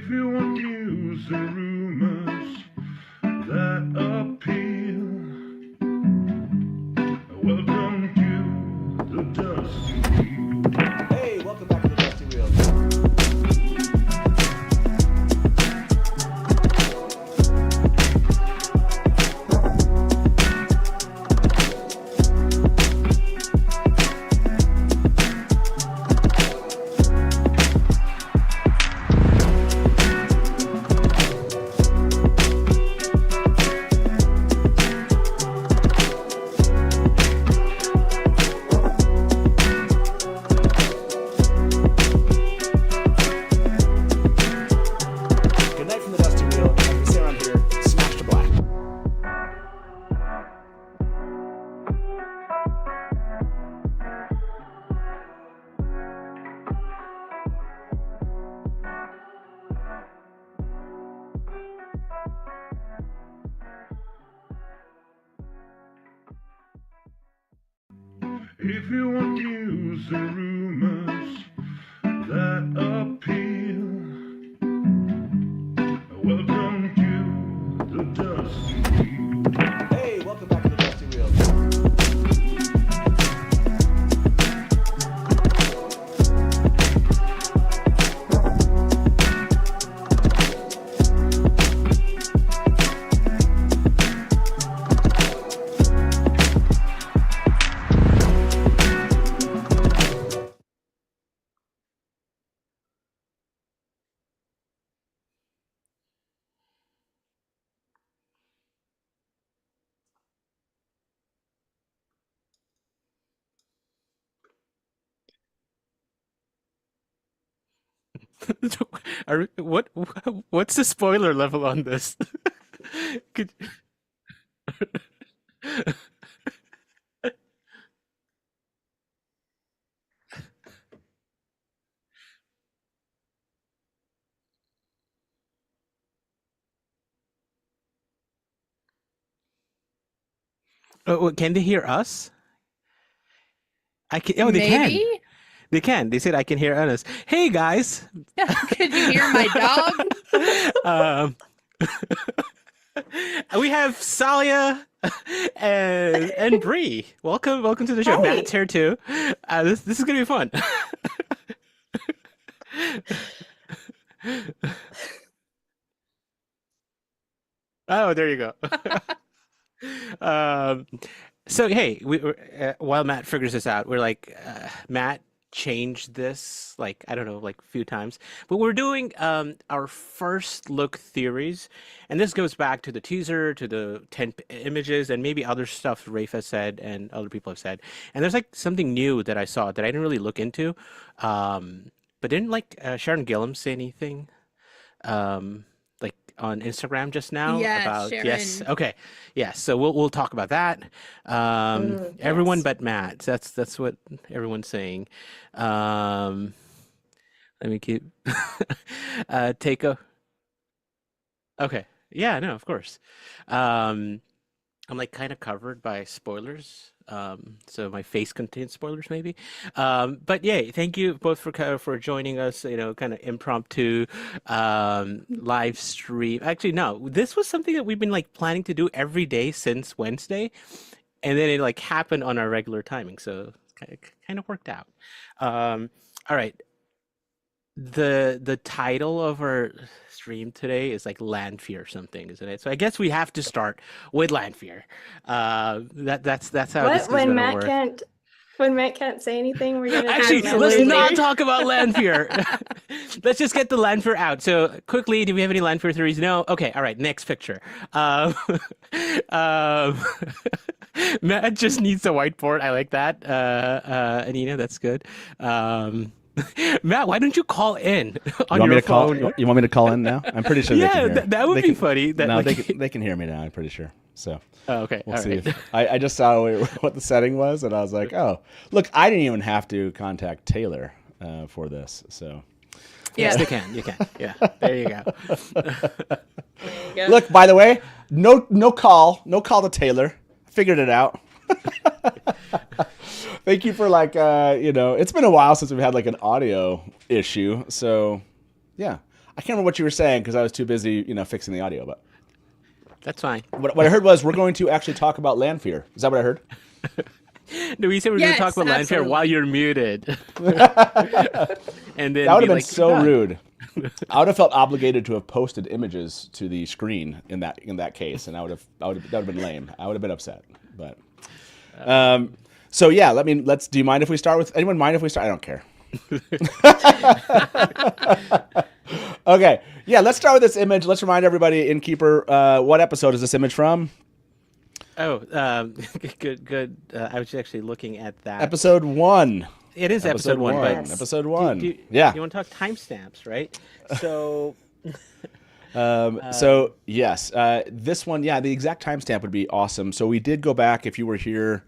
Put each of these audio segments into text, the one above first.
If you want news and rumors that appeal, welcome to the Dusty Wheel. Hey, welcome back to the Dusty Wheel. If you want news and rumors that appeal, welcome to the Dusty Wheel. Hey, welcome back to the Dusty Wheel. What's the spoiler level on this? Could, can they hear us? I can. Oh, they can. Maybe? They can. They said I can hear us. Hey guys. Could you hear my dog? Um, we have Salya and Bree. Welcome to the show. Hey. Matt's here too. This is gonna be fun. Oh, there you go. Um, so hey, while Matt figures this out, we're like, Matt changed this like I don't know, like a few times, but we're doing our first look theories, and this goes back to the teaser, to the 10 images, and maybe other stuff Rafe has said and other people have said. And there's like something new that I saw that I didn't really look into, but didn't like Sharon Gillam say anything? Like on Instagram just now Yes, about yes, Sharon. okay, yes. So we'll talk about that. Everyone Yes. but Matt. That's what everyone's saying. Um, let me keep take a okay. Yeah, no, of course. Um, I'm like kind of covered by spoilers. So my face contains spoilers maybe. But yeah, thank you both for joining us, kind of impromptu live stream. Actually, no, this was something that we've been like planning to do every day since Wednesday, and then it like happened on our regular timing, so kind of worked out. All right. The title of our stream today is like Lanfear or something, isn't it? So I guess we have to start with Lanfear. That's how this What is when gonna Matt work. can't say anything, we're gonna Actually, do let's Lanfear. not talk about Lanfear. Let's just get the Lanfear out. So quickly, do we have any Lanfear theories? No. Okay. All right. Next picture. Um, Matt just needs a whiteboard. I like that. Anina, that's good. Matt, why don't you call in on You want me your to call? phone? You want me to call in now? I'm pretty sure they Yeah, can hear. that would They be can- funny. That No, like, they can hear me now. I'm pretty sure. So oh, okay. we'll All see. right. I just saw what the setting was, and I was like, oh, look, I didn't even have to contact Taylor for this. So Yes, Yeah. they can. You can. Yeah. There you go. There you go. look, by the way, no call to Taylor. I figured it out. Thank you for it's been a while since we've had like an audio issue. So yeah, I can't remember what you were saying because I was too busy, fixing the audio. But That's fine. what I heard was we're going to actually talk about Lanfear. Is that what I heard? No, we said we were going Yes, to talk about Lanfear absolutely. while you're muted. And then That would have be been like, so "Done." rude. I would have felt obligated to have posted images to the screen in that case, and that would have been lame. I would have been upset. But so yeah, let's. Do you mind if we start with? Anyone mind if we start? I don't care. Okay, yeah, let's start with this image. Let's remind everybody, Innkeeper, what episode is this image from? Oh, good. I was actually looking at that. Episode 1. It is episode 1, but Episode 1. You Yeah. want to talk timestamps, right? So, So yes, this one, the exact timestamp would be awesome. So we did go back. If you were here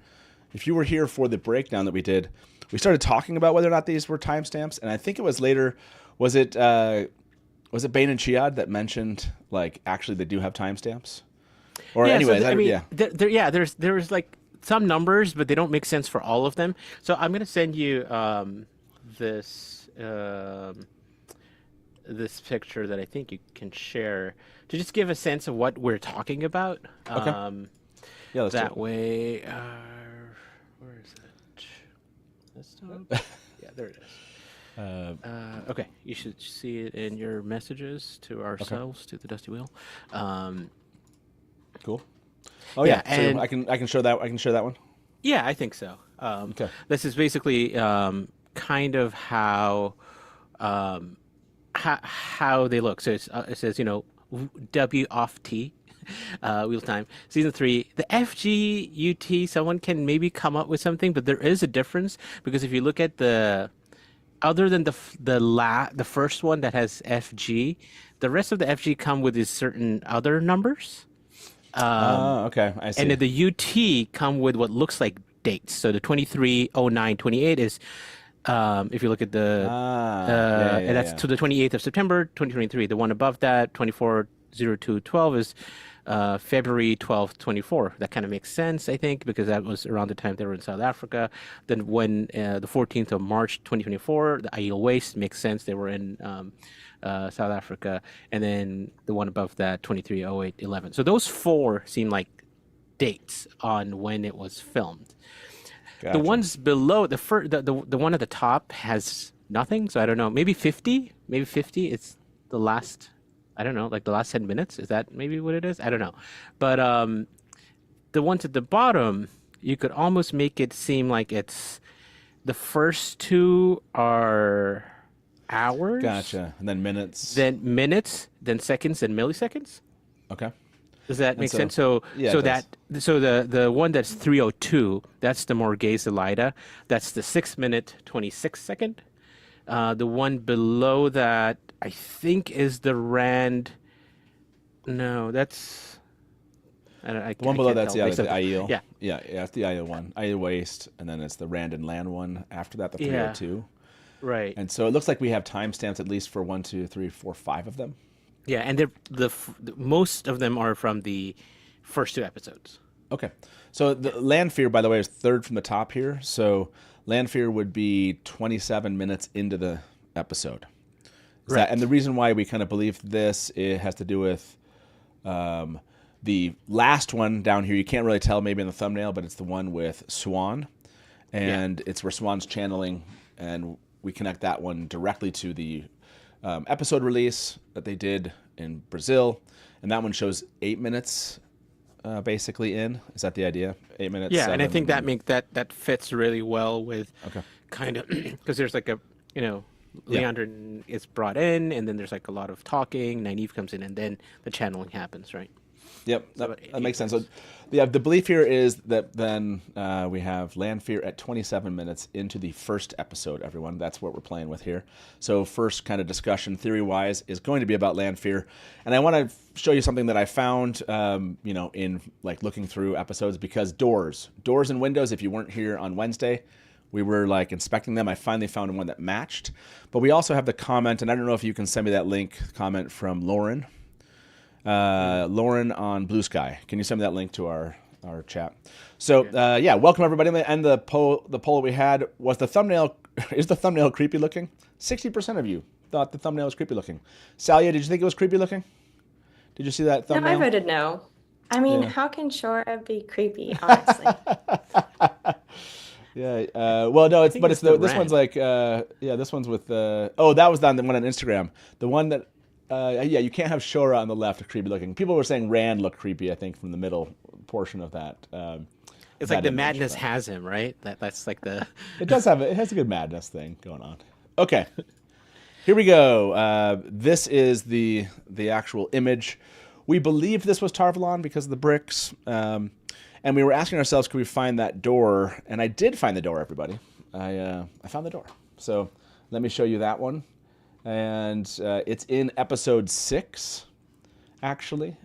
for the breakdown that we did, we started talking about whether or not these were timestamps, and I think it was later. Was it Bane and Chiad that mentioned actually they do have timestamps? Or yeah, anyways, there's like some numbers, but they don't make sense for all of them. So I'm gonna send you this this picture that I think you can share to just give a sense of what we're talking about. Okay. Yeah, let's do That it. way, where is it? Desktop? Yeah, there it is. Okay, you should see it in your messages to ourselves, to the Dusty Wheel. Cool. Oh Yeah, yeah, so and- I can show that. I can share that one. Yeah, I think so. Okay. This is basically kind of how they look. So it says W off T. Wheel Time season 3, the FGUT. Someone can maybe come up with something, but there is a difference because if you look at other than the first one that has FG, the rest of the FG come with these certain other numbers. Okay, I see. And then the UT come with what looks like dates. So the 230928 is, if you look at and that's to the 28th of September 2023. The one above that, 240212, is February 12th, 24. That kind of makes sense, I think, because that was around the time they were in South Africa. Then when the 14th of March 2024, the Ayoola Waste makes sense. They were in South Africa. And then the one above that, 230811. So those 4 seem like dates on when it was filmed. Gotcha. The ones below, the one at the top has nothing. So I don't know, maybe 50. It's the last, I don't know, like the last 10 minutes. Is that maybe what it is? I don't know. But the ones at the bottom, you could almost make it seem like it's the first 2 are hours. Gotcha. And then minutes. Then seconds, and milliseconds. Okay. Does that make so- sense? So yeah, so it that so the one that's 302, that's the Morghese Elida. That's the 6-minute 26-second. The one below that, I think, is the Rand. No, that's. The one below that's based the on- Ayoola. Yeah. Yeah, it's the Ayoola one. Ayoola Waste, and then it's the Rand and Land one. After that, the 302. Right. And so it looks like we have timestamps at least for 1, 2, 3, 4, 5 of them. Yeah, and most of them are from the first 2 episodes. Okay. So the Lanfear, by the way, is 3rd from the top here. So Lanfear would be 27 minutes into the episode. Right. And the reason why we kind of believe this, it has to do with the last one down here. You can't really tell maybe in the thumbnail, but it's the one with Swan. And it's where Swan's channeling, and we connect that one directly to the episode release that they did in Brazil. And that one shows 8 minutes basically in. Is that the idea? 8 minutes? Yeah, and I 7, think that fits really well with kind of because there's like a Leandrin is brought in, and then there's like a lot of talking. Nynaeve comes in, and then the channeling happens, right? Yep, about that makes sense. So, the belief here is that then we have Lanfear at 27 minutes into the first episode, everyone. That's what we're playing with here. So first kind of discussion, theory-wise, is going to be about Lanfear. And I want to show you something that I found, in like looking through episodes, because doors and windows, if you weren't here on Wednesday, we were like inspecting them. I finally found one that matched. But we also have the comment, and I don't know if you can send me that comment from Lauren. Lauren on Blue Sky. Can you send me that link to our chat? So welcome everybody. And the poll we had was the thumbnail. Is the thumbnail creepy looking? 60% of you thought the thumbnail was creepy looking. Salya, did you think it was creepy looking? Did you see that No, thumbnail? I voted no. I mean, Yeah. how can Shora be creepy, honestly? Yeah. Well, no, it's think but it's it's the this red. one's like this one's with oh, that was on the one on Instagram. The one that you can't have Shora on the left creepy looking. People were saying Rand looked creepy, I think, from the middle portion of that. It's that like the image, madness but- has him, right? That's like the. It has a good madness thing going on. Okay. Here we go. This is the actual image. We believed this was Tar Valon because of the bricks. And we were asking ourselves, could we find that door? And I did find the door, everybody. I found the door. So let me show you that one. And it's in episode 6, actually.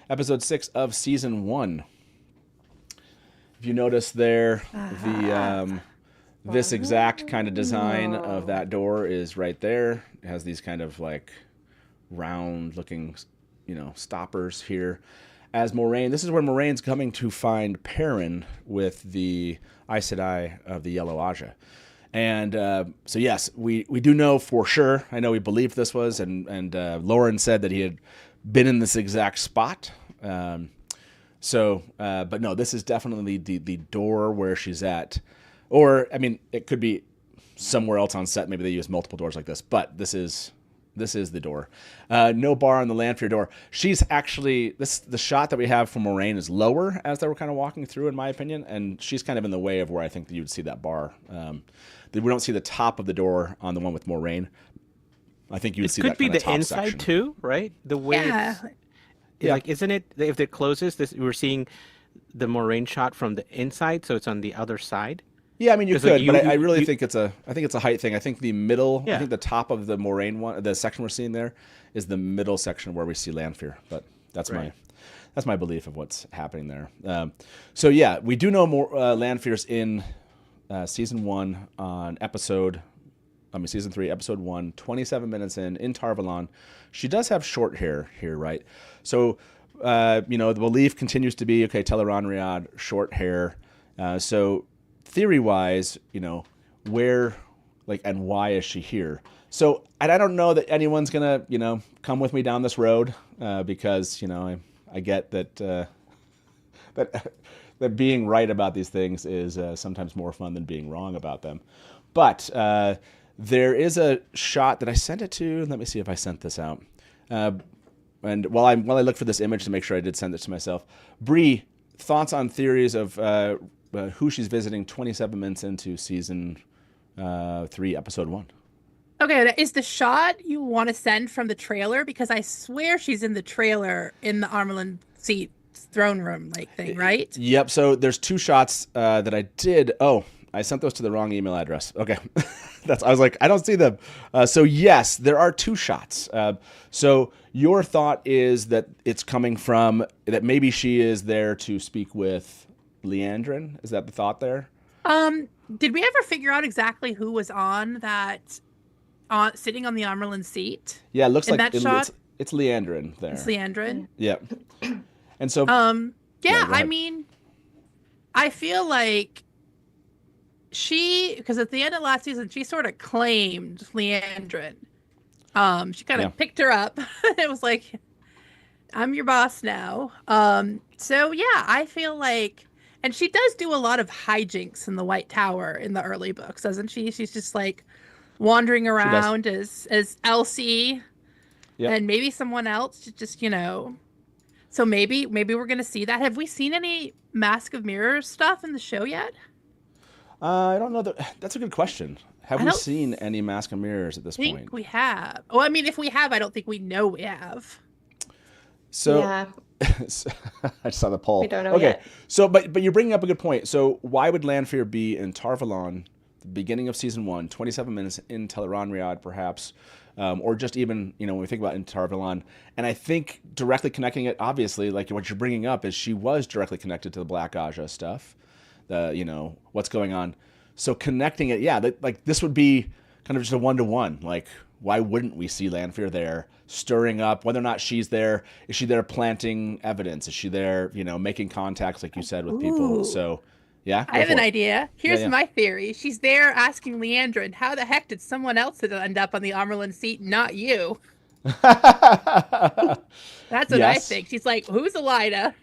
Episode 6 of season 1. If you notice there, the this exact kind of design of that door is right there. It has these kind of like round-looking, stoppers here. As Moiraine, this is where Moraine's coming to find Perrin with the Aes Sedai of the Yellow Aja. And so, yes, we do know for sure. I know we believed this was, and Lauren said that he had been in this exact spot. But no, this is definitely the door where she's at. Or, I mean, it could be somewhere else on set. Maybe they use multiple doors like this, but this is the door. No bar on the Lanfear door. She's actually, the shot that we have from Moiraine is lower as they were kind of walking through, in my opinion, and she's kind of in the way of where I think that you'd see that bar. We don't see the top of the door on the one with Moiraine. I think you would see that Could be kind of the top inside section. too, right? The way Yeah. Yeah. like, isn't it? If it closes, we're seeing the Moiraine shot from the inside, so it's on the other side. Yeah, I mean, you 'Cause, like, could, but you- I really you- think it's a height thing. I think the middle, I Yeah. think the top of the Moiraine one, the section we're seeing there, is the middle section where we see Lanfear. But that's Right. my belief of what's happening there. So yeah, we do know more. Lanfear's in season 1 on season 3, episode 1, 27 minutes in Tar Valon. She does have short hair here, right? So the belief continues to be, okay, Teleron short hair. So theory-wise, where, and why is she here? So, and I don't know that anyone's gonna, come with me down this road because, I get that that being right about these things is sometimes more fun than being wrong about them. But there is a shot that I sent it to. Let me see if I sent this out. And while I look for this image to make sure I did send it to myself, Bree, thoughts on theories of who she's visiting 27 minutes into season 3, episode 1. Okay, is the shot you want to send from the trailer? Because I swear she's in the trailer in the Armelin seat throne room thing, right? Yep. So there's 2 shots that I did. Oh, I sent those to the wrong email address. Okay. I was like, I don't see them. So yes, there are 2 shots. So your thought is that it's coming from, that maybe she is there to speak with Liandrin? Is that the thought there? Did we ever figure out exactly who was on that, sitting on the Armelin seat? Yeah, it looks In like that shot? it's Liandrin there. It's Leandrin. Yep. And so Yeah, go I ahead. mean, I feel like because at the end of last season, she sort of claimed Leandrin. She kind of picked her up. It was like, I'm your boss now. So yeah, I feel like, and she does do a lot of hijinks in the White Tower in the early books, doesn't she? She's just like wandering around as Elsie, Yep. and maybe someone else, just So maybe we're gonna see that. Have we seen any Mask of Mirrors stuff in the show yet? I don't know. That's a good question. Have I we don't seen any Mask of Mirrors at this I think point? we have. Well, I mean, if we have, I don't think we know we have. So Yeah. I saw the poll. We don't know Okay, yet. so but you're bringing up a good point. So why would Lanfear be in Tar Valon, the beginning of season 1, 27 minutes in Teleron perhaps, or just even when we think about in Tar Valon? And I think directly connecting it, obviously, like what you're bringing up, is she was directly connected to the Black Aja stuff. What's going on. So connecting it, yeah, this would be kind of just a 1-to-1. Like, why wouldn't we see Lanfear there stirring up? Whether or not she's there, is she there planting evidence? Is she there, making contacts, like you said, with people? Ooh. So, Yeah? I have an idea. Here's yeah. my theory. She's there asking Leandrin, how the heck did someone else end up on the Amerlin seat, not you? That's what I think. She's like, who's Elida?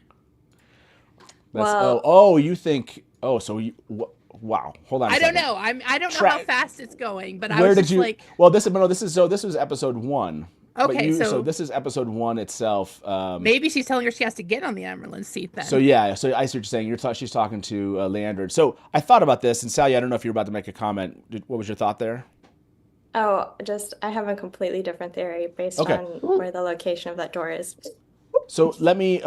You think, so you, wow, hold on a second. I don't know. I don't know how fast it's going, but Where did you, well, this was episode 1. Okay, so this is episode 1 itself. Maybe she's telling her she has to get on the Amerlin seat then. So I see what you're saying. She's talking to Leandrin. So I thought about this, and Salya, I don't know if you're about to make a comment. What was your thought there? Oh, I have a completely different theory based on where the location of that door is. So let me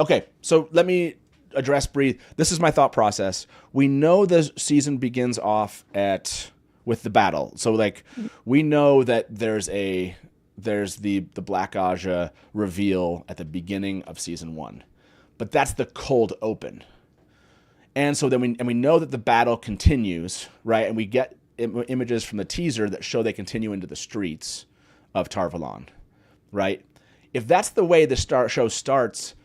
address Bree. This is my thought process. We know the season begins off with the battle. So like we know that there's the Black Aja reveal at the beginning of season 1. But that's the cold open. And so then we know that the battle continues, right? And we get images from the teaser that show they continue into the streets of Tar Valon, right? If that's the way the show starts,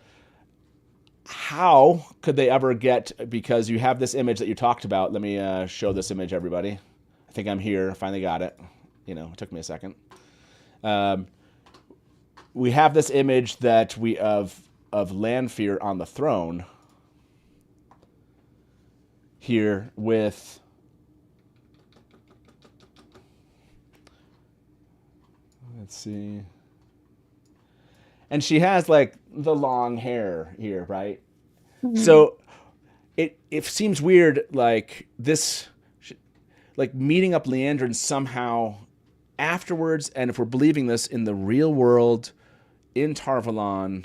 how could they ever get, because you have this image that you talked about. Let me show this image, everybody. I think I'm here. I finally got it. It took me a second. We have this image that of Lanfear on the throne here with... Let's see. And she has like the long hair here, right? Mm-hmm. So it seems weird, like this, like meeting up Leandrin somehow afterwards. And if we're believing this in the real world, in Tar Valon,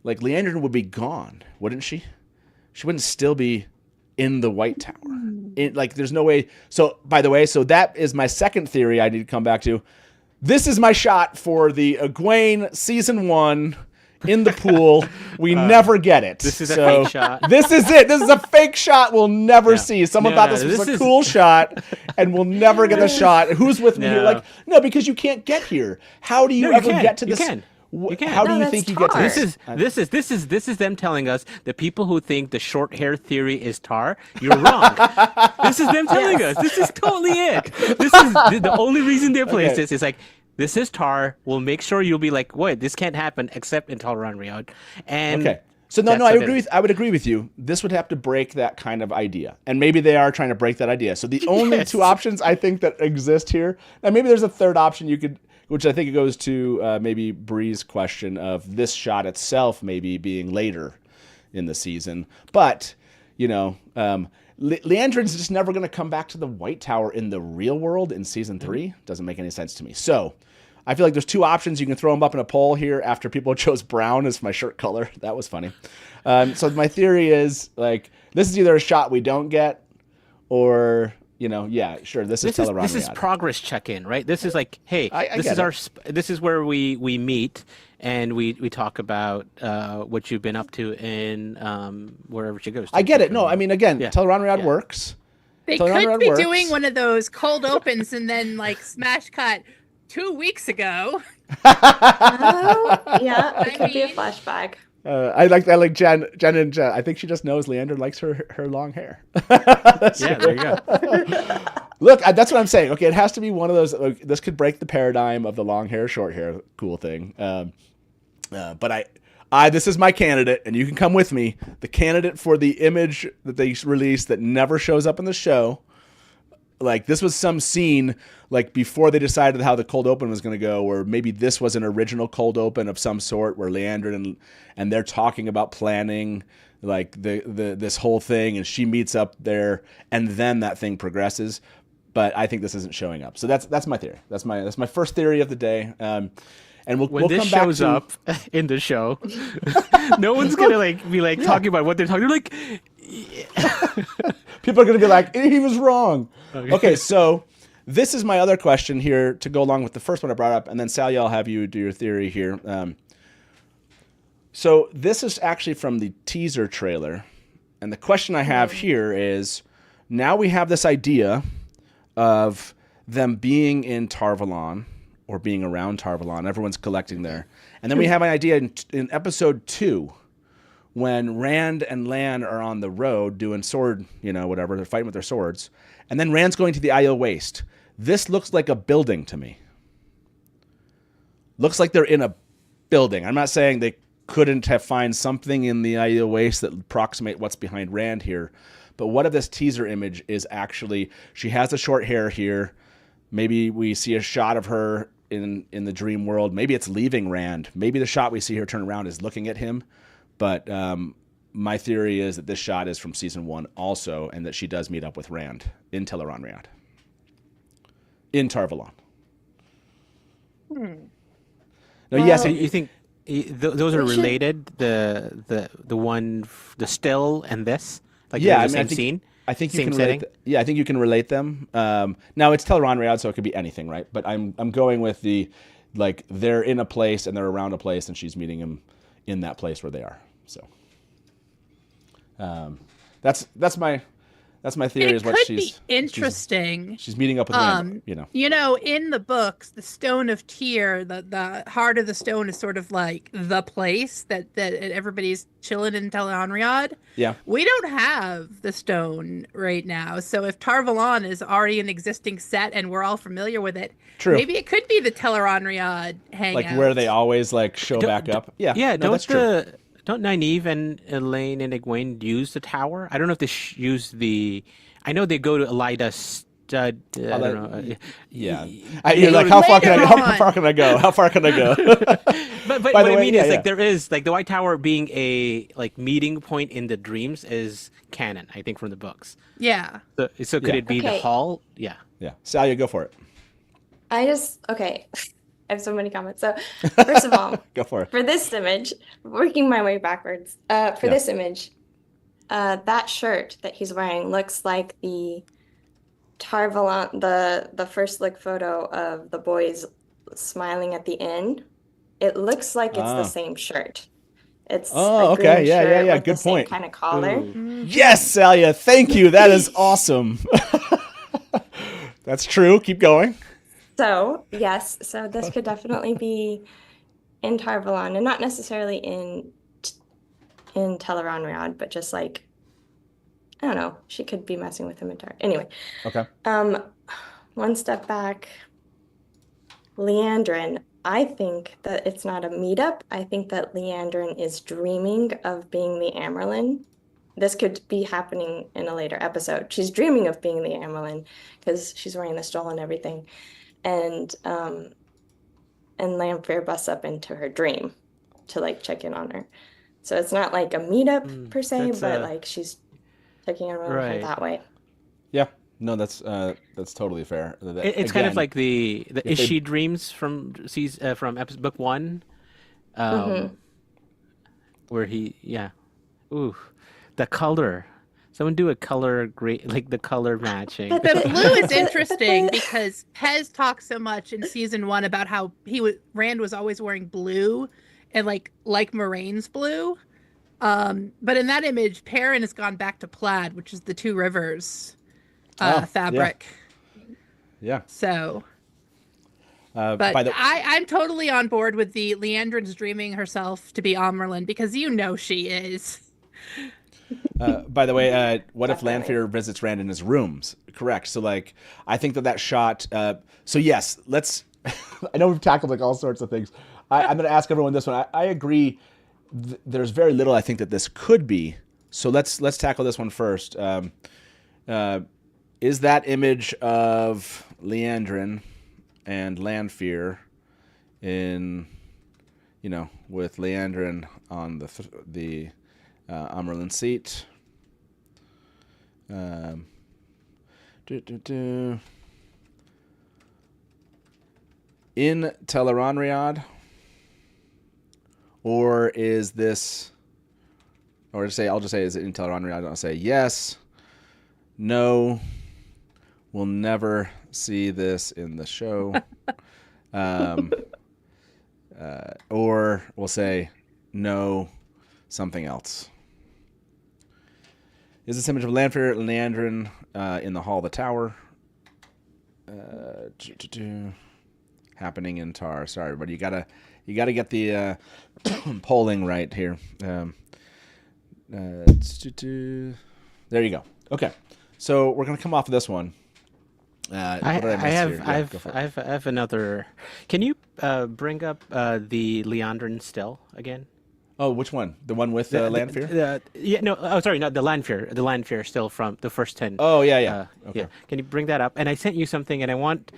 like Leandrin would be gone, wouldn't she? She wouldn't still be in the White Tower. There's no way. So, by the way, that is my second theory I need to come back to. This is my shot for the Egwene season 1 in the pool. We never get it. This is a fake shot. This is it. This is a fake shot we'll never see. Someone thought this was a cool shot, and we'll never get the shot. Who's with me here? Like, no, because you can't get here. How do you ever get to this? You can. How do you think you get to this? This is them telling us the people who think the short hair theory is Tar. You're wrong. This is them telling us. This is totally it. This is the only reason they placed this is like, this is Tar. We'll make sure you'll be like, wait, this can't happen except in Tar Valon. And so I would agree with you. This would have to break that kind of idea, and maybe they are trying to break that idea. So the only two options I think that exist here, and maybe there's a third option you could. Which I think it goes to maybe Bree's question of this shot itself maybe being later in the season. But, Leandrin's just never going to come back to the White Tower in the real world in season 3. Doesn't make any sense to me. So I feel like there's two options. You can throw them up in a poll here after people chose brown as my shirt color. That was funny. So my theory is, like, this is either a shot we don't get or... This is progress check-in, right? This is like, hey, this is where we meet and we talk about what you've been up to in wherever she goes to. I get it. No, I mean, again, Tel'aran'rhiod works. They could be doing one of those cold opens and then like smash cut 2 weeks ago. It could be a flashback. I like Jen and Jen. I think she just knows Leandrin likes her long hair. There you go. Look, that's what I'm saying. Okay, it has to be one of those. This could break the paradigm of the long hair, short hair, cool thing. But this is my candidate, and you can come with me. The candidate for the image that they released that never shows up in the show. Like, this was some scene, like, before they decided how the cold open was going to go, or maybe this was an original cold open of some sort where Leandrin and they're talking about planning, like, this whole thing, and she meets up there, and then that thing progresses. But I think this isn't showing up. So that's my theory. That's my first theory of the day. And we'll come back to... When this shows up in the show, no one's going to, be talking about what they're talking. They're like... People are going to be like, he was wrong. Okay, so this is my other question here to go along with the first one I brought up, and then Salya, I'll have you do your theory here. So this is actually from the teaser trailer, and the question I have here is, now we have this idea of them being in Tar Valon, or being around Tar Valon. Everyone's collecting there. And then we have an idea in episode 2, when Rand and Lan are on the road doing sword, whatever, they're fighting with their swords, and then Rand's going to the Aiel Waste. This looks like a building to me. Looks like they're in a building. I'm not saying they couldn't have find something in the Aiel Waste that approximate what's behind Rand here, but what if this teaser image is actually, she has the short hair here, maybe we see a shot of her in the dream world, maybe it's leaving Rand, maybe the shot we see her turn around is looking at him. But my theory is that this shot is from season 1 also, and that she does meet up with Rand in Tel'aran'rhiod. In Tar Valon. No, Well, yes, you think those are related? The one, the still and this? Like Yeah, they're the same scene? I think you Same can setting? relate. I think you can relate them. Now it's Tel'aran'rhiod, so it could be anything, right? But I'm going with the, like, they're in a place and they're around a place, and she's meeting him in that place where they are. So that's my theory, is It what could she's be interesting. she's meeting up with Rand, In the books, the Stone of Tyr, the heart of the stone is sort of like the place that everybody's chilling in Tel'aran'rhiod. Yeah. We don't have the stone right now, so if Tar Valon is already an existing set and we're all familiar with it, True. maybe it could be the Tel'aran'rhiod hangout. Like where they always like show back up. Yeah. Yeah, no, that's true. don't Nynaeve and Elaine and Egwene use the tower? I don't know if they use the. I know they go to Elida Stud. I don't know. Yeah. You're like, how far can I go? How far can I go? How far can I go? But By what the I way, mean yeah, is yeah. like there is like the White Tower being a like meeting point in the dreams is canon, I think, from the books. Yeah. So could Yeah. it be the Okay. hall? Yeah. Yeah. Salya, go for it. Okay. I have so many comments. So, first of all, Go for it. for this image, working my way backwards, for Yeah. this image, that shirt that he's wearing looks like the Tar Valon, the first look photo of the boys smiling at the inn. It looks like it's the same shirt. It's Oh, a green okay. Yeah, yeah, shirt yeah. with Good the same point. kind of collar. Ooh. Yes, Salya. Thank you. That is awesome. That's true. Keep going. So, yes, so this could definitely be in Tar Valon, and not necessarily in Tel'aran'rhiod, but just like, I don't know, she could be messing with him in Tar. Anyway, Okay. one step back, Liandrin, I think that it's not a meetup. I think that Liandrin is dreaming of being the Amyrlin. This could be happening in a later episode. She's dreaming of being the Amyrlin because she's wearing the stole and everything. And Lanfear busts up into her dream to like check in on her. So it's not like a meetup per se, that's, but like she's checking in on her Right. that way. Yeah. No, that's totally fair. It's kind of Again, like the if they- Ishi dreams from episode book 1, where ooh, the color. Someone do a color like the color matching. But The But- blue is but- interesting but- because Pez talks so much in season 1 about how Rand was always wearing blue, and like Moiraine's blue. But in that image, Perrin has gone back to plaid, which is the Two Rivers yeah. fabric. Yeah. So, By but the I'm totally on board with the Leandrin's dreaming herself to be Amyrlin, because she is. By the way, what if Definitely. Lanfear visits Rand in his rooms? Correct. So, like, I think that shot. So, yes, let's. I know we've tackled like all sorts of things. I'm going to ask everyone this one. I agree. There's very little I think that this could be. So let's tackle this one first. Is that image of Liandrin and Lanfear in, with Liandrin on the Amyrlin seat? In Tel'aran'rhiod, or is this, or I'll just say, is it in Tel'aran'rhiod? I'll say yes, no, we'll never see this in the show, or we'll say no, something else. Is this image of Lanfear and Liandrin in the Hall of the Tower? Happening in Tar. Sorry, everybody. You gotta get the polling right here. There you go. Okay, so we're gonna come off of this one. I have another. Can you bring up the Leandrin still again? Oh, which one? The one with Lanfear? Yeah, no. Oh, sorry, not the Lanfear. The Lanfear still from the first 10. Oh, yeah. Okay. Yeah. Can you bring that up? And I sent you something, and I want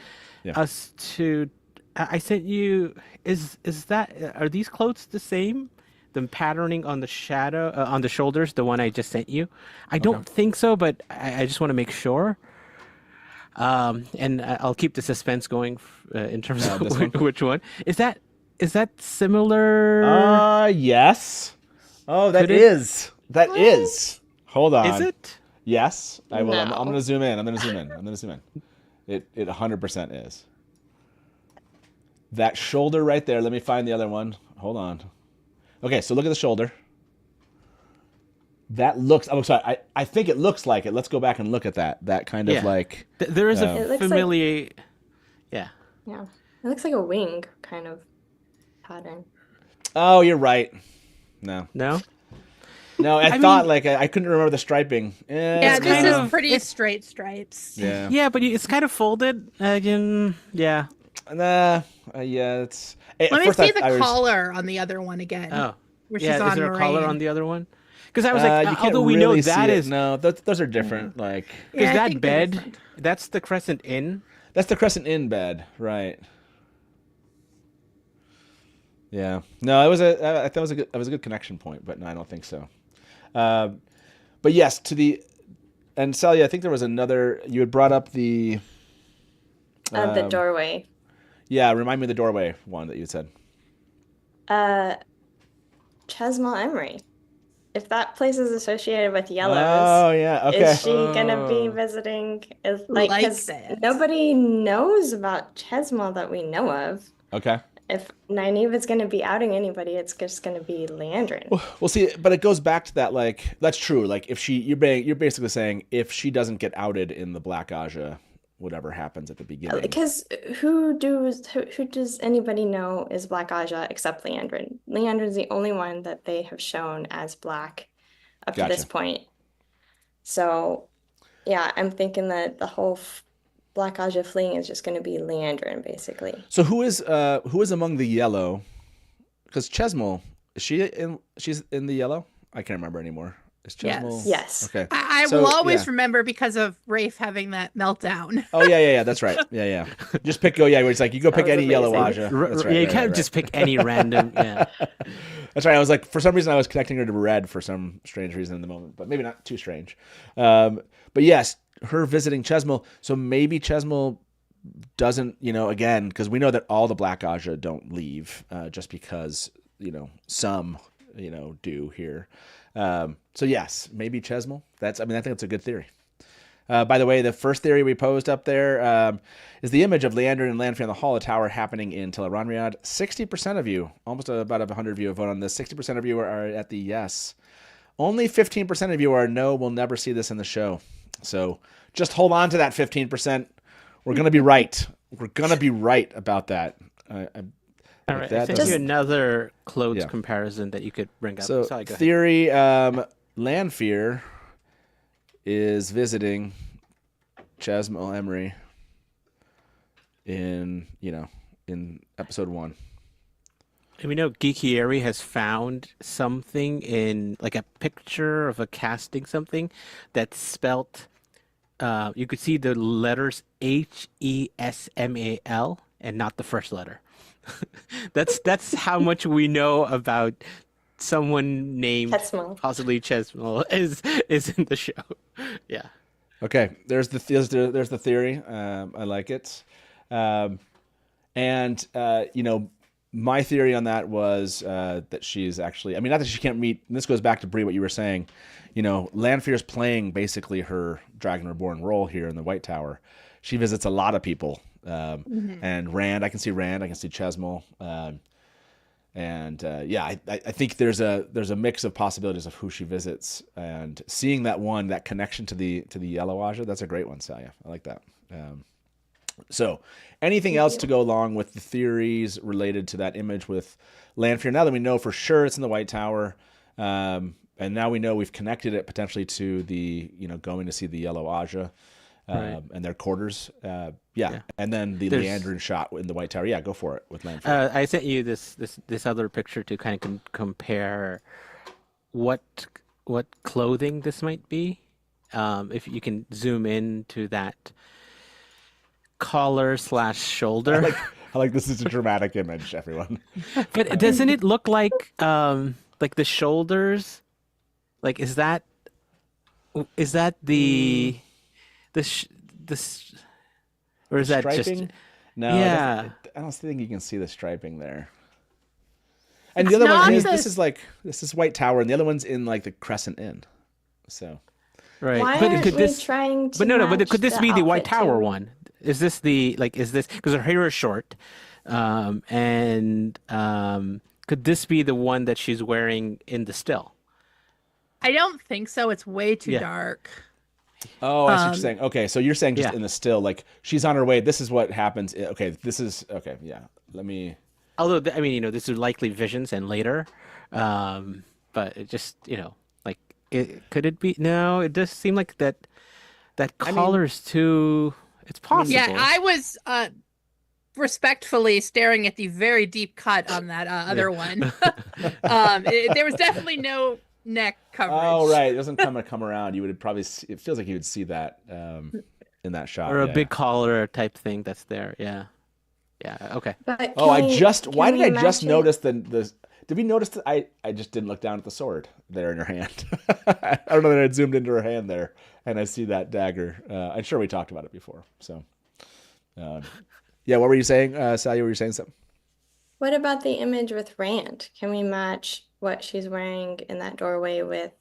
us to. I sent you. Is that? Are these clothes the same? The patterning on the shadow on the shoulders, the one I just sent you. I don't think so, but I just want to make sure. And I'll keep the suspense going in terms of which one is that. Is that similar? Yes. Oh, that is. That is. Hold on. Is it? Yes. I will. No. I'm going to zoom in. It 100% is. That shoulder right there. Let me find the other one. Hold on. Okay, so look at the shoulder. That looks. I'm sorry. I think it looks like it. Let's go back and look at that. That kind of like. There is a familiar. Yeah. It looks like a wing kind of pattern. Oh, you're right. No. I thought mean, I couldn't remember the striping. Yeah, this is pretty straight stripes. Yeah. Yeah, but it's kind of folded. Again, yeah. It's. Let me see the collar on the other one again. Oh, where she's yeah. on Is there a Moiraine. collar on the other one? Because I was like, you can't although we really know that see it. is No, those are different. Like because I that think they're bed, different. that's the Crescent Inn. that's the Crescent Inn bed, right? Yeah. No, it was I thought it was a good connection point, but no, I don't think so. But yes, and Salya, I think there was another. You had brought up the doorway. Yeah, remind me of the doorway one that you said. Chesmal Emery. If that place is associated with yellows, Oh yeah, okay. is she gonna be visiting? Like 'cause that. nobody knows about Chesmal that we know of. Okay. If Nynaeve is gonna be outing anybody, it's just gonna be Leandrin. Well, see, but it goes back to that. Like that's true. Like if you're basically saying if she doesn't get outed in the Black Aja, whatever happens at the beginning. Because who does anybody know is Black Aja except Leandrin? Leandrin's the only one that they have shown as black up to this point. So, yeah, I'm thinking that the whole Black Aja fleeing is just going to be Leandrin, basically. So who is among the yellow? Because Chesmal, she's in the yellow? I can't remember anymore. Is Chesmal? Yes. Okay. I will always remember because of Rafe having that meltdown. Oh yeah. That's right. Yeah. Just pick. Where it's like you go pick any yellow Aja. That's right. You can't just pick any random. Yeah. That's right. I was like, for some reason, I was connecting her to red for some strange reason in the moment, but maybe not too strange. But yes, her visiting Chesmal. So maybe Chesmal doesn't, again, because we know that all the Black Aja don't leave just because, some, do here. So yes, maybe Chesmal. I think that's a good theory. By the way, the first theory we posed up there is the image of Leandrin and Lanfear in the Hall of Tower happening in Tel'aran'rhiod. 60% of you, almost about 100 of you have voted on this. 60% of you are at the yes. Only 15% of you are no, we'll never see this in the show. So just hold on to that 15%. We're going to be right. We're going to be right about that. All right, I sent you another clothes comparison that you could bring up. So Sorry, go theory, Lanfear is visiting Chesmal Emery in episode 1. And we know Geekieri has found something in like a picture of a casting something that's spelt. You could see the letters Hesmal and not the first letter. That's how much we know about someone named Chesmal. possibly Chesmal is in the show. Yeah. Okay, there's the theory. I like it. My theory on that was that she's actually, not that she can't meet, and this goes back to Bree, what you were saying, Lanfear's playing basically her Dragon Reborn role here in the White Tower. She visits a lot of people, and Rand, I can see Chesmal, I think there's a mix of possibilities of who she visits, and seeing that connection to the Yellow Aja, that's a great one, Salya. I like that. So, anything else to go along with the theories related to that image with Lanfear? Now that we know for sure it's in the White Tower, And now we know we've connected it potentially to the, going to see the Yellow Aja and their quarters. And then the Leandrin shot in the White Tower. Yeah, go for it with Lanfear. I sent you this other picture to kind of compare what clothing this might be. If you can zoom into that collar / shoulder. I like this is a dramatic image, everyone. But doesn't it look like the shoulders? Like, is that the or is that striping? just No? Yeah, I don't think you can see the striping there. And the other one is this is White Tower, and the other one's in like the Crescent Inn. So right. Why but aren't could we this? trying to But no. But match could this be the White outfit, Tower too? one? Is this because her hair is short, and could this be the one that she's wearing in the still? I don't think so. It's way too Yeah. dark. Oh, I see what you're saying. Okay, so you're saying just Yeah. in the still, like she's on her way. This is what happens. Okay, this is okay. Yeah, let me. Although this is likely visions and later, but it just could it be? No, it does seem like that collar's too. It's possible. Yeah, I was respectfully staring at the very deep cut on that other one. There was definitely no neck coverage. Oh, right. It doesn't come around. You would probably. It feels like you would see that in that shot. Or a Yeah. big collar type thing that's there. Yeah. Yeah. Okay. But Oh, can we- why can did we I just match it? notice the? Did we notice that I just didn't look down at the sword there in her hand? I don't know that I zoomed into her hand there, and I see that dagger. I'm sure we talked about it before. So, yeah. What were you saying, Salya? Were you saying something? What about the image with Rand? Can we match what she's wearing in that doorway with?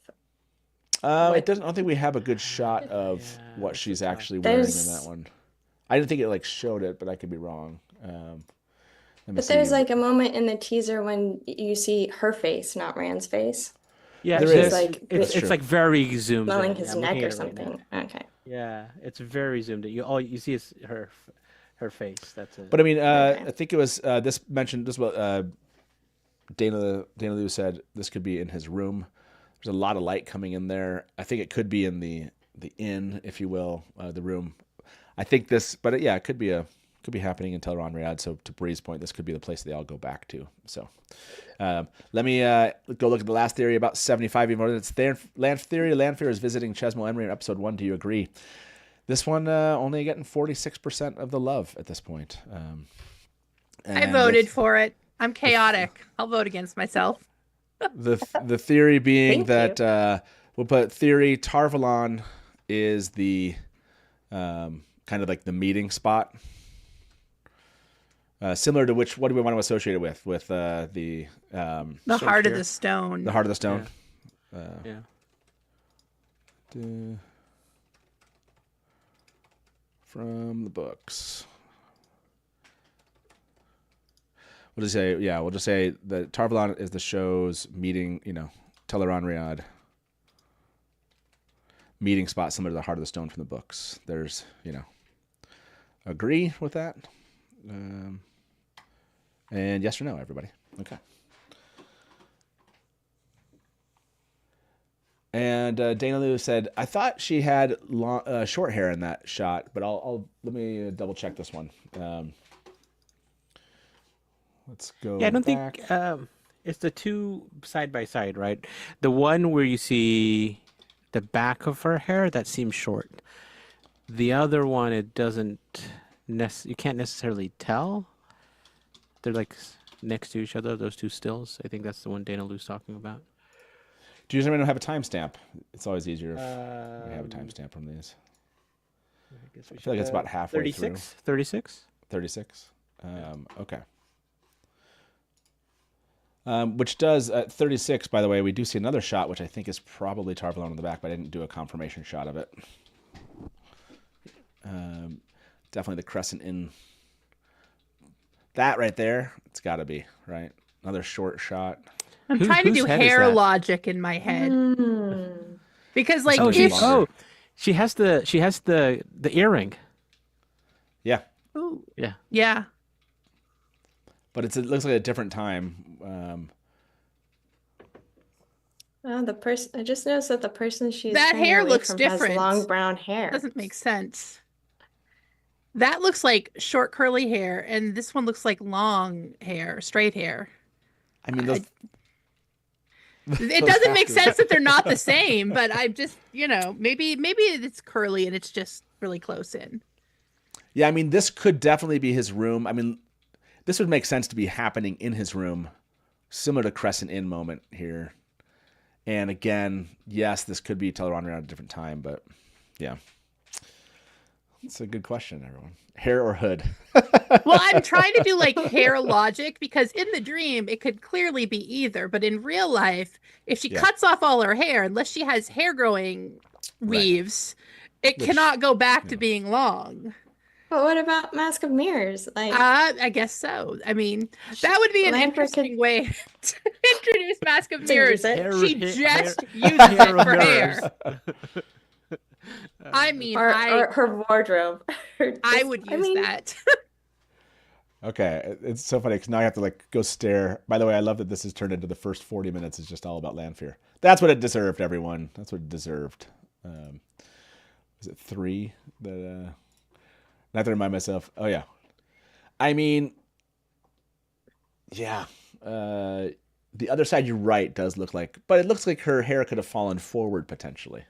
It doesn't. I don't think we have a good shot of what she's actually wearing in that one. I didn't think it showed it, but I could be wrong. But there's a moment in the teaser when you see her face, not Rand's face, Yeah. There there's- is. like It's true. like very zoomed smelling in. his I'm neck looking or at it right now. something. Okay. Yeah, it's very zoomed in. All you see is her face. That's it. But I mean, Okay. I think it was this mentioned. This is what Dana Lou said. This could be in his room. There's a lot of light coming in there. I think it could be in the inn, if you will, the room. I think this, but it could be happening in Tar Valon. So to Bree's point, this could be the place they all go back to. So let me go look at the last theory about 75 even more. It's Land theory. Lanfear is visiting Chesmo Emery in episode 1. Do you agree? This one only getting 46% of the love at this point. I voted for it. I'm chaotic. I'll vote against myself. The theory being Thank that we'll put theory Tar Valon is the kind of like the meeting spot. Similar to what do we want to associate it with the Heart of the Stone. the Heart of the Stone. Yeah. From the books. We'll just say, we'll just say that Tar Valon is the show's meeting, Teleron Riad meeting spot similar to the Heart of the Stone from the books. There's, agree with that? And yes or no, everybody. Okay. And Dana Lou said, I thought she had short hair in that shot, but let me double check this one. Let's go. Yeah, I don't back. think it's the two side by side, right? The one where you see the back of her hair, that seems short. The other one, it doesn't. You can't necessarily tell. They're like next to each other. Those two stills. I think that's the one Dana Lou's talking about. Do you don't have a timestamp? It's always easier if we have a timestamp from these. I feel like it's about halfway through. 36? 36? Okay. Which does, at 36, by the way, we do see another shot, which I think is probably Tar Valon in the back, but I didn't do a confirmation shot of it. Definitely the Crescent Inn. That right there, it's got to be, right? Another short shot. I'm trying to whose do head is hair that? logic in my head because, like, Oh, if She has the earring. Yeah. Ooh, Yeah. yeah, But it looks like a different time. The person, I just noticed that the person she's That turning hair away looks from different. has long brown hair. Doesn't make sense. That looks like short curly hair, and this one looks like long hair, straight hair. I mean, those. It doesn't make sense that they're not the same, but I just, maybe it's curly and it's just really close in. Yeah, I mean, this could definitely be his room. I mean, this would make sense to be happening in his room, similar to Crescent Inn moment here. And again, yes, this could be Tel'aran'rhiod at a different time, but yeah. It's a good question, everyone. Hair or hood? Well, I'm trying to do like hair logic because in the dream, it could clearly be either. But in real life, if she cuts off all her hair, unless she has hair growing weaves, it cannot go back to being long. But what about Mask of Mirrors? Like, I guess so. I mean, that would be an interesting way to introduce Mask of Mirrors. She just uses it for hair. I mean, or her wardrobe. I would use that. Okay, it's so funny because now I have to like go stare. By the way, I love that this has turned into the first 40 minutes is just all about Lanfear. That's what it deserved, everyone. That's what it deserved. Is it 3 that? Not to remind myself. Oh yeah, I mean, yeah. The other side, you're right, does look like, but it looks like her hair could have fallen forward potentially.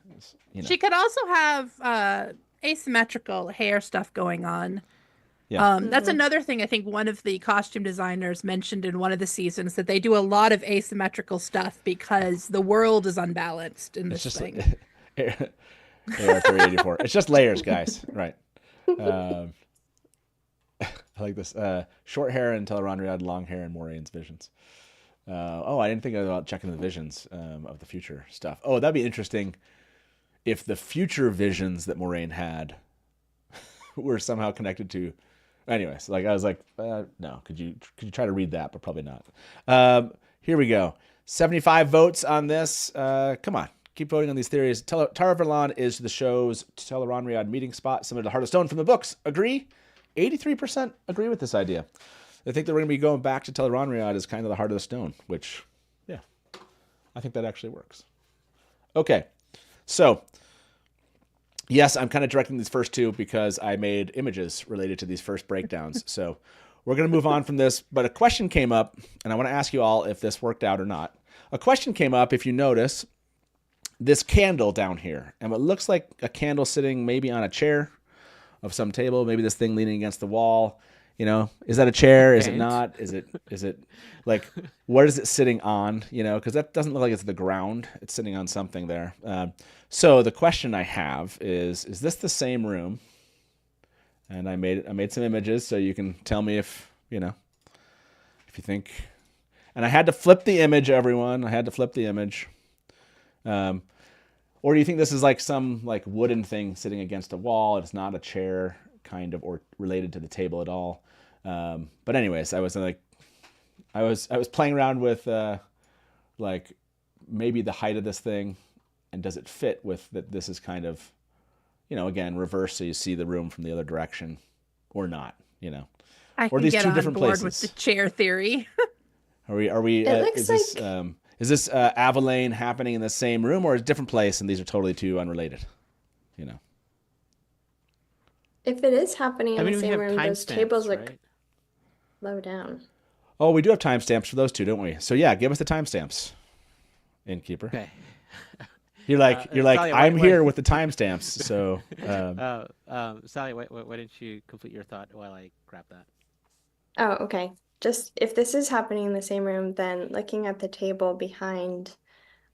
She could also have asymmetrical hair stuff going on. Yeah. That's another thing I think one of the costume designers mentioned in one of the seasons, that they do a lot of asymmetrical stuff because the world is unbalanced in this thing. AR-384. It's just layers, guys. Right. I like this. Short hair in Tel'aran'rhiod, long hair in Moiraine's visions. I didn't think about checking the visions of the future stuff. Oh, that'd be interesting if the future visions that Moiraine had were somehow connected to. Anyways, like I was like, no. Could you try to read that? But probably not. Here we go. 75 votes on this. Come on. Keep voting on these theories. Tar Valon is the show's Tel'aran'rhiod meeting spot, similar to Heart of Stone from the books. Agree? 83% agree with this idea. They think that we're going to be going back to Tel'aran'rhiod as kind of the Heart of the Stone, which, yeah, I think that actually works. Okay, so, yes, I'm kind of directing these first two because I made images related to these first breakdowns. So we're going to move on from this, but a question came up, and I want to ask you all if this worked out or not. A question came up, if you notice, this candle down here, and it looks like a candle sitting maybe on a chair of some table, maybe this thing leaning against the wall. Is that a chair? Is it not? Is it like, what is it sitting on? Because that doesn't look like it's the ground. It's sitting on something there. So the question I have is this the same room? And I made some images so you can tell me if you think. And I had to flip the image, everyone. I had to flip the image. Or do you think this is like some like wooden thing sitting against a wall? It's not a chair, kind of, or related to the table at all. But anyways, I was playing around with like maybe the height of this thing, and does it fit with that? This is kind of, again, reverse, so you see the room from the other direction, or not. I or can these get two on different board places. with the chair theory. Are we? Is this Avilayne happening in the same room, or a different place, and these are totally two unrelated? If it is happening in the same room, those tables are right? low down. Oh, we do have timestamps for those two, don't we? So yeah, give us the timestamps, Innkeeper. Okay. You're like, Salya, I'm here with the timestamps. So, Salya, why didn't you complete your thought while I grab that? Oh, okay. Just if this is happening in the same room, then looking at the table behind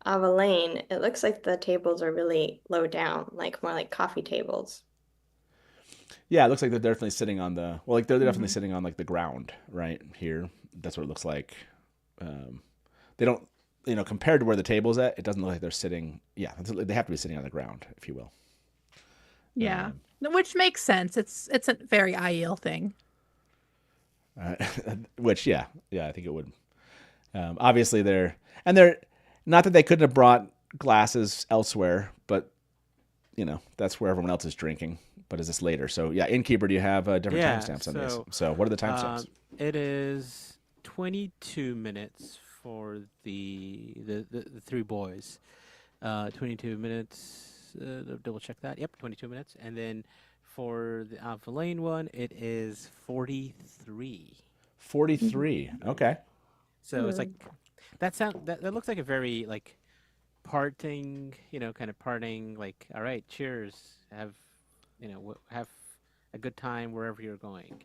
Avilayne, it looks like the tables are really low down, like more like coffee tables. Yeah, it looks like they're definitely sitting on the they're definitely sitting on like the ground right here. That's what it looks like. They don't, compared to where the table's at, it doesn't look like they're sitting. Yeah, they have to be sitting on the ground, if you will. Yeah, which makes sense. It's a very Aiel thing. Which, yeah, I think it would. Obviously, they're not that they couldn't have brought glasses elsewhere, but that's where everyone else is drinking. But is this later? So yeah, Innkeeper, do you have different timestamps on these? So what are the timestamps? It is 22 minutes for the three boys. 22 minutes. Double check that. Yep, 22 minutes. And then for the Avilayne one, it is 43. 43. Okay. So it's like that looks like a very like parting, kind of parting. Like, all right, cheers. Have have a good time wherever you're going.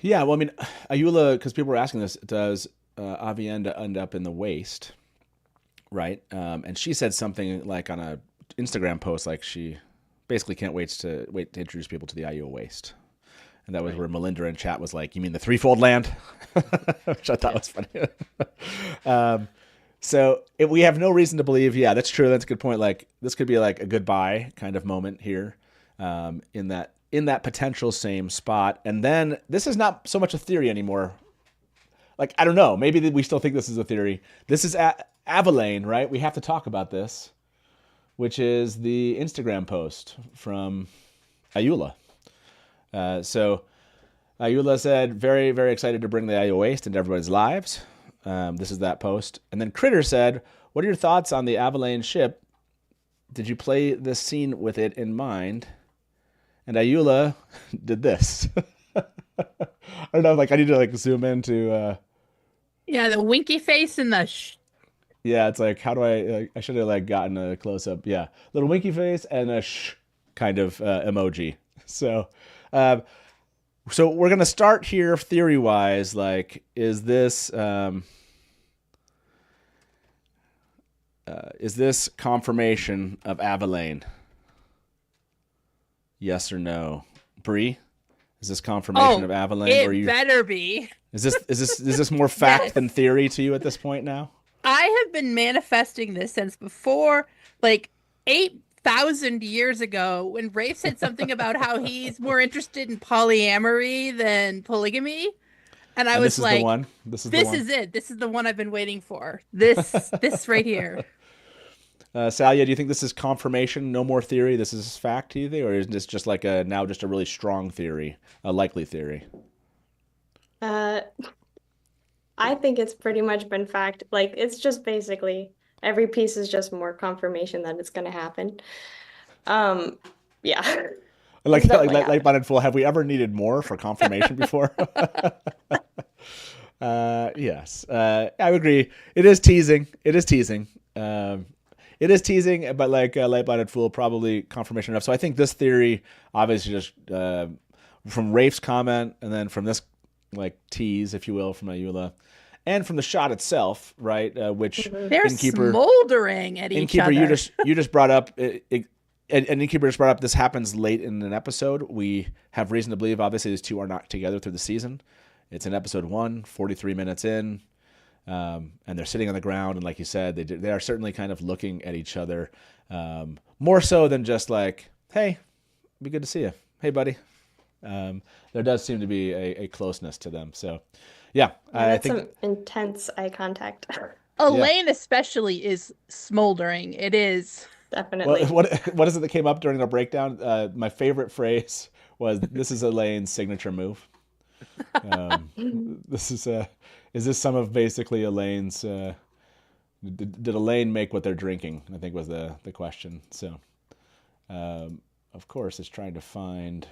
Yeah, well, I mean, Ayoola, because people were asking this, does Avilayne end up in the waste, right? And she said something like on a Instagram post, like she basically can't wait to introduce people to the Ayoola waste. And that was where Melinda in chat was like, "You mean the threefold land?" Which I thought was funny. So we have no reason to believe. Yeah, that's true. That's a good point. Like this could be like a goodbye kind of moment here, in that potential same spot. And then this is not so much a theory anymore. Like I don't know. Maybe we still think this is a theory. This is Avilayne, right? We have to talk about this, which is the Instagram post from Ayoola. So Ayoola said, very, very excited to bring the Ayoola waste into everybody's lives. This is that post. And then Critter said, what are your thoughts on the Avilayne ship? Did you play this scene with it in mind? And Ayoola did this. I don't know, like I need to like zoom into... Yeah, the winky face and the Yeah, it's like, how do I should have like gotten a close-up. Yeah, little winky face and a kind of emoji. So... so we're going to start here theory-wise, like, is this confirmation of Avilayne? Yes or no? Bree, is this confirmation of Avilayne? It better be. Is this more fact than theory to you at this point now? I have been manifesting this since before, like, 8,000 years ago when Rafe said something about how he's more interested in polyamory than polygamy. And I was like, this is it. This is the one I've been waiting for. This right here. Salya, do you think this is confirmation, no more theory? This is fact to you, or is this just like now just a really strong theory, a likely theory? I think it's pretty much been fact. Like, it's just basically every piece is just more confirmation that it's going to happen. Yeah. Like LightBlindedFool, have we ever needed more for confirmation before? Yes. I agree. It is teasing. It is teasing, but like LightBlindedFool, probably confirmation enough. So I think this theory, obviously, just from Rafe's comment, and then from this like tease, if you will, from Ayoola, and from the shot itself, right? Which they're Innkeeper, smoldering at each other. Innkeeper, you just brought up, and Innkeeper just brought up. This happens late in an episode. We have reason to believe, obviously, these two are not together through the season. It's in episode 1, 43 minutes in. And they're sitting on the ground, and like you said, they are certainly kind of looking at each other, more so than just like, "Hey, it'd be good to see you. Hey, buddy." There does seem to be a closeness to them. So, yeah, I think some intense eye contact. Elaine especially is smoldering. It is definitely. What is it that came up during our breakdown? My favorite phrase was, "This is Elaine's signature move." Is this some of basically Elaine's? Did Ayoola make what they're drinking? I think was the question. So, of course, it's trying to find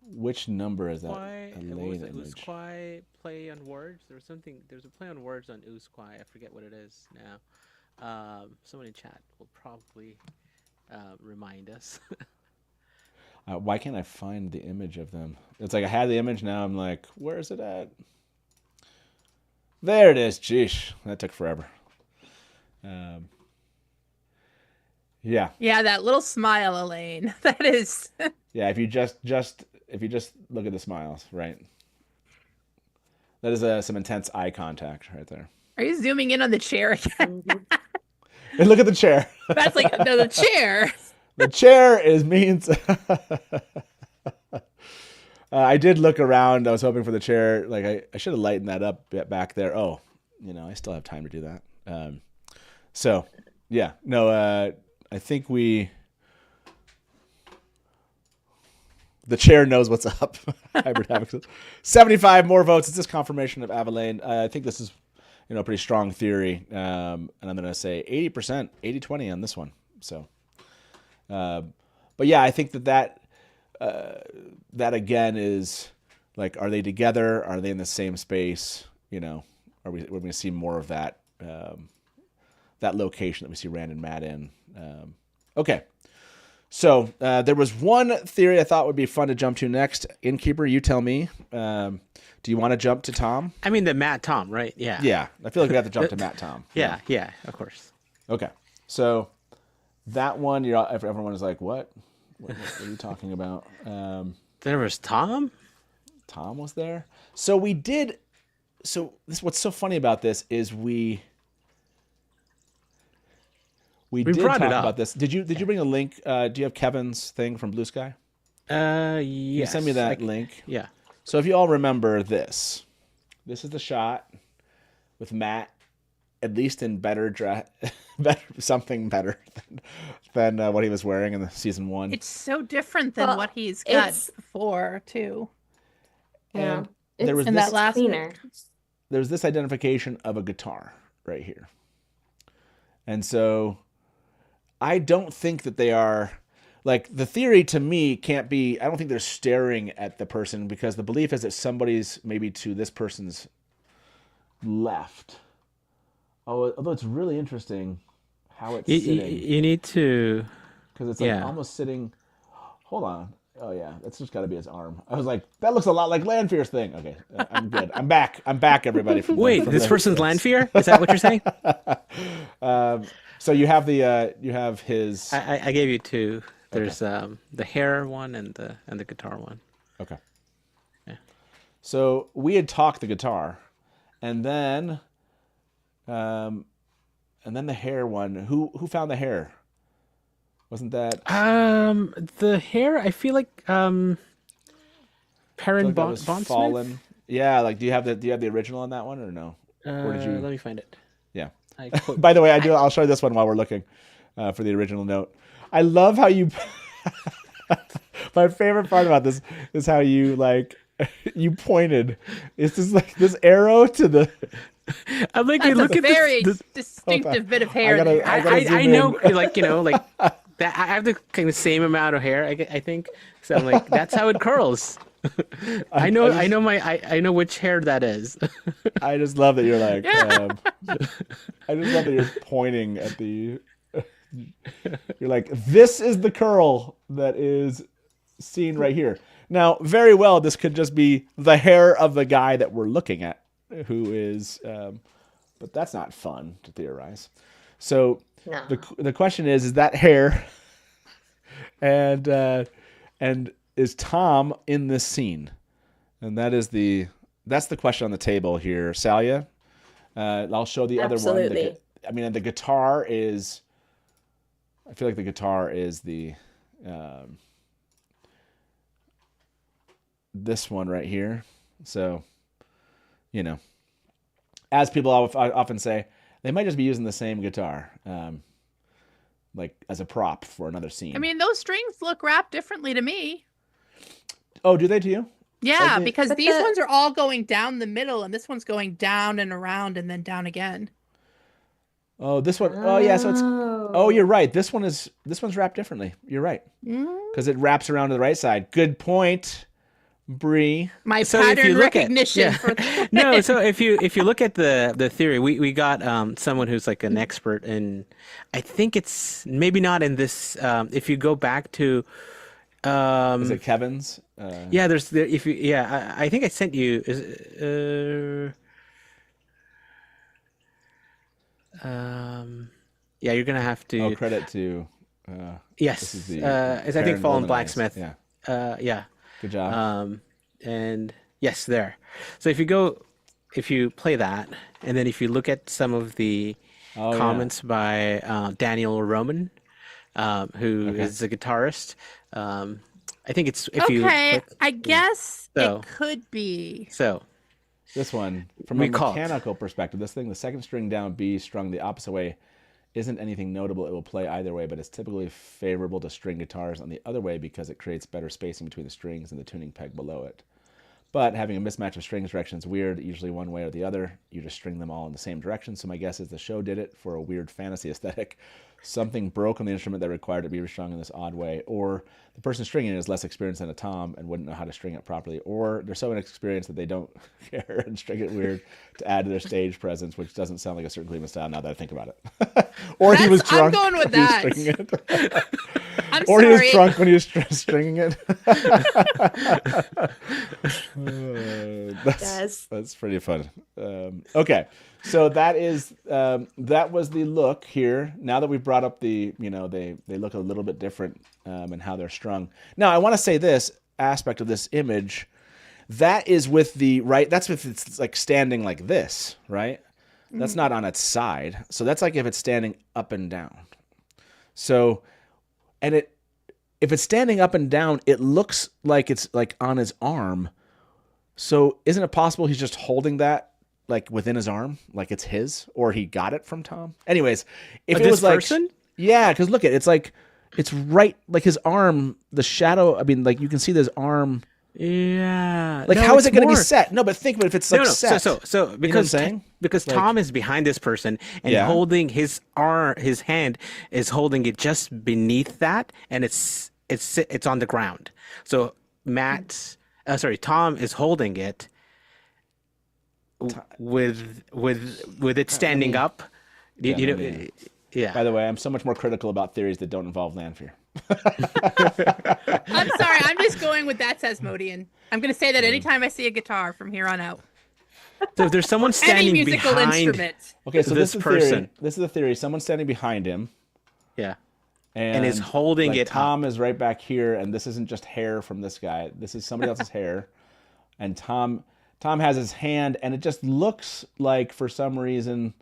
which number is that Ayoola image. Usquai play on words. There's a play on words on Usquai. I forget what it is now. Someone in chat will probably remind us. Why can't I find the image of them? It's like I had the image, now I'm like, where is it at? There it is. Jeez, that took forever. Yeah. Yeah, that little smile, Elaine. That is. Yeah, if you just look at the smiles, right? That is some intense eye contact right there. Are you zooming in on the chair again? And look at the chair. That's like the chair. The chair means. I did look around. I was hoping for the chair. Like I should have lightened that up back there. Oh, I still have time to do that. So, yeah, no. I think the chair knows what's up. Hybrid Havoc. 75 more votes. It's this confirmation of Avilayne. I think this is pretty strong theory. And I'm going to say 80%, 80-20 on this one. So, but yeah, I think that again is like, are they together? Are they in the same space? We're going to see more of that, that location that we see Rand and Matt in. Okay. So there was one theory I thought would be fun to jump to next. Innkeeper, you tell me. Do you want to jump to Thom? I mean, the Matt Thom, right? Yeah. Yeah. I feel like we have to jump to Matt Thom. Yeah, of course. Okay. So that one, everyone is like, what? What are you talking about? There was Thom? Thom was there. So we did. So what's so funny about this is we did brought talk it up. about this. Did you bring a link? Do you have Kevin's thing from Blue Sky? Yes. You send me that link. Yeah. So if you all remember this is the shot with Matt, at least in something better than what he was wearing in the season 1. It's so different than what he's got before too. Yeah. And there was that last cleaner. There's this identification of a guitar right here. And so I don't think that they are, like, the theory to me can't be, I don't think they're staring at the person, because the belief is that somebody's maybe to this person's left. Although it's really interesting how it's sitting. You need to... Because it's like almost sitting... Hold on. Oh, yeah. That's just got to be his arm. I was like, that looks a lot like Lanfear's thing. Okay. I'm good. I'm back, everybody. Wait, this person's Lanfear? Is that what you're saying? So you have his... I gave you 2. There's the hair one and the guitar one. Okay. Yeah. So we had talked the guitar, and then the hair one. Who found the hair? Wasn't that the hair? I feel like Perrin Bondsmith? Fallen. Yeah, like do you have the original on that one or no? Or did you? Let me find it. Yeah. By the way, I'll show you this one while we're looking for the original note. I love how you. My favorite part about this is how you you pointed. It's just like this arrow to the. I'm like, That's look a at very this. distinctive bit of hair. I know, like that. I have the kind of same amount of hair. I think so. I'm like, that's how it curls. I know which hair that is. I just love that you're like. I just love that you're pointing at the. You're like, this is the curl that is seen right here. Now, very well, this could just be the hair of the guy that we're looking at, who is, but that's not fun to theorize. So No. the question is that hair, and is Thom in this scene? And that's the question on the table here. Salya, I'll show the other one. Absolutely. The guitar is. I feel like the guitar is the this one right here. So, as people often say, they might just be using the same guitar, like as a prop for another scene. I mean, those strings look wrapped differently to me. Oh, do they to you? Yeah, because these ones are all going down the middle, and this one's going down and around and then down again. Oh, this one. Oh, yeah. So it's. Oh, you're right. This one's wrapped differently. You're right. Because it wraps around to the right side. Good point, Bree. My pattern recognition. No, so if you look at the theory, we got someone who's like an expert in. I think it's maybe not in this. If you go back to. Is it Kevin's? Yeah, I think I sent you. Yeah, you're gonna have to. Oh, credit to. Yes, it's I think Fallen Blacksmith. Yeah. Yeah. Good job. And yes, there. So if you play that, and then if you look at some of the comments by Daniel Roman, who is a guitarist, I think it's if you. Okay, I guess it could be. So. This one, from a mechanical perspective, this thing, the second string down B strung the opposite way, isn't anything notable. It will play either way, but it's typically favorable to string guitars on the other way because it creates better spacing between the strings and the tuning peg below it. But having a mismatch of string direction is weird, usually one way or the other. You just string them all in the same direction. So my guess is the show did it for a weird fantasy aesthetic. Something broke on the instrument that required it to be strung in this odd way. Or the person stringing it is less experienced than a Thom and wouldn't know how to string it properly. Or they're so inexperienced that they don't care and string it weird to add to their stage presence, which doesn't sound like a certain Cleveland style now that I think about it. Or he was drunk. I'm going with that. Or he was drunk when he was stringing it. That's pretty fun. Okay, so that was the look here. Now that we've brought up the, they look a little bit different in how they're strung. Now I want to say this aspect of this image, that is with the right. That's if it's like standing like this, right? That's not on its side. So that's like if it's standing up and down. So, if it's standing up and down, it looks like it's like on his arm. So isn't it possible he's just holding that like within his arm, like it's his, or he got it from Thom? Anyways, if it was like, person? Yeah, because look it's like it's right, like his arm, the shadow. I mean, like you can see this arm. Yeah. Like how is it going to be set? No, but think about if it's like set. So because because like, Thom is behind this person and holding his arm, his hand is holding it just beneath that, and it's on the ground. So Thom is holding it with it standing up. Yeah. By the way, I'm so much more critical about theories that don't involve Lanfear. I'm sorry. I'm just going with that's Asmodean. I'm going to say that anytime I see a guitar from here on out. So if there's someone standing any musical behind instrument. Okay, so this person. This is the theory. Someone's standing behind him. Yeah. And is holding it Thom is right back here, and this isn't just hair from this guy. This is somebody else's hair. And Thom has his hand, and it just looks like, for some reason,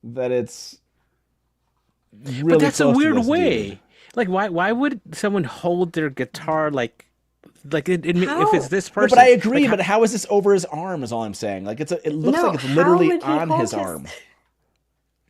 that it's really But that's a close to weird this way. dude. Like, why would someone hold their guitar like if it's this person? No, but I agree. But how is this over his arm? Is all I'm saying. Like it looks like it's literally on his arm.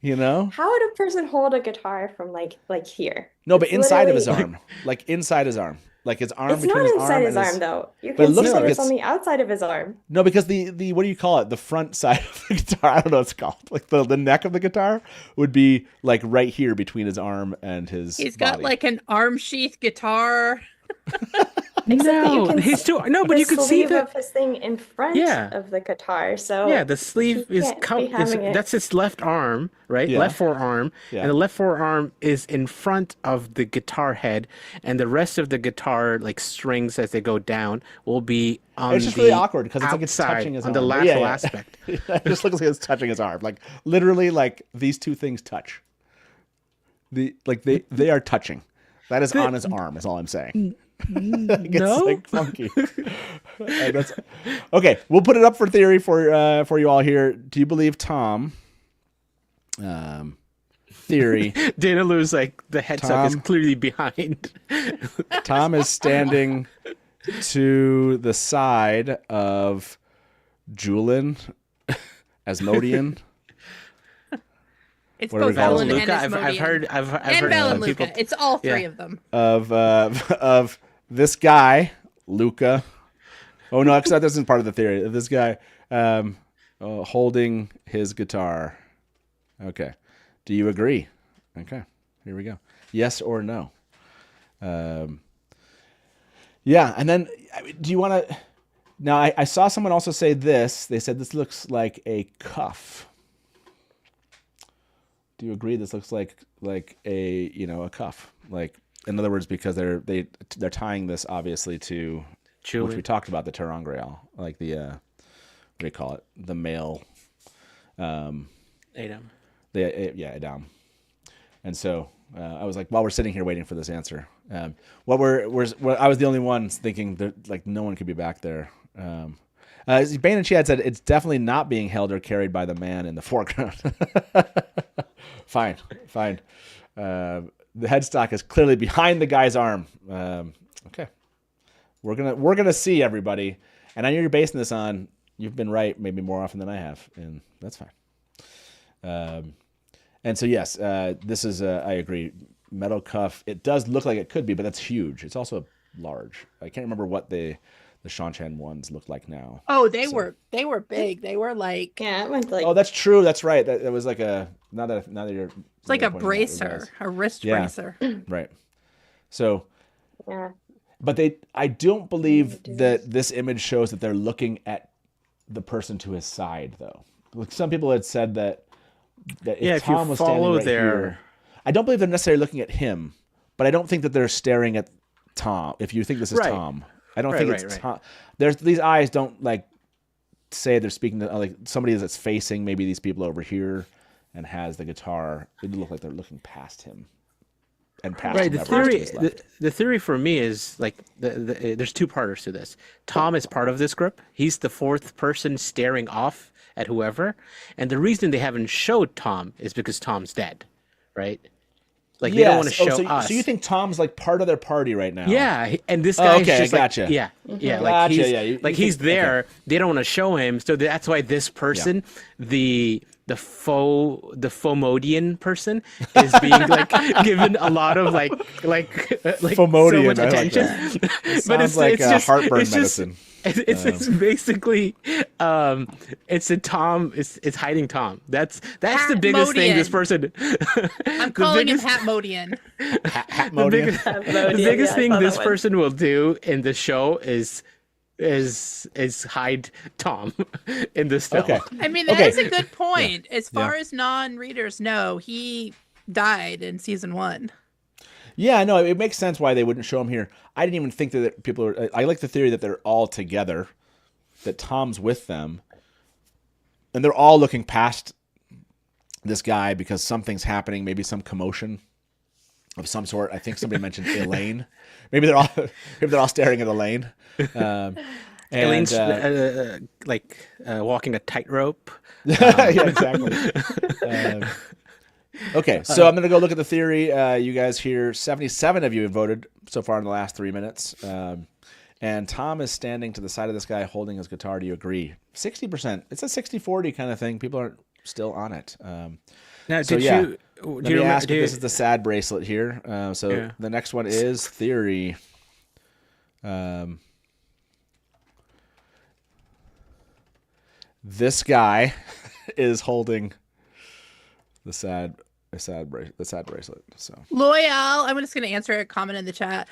You know? How would a person hold a guitar from like here? No, but inside of his arm, like inside his arm, like his arm. It's not inside his arm though. You but it can looks see like that it's on the outside of his arm. No, because the what do you call it? The front side of the guitar. I don't know what it's called. Like the neck of the guitar would be like right here between his arm and his. He's got like an arm sheath guitar. No, but you can see the his thing in front of the guitar. So yeah, the sleeve that's his left arm, right? Yeah. Left forearm, and the left forearm is in front of the guitar head, and the rest of the guitar, like strings as they go down, will be on it's just really awkward because it's like it's touching his on arm. The lateral aspect. It just looks like it's touching his arm. Like literally, like these two things touch. They are touching. That is on his arm. Is all I'm saying. It's like funky. Okay, we'll put it up for theory for you all here. Do you believe Thom? Theory. Dana Lou's like the headsuck is clearly behind. Thom is standing to the side of Julian, Asmodean. It's both Ellen and Luca. I've heard Belle and Luca. It's all three of them. Of this guy, Luca. Oh no, because that isn't part of the theory. This guy holding his guitar. Okay. Do you agree? Okay. Here we go. Yes or no? Yeah. And then, do you want to? Now, I saw someone also say this. They said this looks like a cuff. Do you agree? This looks like a a cuff. Like, in other words, because they're tying this obviously to which we talked about, the Terangreal, like the what do you call it? The male Adam. Adam. And so I was like, while we're sitting here waiting for this answer, I was the only one thinking that like no one could be back there. Bane and Chad said it's definitely not being held or carried by the man in the foreground. Fine. The headstock is clearly behind the guy's arm. Okay, we're gonna see, everybody. And I know you're basing this on you've been right maybe more often than I have, and that's fine. And so yes, this is I agree. Metal cuff. It does look like it could be, but that's huge. It's also large. I can't remember what the the Shanshan ones look like now. Oh, they were big. They were like Yeah, it went like. Oh, that's true. That's right. That was like a now that you're. it's like a pointing out, it bracer, was. a wrist Yeah. bracer. Right. So, Yeah. but I don't believe do that this image shows that they're looking at the person to his side, though. Like some people had said that if Yeah, if you Thom was standing follow right here, I don't believe they're necessarily looking at him, but I don't think that they're staring at Thom. If you think this is Right. Thom, I don't Right, think right, it's right. Thom. There's these eyes don't like say they're speaking to like somebody that's facing maybe these people over here and has the guitar. It would look like they're looking past him and past Right. The whomever is to theory, his left. the theory for me is like there's two parters to this. Thom is part of this group. He's the fourth person staring off at whoever, and the reason they haven't showed Thom is because Tom's dead, right? Like they don't want to show us. So you think Tom's like part of their party right now? Yeah, and this guy's okay, just I like, gotcha. yeah, yeah, like Gotcha, he's yeah, you like think- he's there. They don't want to show him, so that's why this person, the Fomodian person, is being like given a lot of like Fomodian, so much I like attention. that. But Sounds like heartburn it's just- medicine. It's basically it's a Thom. It's hiding Thom. That's the biggest thing. This person. I'm calling him Hatmodian. The biggest Yeah, I thing saw this that one. person will do in the show is hide Thom in the cell. Okay. I mean, that Okay. is a good point. As far as non-readers know, he died in season 1. Yeah, no, it makes sense why they wouldn't show him here. I didn't even think that people are. I like the theory that they're all together, that Tom's with them, and they're all looking past this guy because something's happening, maybe some commotion of some sort. I think somebody mentioned Elaine. Maybe they're all staring at Elaine. Elaine's walking a tightrope. Yeah, exactly. Okay, so I'm going to go look at the theory. You guys here, 77 of you have voted so far in the last 3 minutes. And Thom is standing to the side of this guy holding his guitar. Do you agree? 60%. It's a 60-40 kind of thing. People aren't still on it. Now, So, did yeah. you? Let Do you me remember? ask if this is the sad bracelet here. Yeah. The next one is theory. This guy is holding the sad bracelet. So Loyal, I'm just going to answer a comment in the chat.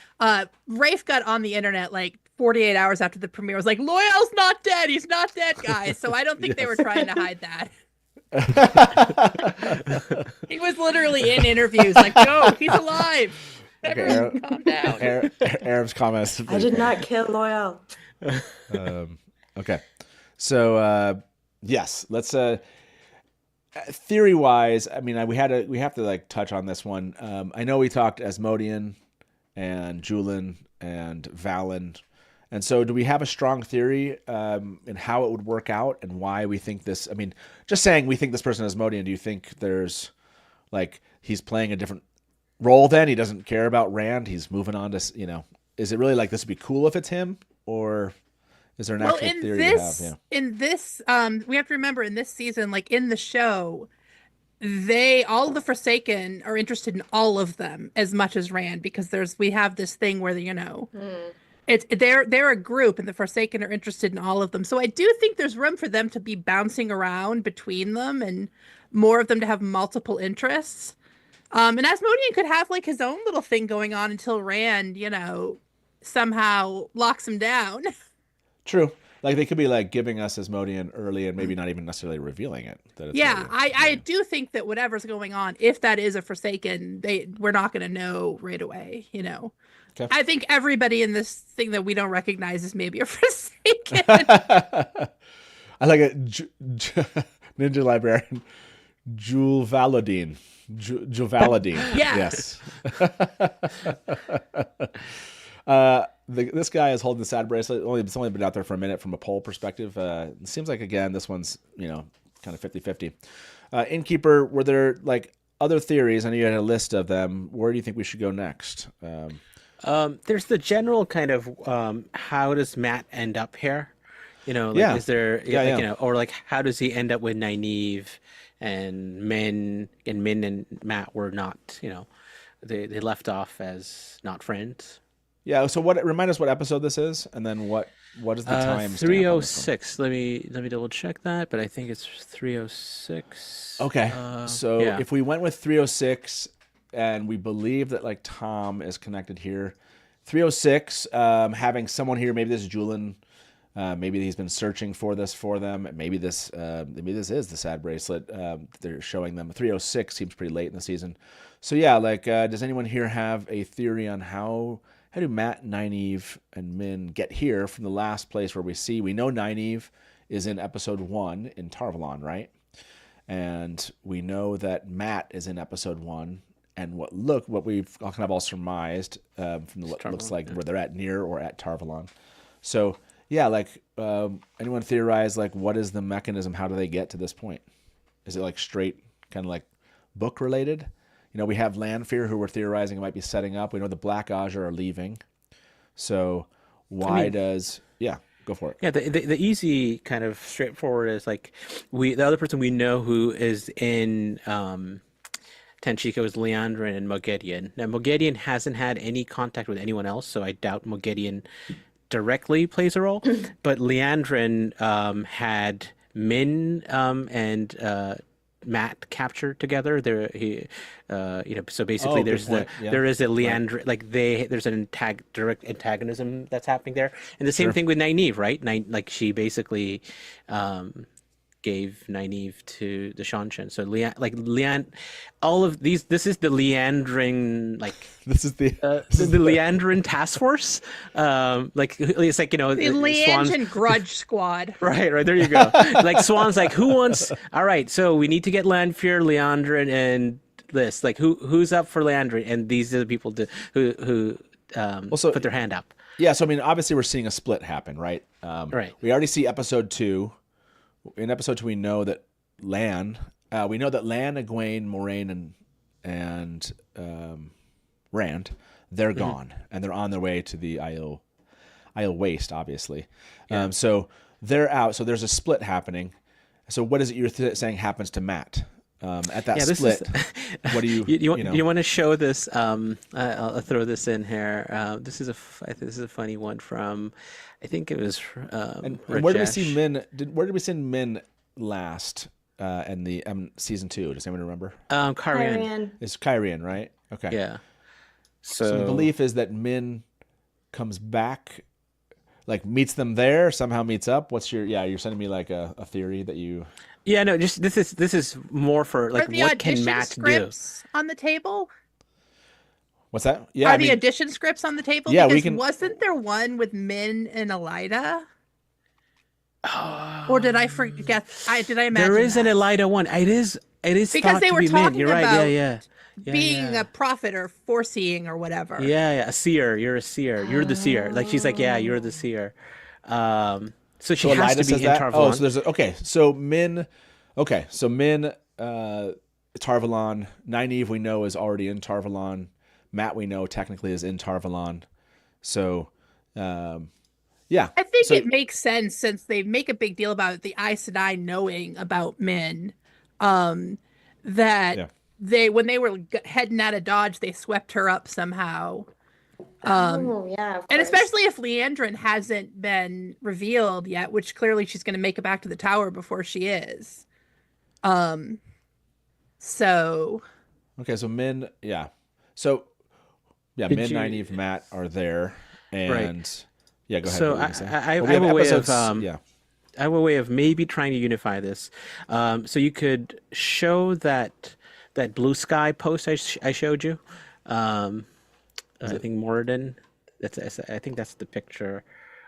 Rafe got on the internet like 48 hours after the premiere. Was like, Loyal's not dead. He's not dead, guys. So I don't think they were trying to hide that. He was literally in interviews like, no, he's alive. Everyone, calm down. Aram's comments. I did not kill Loyal. Okay, so yes, let's theory wise. I mean, we have to like touch on this one. I know we talked Asmodean and Julian and Valon, and so do we have a strong theory in how it would work out and why we think this? I mean, just saying we think this person is Asmodean. Do you think there's like he's playing a different role? Then he doesn't care about Rand. He's moving on to Is it really like this would be cool if it's him, or is there an actual theory you have? Yeah. In this, we have to remember in this season, like in the show, all the Forsaken are interested in all of them as much as Rand, because we have this thing where they're a group and the Forsaken are interested in all of them. So I do think there's room for them to be bouncing around between them and more of them to have multiple interests. And Asmodean could have like his own little thing going on until Rand, somehow locks him down. True. Like they could be like giving us Asmodean early and maybe not even necessarily revealing it. That it's Yeah, Asmodean. I do think that whatever's going on, if that is a Forsaken, we're not going to know right away, Okay. I think everybody in this thing that we don't recognize is maybe a Forsaken. I like it. Ninja Librarian. Jul Valadine. Jul Valadine. Yeah. Yes. This guy is holding the sad bracelet. It's only been out there for a minute from a poll perspective. It seems like, again, this one's, kind of 50-50. Innkeeper, were there like other theories? I know you had a list of them. Where do you think we should go next? There's the general kind of how does Matt end up here? Is there or like how does he end up with Nynaeve and Min and Matt were not, they left off as not friends. Yeah. So remind us what episode this is, and then what is the time? 306. Let me double check that, but I think it's 306. Okay. So yeah. if we went with 306, and we believe that like Thom is connected here, 306, having someone here, maybe this is Julian. Maybe he's been searching for this for them. Maybe this is the sad bracelet they're showing them. 306 seems pretty late in the season. So yeah, like does anyone here have a theory on how do Matt, Nynaeve, and Min get here from the last place where we know Nynaeve is in episode 1 in Tar Valon, right? And we know that Matt is in episode 1. And what we've kind of all surmised from what looks like where they're at near or at Tar Valon. So yeah, like anyone theorize like what is the mechanism? How do they get to this point? Is it like straight kind of like book related? You know, we have Lanfear who we're theorizing might be setting up. We know the Black Azure are leaving. So why go for it. Yeah, the easy kind of straightforward is like the other person we know who is in Tanchico is Liandrin and Moghedien. Now Moghedien hasn't had any contact with anyone else, so I doubt Moghedien directly plays a role. But Liandrin had Min and Matt captured together. So basically there is a Leandrin, right. Like there's an direct antagonism that's happening there. And the same thing with Nynaeve, right? Like she basically gave Nynaeve to the Shanshan. So all of these, this is the Leandrin, like this is the Leandrin task force. Like it's like, you know, the Leandrin grudge squad. Right, there you go. Like Swan's like, who wants? All right, so we need to get Lanfear, Leandrin, and this. Like who's up for Leandrin? And these are the people who put their hand up. Yeah, so I mean, obviously we're seeing a split happen, right? Right. We already see episode 2. In episode 2, we know that Egwene, Moiraine, and Rand, they're gone, and they're on their way to the Isle Waste, obviously. Yeah. So they're out. So there's a split happening. So what is it you're saying happens to Matt at that split? What do you want to show this? I'll throw this in here. This is a funny one from, I think it was. And where did we see Min? Where did we see Min last in the season 2? Does anyone remember? Caemlyn. It's Caemlyn, right? Okay. Yeah. So the belief is that Min comes back, like meets them there, somehow meets up. You're sending me like a theory that you. Yeah, no, just this is more for like what can Matt do on the table. What's that? Yeah, the audition scripts on the table? Yeah, because wasn't there one with Min and Elida? Or did I forget? Did I imagine there is that? an Elida one? It is because they were talking You're right. about Yeah. being a prophet or foreseeing or whatever. Yeah, a seer. You're a seer. You're the seer. Like she's like, yeah, you're the seer. So she has to be in Tar Valon. Oh, so there's so Min. Okay, so Min, Tar Valon. Nynaeve we know is already in Tar Valon. Matt we know technically is in Tar Valon. So, yeah. I think it makes sense since they make a big deal about the Aes Sedai knowing about Min, that when they were heading out of Dodge, they swept her up somehow. And especially if Liandrin hasn't been revealed yet, which clearly she's going to make it back to the tower before she is. So. Okay, so Min, yeah. So, yeah, Min, Nynaeve, Matt are there, and yeah, go ahead. So I have a way of maybe trying to unify this. So you could show that blue sky post I showed you. I think Moiraine. I think that's the picture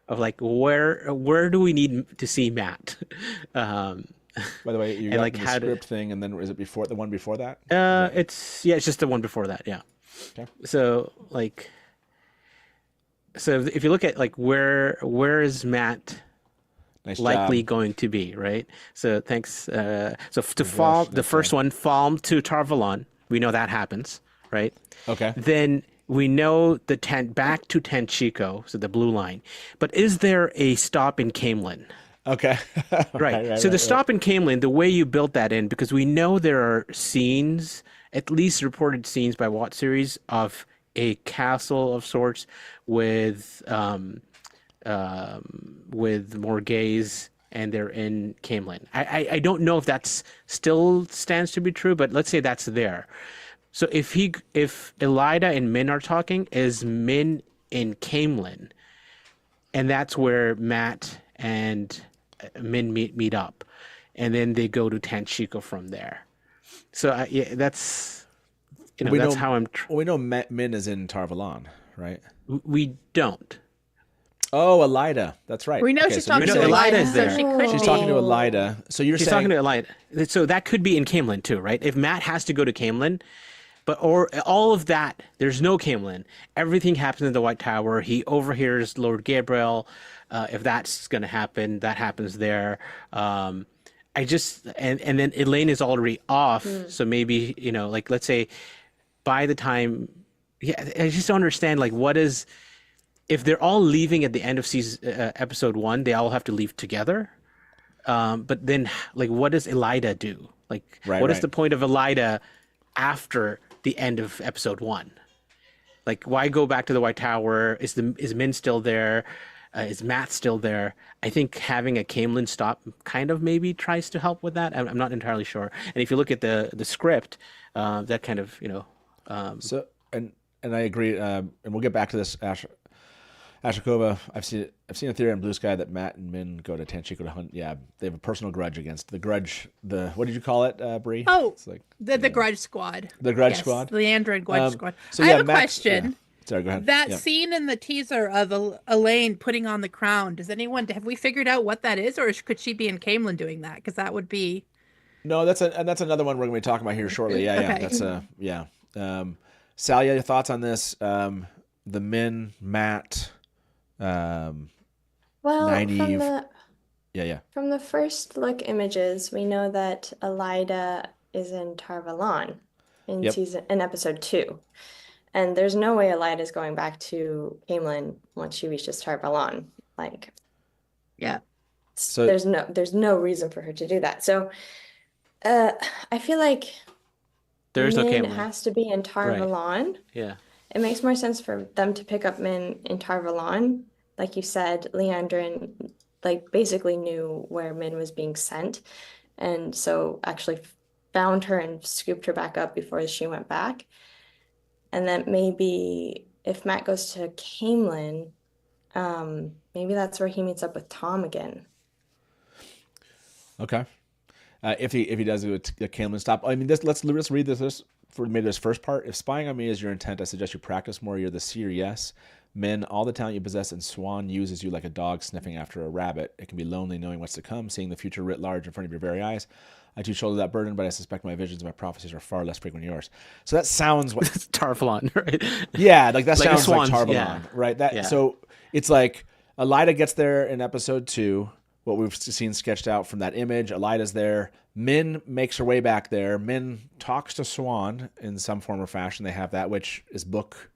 of like where do we need to see Matt? By the way, you got like the script thing, and then is it before the one before that? It's just the one before that. Yeah. Okay. So if you look at like where is Matt likely going to be, right? So thanks. So to fall, the first one, Thom to Tar Valon, we know that happens, right? Okay. Then we know the back to Tanchico, so the blue line. But is there a stop in Caemlyn? Okay. right. So the stop in Caemlyn, the way you built that in, because we know there are scenes, at least reported scenes by Watt series of Caemlyn, a castle of sorts with Morgaze, and they're in Caemlyn. I don't know if that's still stands to be true, but let's say that's there. So if Elida and Min are talking, is Min in Caemlyn, and that's where Matt and Min meet up, and then they go to Tanchico from there. So yeah, that's that's how I'm. We know Min is in Tar Valon, right? We don't. Oh, Elida. That's right. We know she's talking to Elida, there. so she could She's be. talking to Elida. So She's talking to Elida. So that could be in Caemlyn too, right? If Matt has to go to Caemlyn, or all of that, there's no Caemlyn. Everything happens in the White Tower. He overhears Lord Gabriel. If that's going to happen, that happens there. And then Elaine is already off. So maybe, like, let's say by the time, I just don't understand, like, what is, if they're all leaving at the end of episode 1, they all have to leave together. But then, like, what does Elida do? Like, what is the point of Elida after the end of episode 1? Like, why go back to the White Tower? Is Min still there? Is Matt still there? I think having a Caemlyn stop kind of maybe tries to help with that. I'm not entirely sure. And if you look at the script, that kind of So and I agree. And we'll get back to this. Ashikova, I've seen a theory on Blue Sky that Matt and Min go to Tanchico to hunt. Yeah, they have a personal grudge against the grudge. What did you call it, Bree? Oh, it's like the Grudge Squad. The Grudge Squad. The Android Grudge Squad. So I yeah, have a question. Yeah. Sorry, go ahead. That scene in the teaser of Elaine putting on the crown. Have we figured out what that is, or could she be in Caemlyn doing that? Because that would be. No, that's another one we're going to be talking about here shortly. Yeah, Okay. That's Salya, your thoughts on this? The Min, Matt. Well, Nynaeve. From the first look images, we know that Elida is in Tar Valon in episode 2. And there's no way Elida is going back to Caemlyn once she reaches Tar Valon. Like, So there's no reason for her to do that. So, I feel like there is no Min Caemlyn. has to be in Tar Right. Valon. Yeah. It makes more sense for them to pick up Min in Tar Valon. Like you said, Liandrin basically knew where Min was being sent, and so actually found her and scooped her back up before she went back. And then maybe if Matt goes to Caemlyn, maybe that's where he meets up with Thom again. Okay. If he does do a Caemlyn stop, I mean, let's read this for maybe this first part. If spying on me is your intent, I suggest you practice more. You're the seer, yes. Men, all the talent you possess, and Swan uses you like a dog sniffing after a rabbit. It can be lonely knowing what's to come, seeing the future writ large in front of your very eyes. I too shoulder that burden, but I suspect my visions and my prophecies are far less frequent than yours. So that sounds what Tar Valon, right? Yeah, like that Like sounds swans, like Tar Valon, yeah. right? That Yeah. So it's like Elida gets there in episode 2. What we've seen sketched out from that image, Elida's there. Min makes her way back there. Min talks to Swan in some form or fashion. They have that, which is book.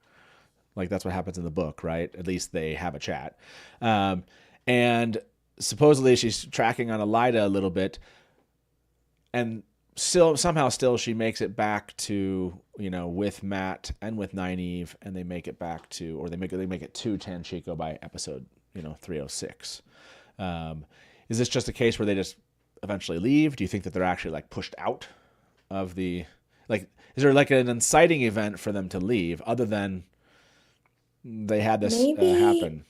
Like, that's what happens in the book, right? At least they have a chat. And supposedly she's tracking on Elida a little bit. And somehow she makes it back to, with Matt and with Nynaeve, and they make it back to, or they make it to Tanchico by episode, 306. Is this just a case where they just eventually leave? Do you think that they're actually like pushed out of the, like, is there like an inciting event for them to leave other than they had this happen?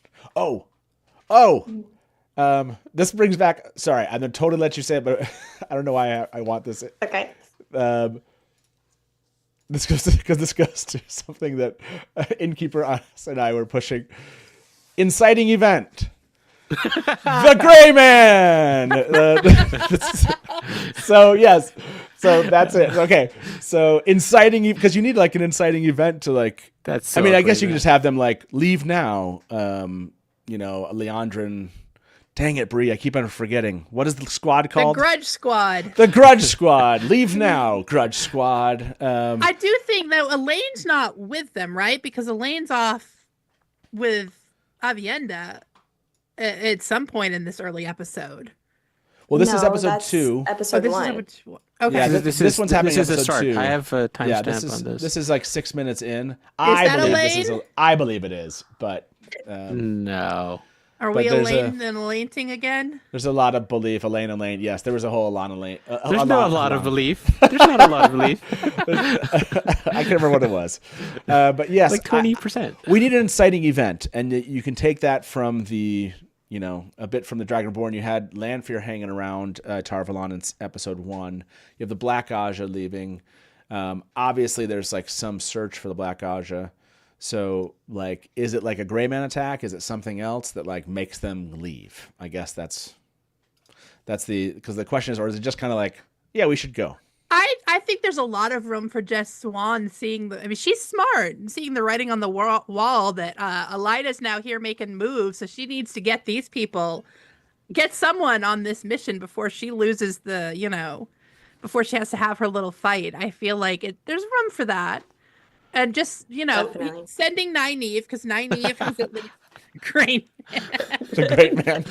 This brings back, sorry, I'm going to totally let you say it, but I don't know why I want this. Okay. This goes to something that Innkeeper and I were pushing. Inciting event. The Gray Man. So yes, so that's it. Okay, so inciting, because you need like an inciting event to like. That's. I mean, I guess you can just have them like leave now. Leandrin. Dang it, Bree! I keep on forgetting. What is the squad called? The Grudge Squad. The Grudge Squad. Leave now, Grudge Squad. I do think that Elaine's not with them, right? Because Elaine's off with Avienda at some point in this early episode. Well, this is No, episode that's 2. Episode this is 1. episode. Okay. Yeah, this one's happening This is in the episode start. 2. I have a Yeah, timestamp on this. this is like 6 minutes in. that Elaine? I believe it is, but No. Are but we there's Elaine and Elaine again? there's a lot of belief. Elaine. Yes, there was a whole lot of Elaine. There's not a lot of belief. There's not a lot of belief. I can't remember what it was, but yes, Like 20%. we need an inciting event, and you can take that from the, a bit from the Dragonborn. You had Lanfear hanging around Tar Valon in episode 1. You have the Black Aja leaving. Obviously, there's like some search for the Black Aja. So, like, is it like a gray man attack? Is it something else that like makes them leave? I guess that's because the question is, or is it just kind of like, yeah, we should go? I think there's a lot of room for Jess Swan seeing she's smart and seeing the writing on the wall that Elida's now here making moves, so she needs to get someone on this mission before she loses before she has to have her little fight. I feel like there's room for that. And just, Definitely. sending Nynaeve, because Nynaeve is at least great. It's a great man.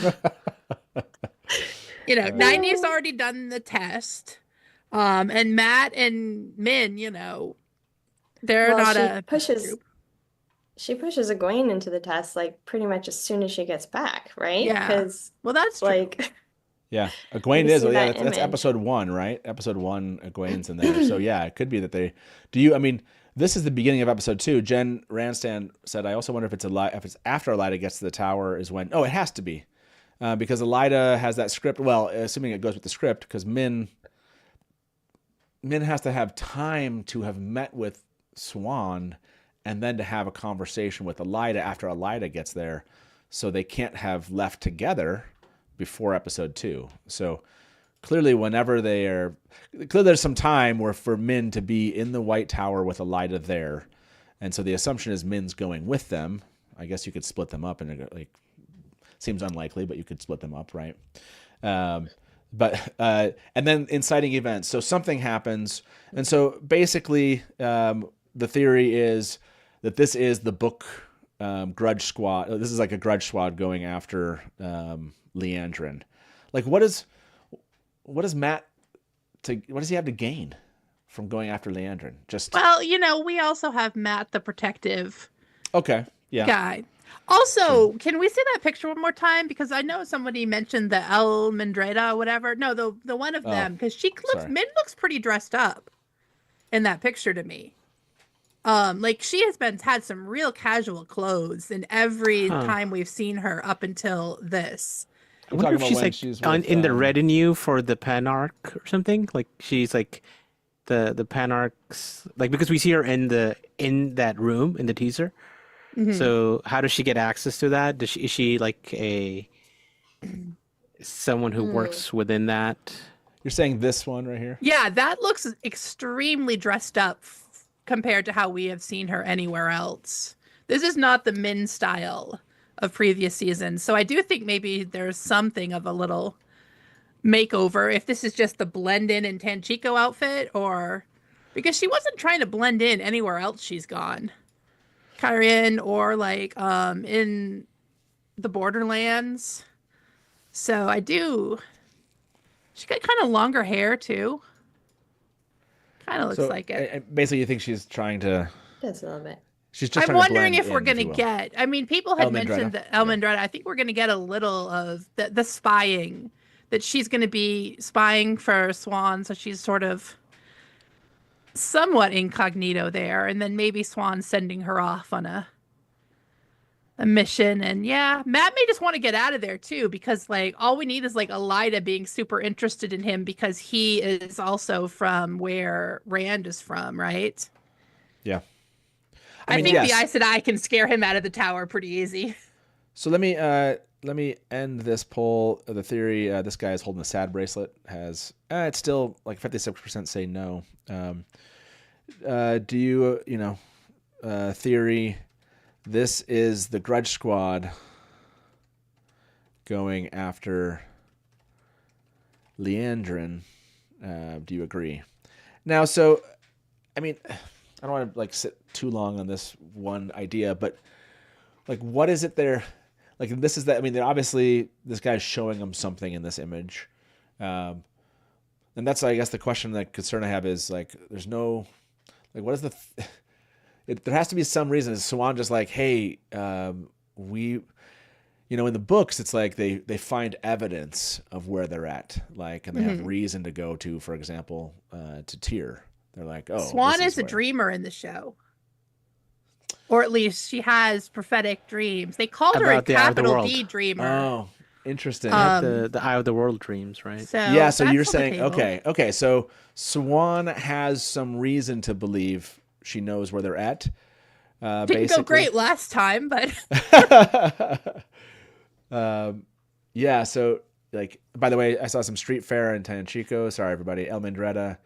Nynaeve's already done the test. And Matt and Min, they're Well, not she a pushes group. she pushes Egwene into the test like pretty much as soon as she gets back, right? Yeah. Because Well, that's true. like Yeah, Egwene You is. see Yeah, that that's image. episode 1, right? Episode 1, Egwene's in there. So yeah, it could be that they. This is the beginning of episode 2. Jen Ranstan said, "I also wonder if it's after Elida gets to the tower is when." Oh, it has to be, because Elida has that script. Well, assuming it goes with the script, because Min has to have time to have met with Swan, and then to have a conversation with Elida after Elida gets there, so they can't have left together before episode 2. So clearly there's some time where for Min to be in the White Tower with Elida there. And so the assumption is Min's going with them. I guess you could split them up, and seems unlikely, but you could split them up, right? And then inciting events. So something happens. And so basically the theory is that this is the book grudge squad. This is like a grudge squad going after Liandrin. Like, what does he have to gain from going after Liandrin? Well, we also have Matt, the protective guy. Also, Can we see that picture one more time? Because I know somebody mentioned the El Mendreda or whatever. No, the one of them. Because Min looks pretty dressed up in that picture to me. Like she has had some real casual clothes in every time we've seen her up until this. I wonder if she's in the retinue for the Panarch or something. Like she's like the Panarchs, like, because we see her in that room in the teaser. Mm-hmm. So how does she get access to that? Is she like someone who works within that? You're saying this one right here? Yeah, that looks extremely dressed up compared to how we have seen her anywhere else. This is not the Min style of previous seasons. So I do think maybe there's something of a little makeover, if this is just the blend in Tanchico outfit, or because she wasn't trying to blend in anywhere else she's gone. Kyrian or like in the Borderlands. So she got kind of longer hair too. Kind of looks like it. Basically, you think she's trying to... Just a little bit. She's just I'm wondering if we're going to get... I mean, people had mentioned that El Mendreda. I think we're going to get a little of the spying. That she's going to be spying for Swan, so she's sort of somewhat incognito there. And then maybe Swan's sending her off on a mission. And yeah, Matt may just want to get out of there too, because like all we need is like Elida being super interested in him because he is also from where Rand is from, right? Yeah. I think the Aes Sedai can scare him out of the tower pretty easy. So let me end this poll. The theory, this guy is holding a sad bracelet. Has it's still like 56% say no. Do you theory? This is the Grudge Squad going after Liandrin. Do you agree? Now, so I mean, I don't want to like sit too long on this one idea, but like, what is it there? Like, this is that. I mean, obviously, this guy's showing them something in this image. And that's, I guess, the question, that concern I have is like, there's no, like, what is there has to be some reason. Is Siuan just like, hey, we, in the books, it's like they find evidence of where they're at, like, and they have reason to go to, for example, to Tyr. They're like, oh, Siuan is a dreamer in the show. Or at least she has prophetic dreams. They called her a capital D dreamer. Oh, interesting. The Eye of the World dreams, right? So you're saying, okay, so Siuan has some reason to believe she knows where they're at. Didn't go great last time, but yeah. So, like, by the way, I saw some street fair in Tanchico. Sorry, everybody. El Mindretta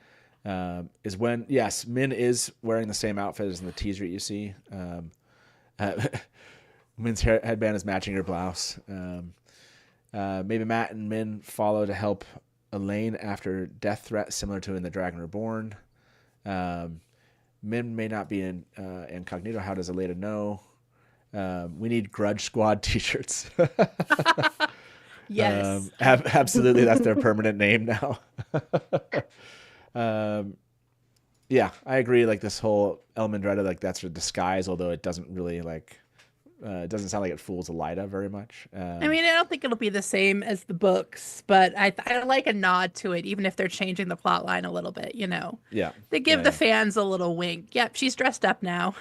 is when, yes, Min is wearing the same outfit as in the teaser you see. Min's headband is matching her blouse. Maybe Matt and Min follow to help Elaine after death threat, similar to in The Dragon Reborn. Min may not be in incognito. How does Aleda know? We need Grudge Squad t-shirts. Yes. Absolutely. That's their permanent name now. Yeah, I agree. Like, this whole El Mindretta, like, that's a disguise, although it doesn't really, like, it doesn't sound like it fools Alida very much. I mean, I don't think it'll be the same as the books, but I like a nod to it, even if they're changing the plot line a little bit, Yeah. They give the fans a little wink. Yep, she's dressed up now.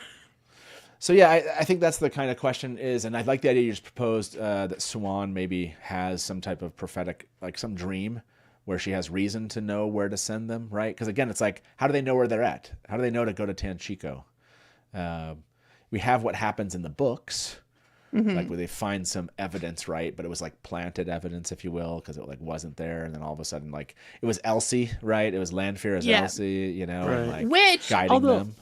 So, yeah, I think that's the kind of question is, and I like the idea you just proposed, that Siuan maybe has some type of prophetic, like some dream where she has reason to know where to send them, right? Because, again, it's like, how do they know where they're at? How do they know to go to Tanchico? We have what happens in the books, like where they find some evidence, right? But it was like planted evidence, if you will, because it like wasn't there, and then all of a sudden, like, it was Elsie, right? It was Lanfear as Elsie, right. and like guiding them,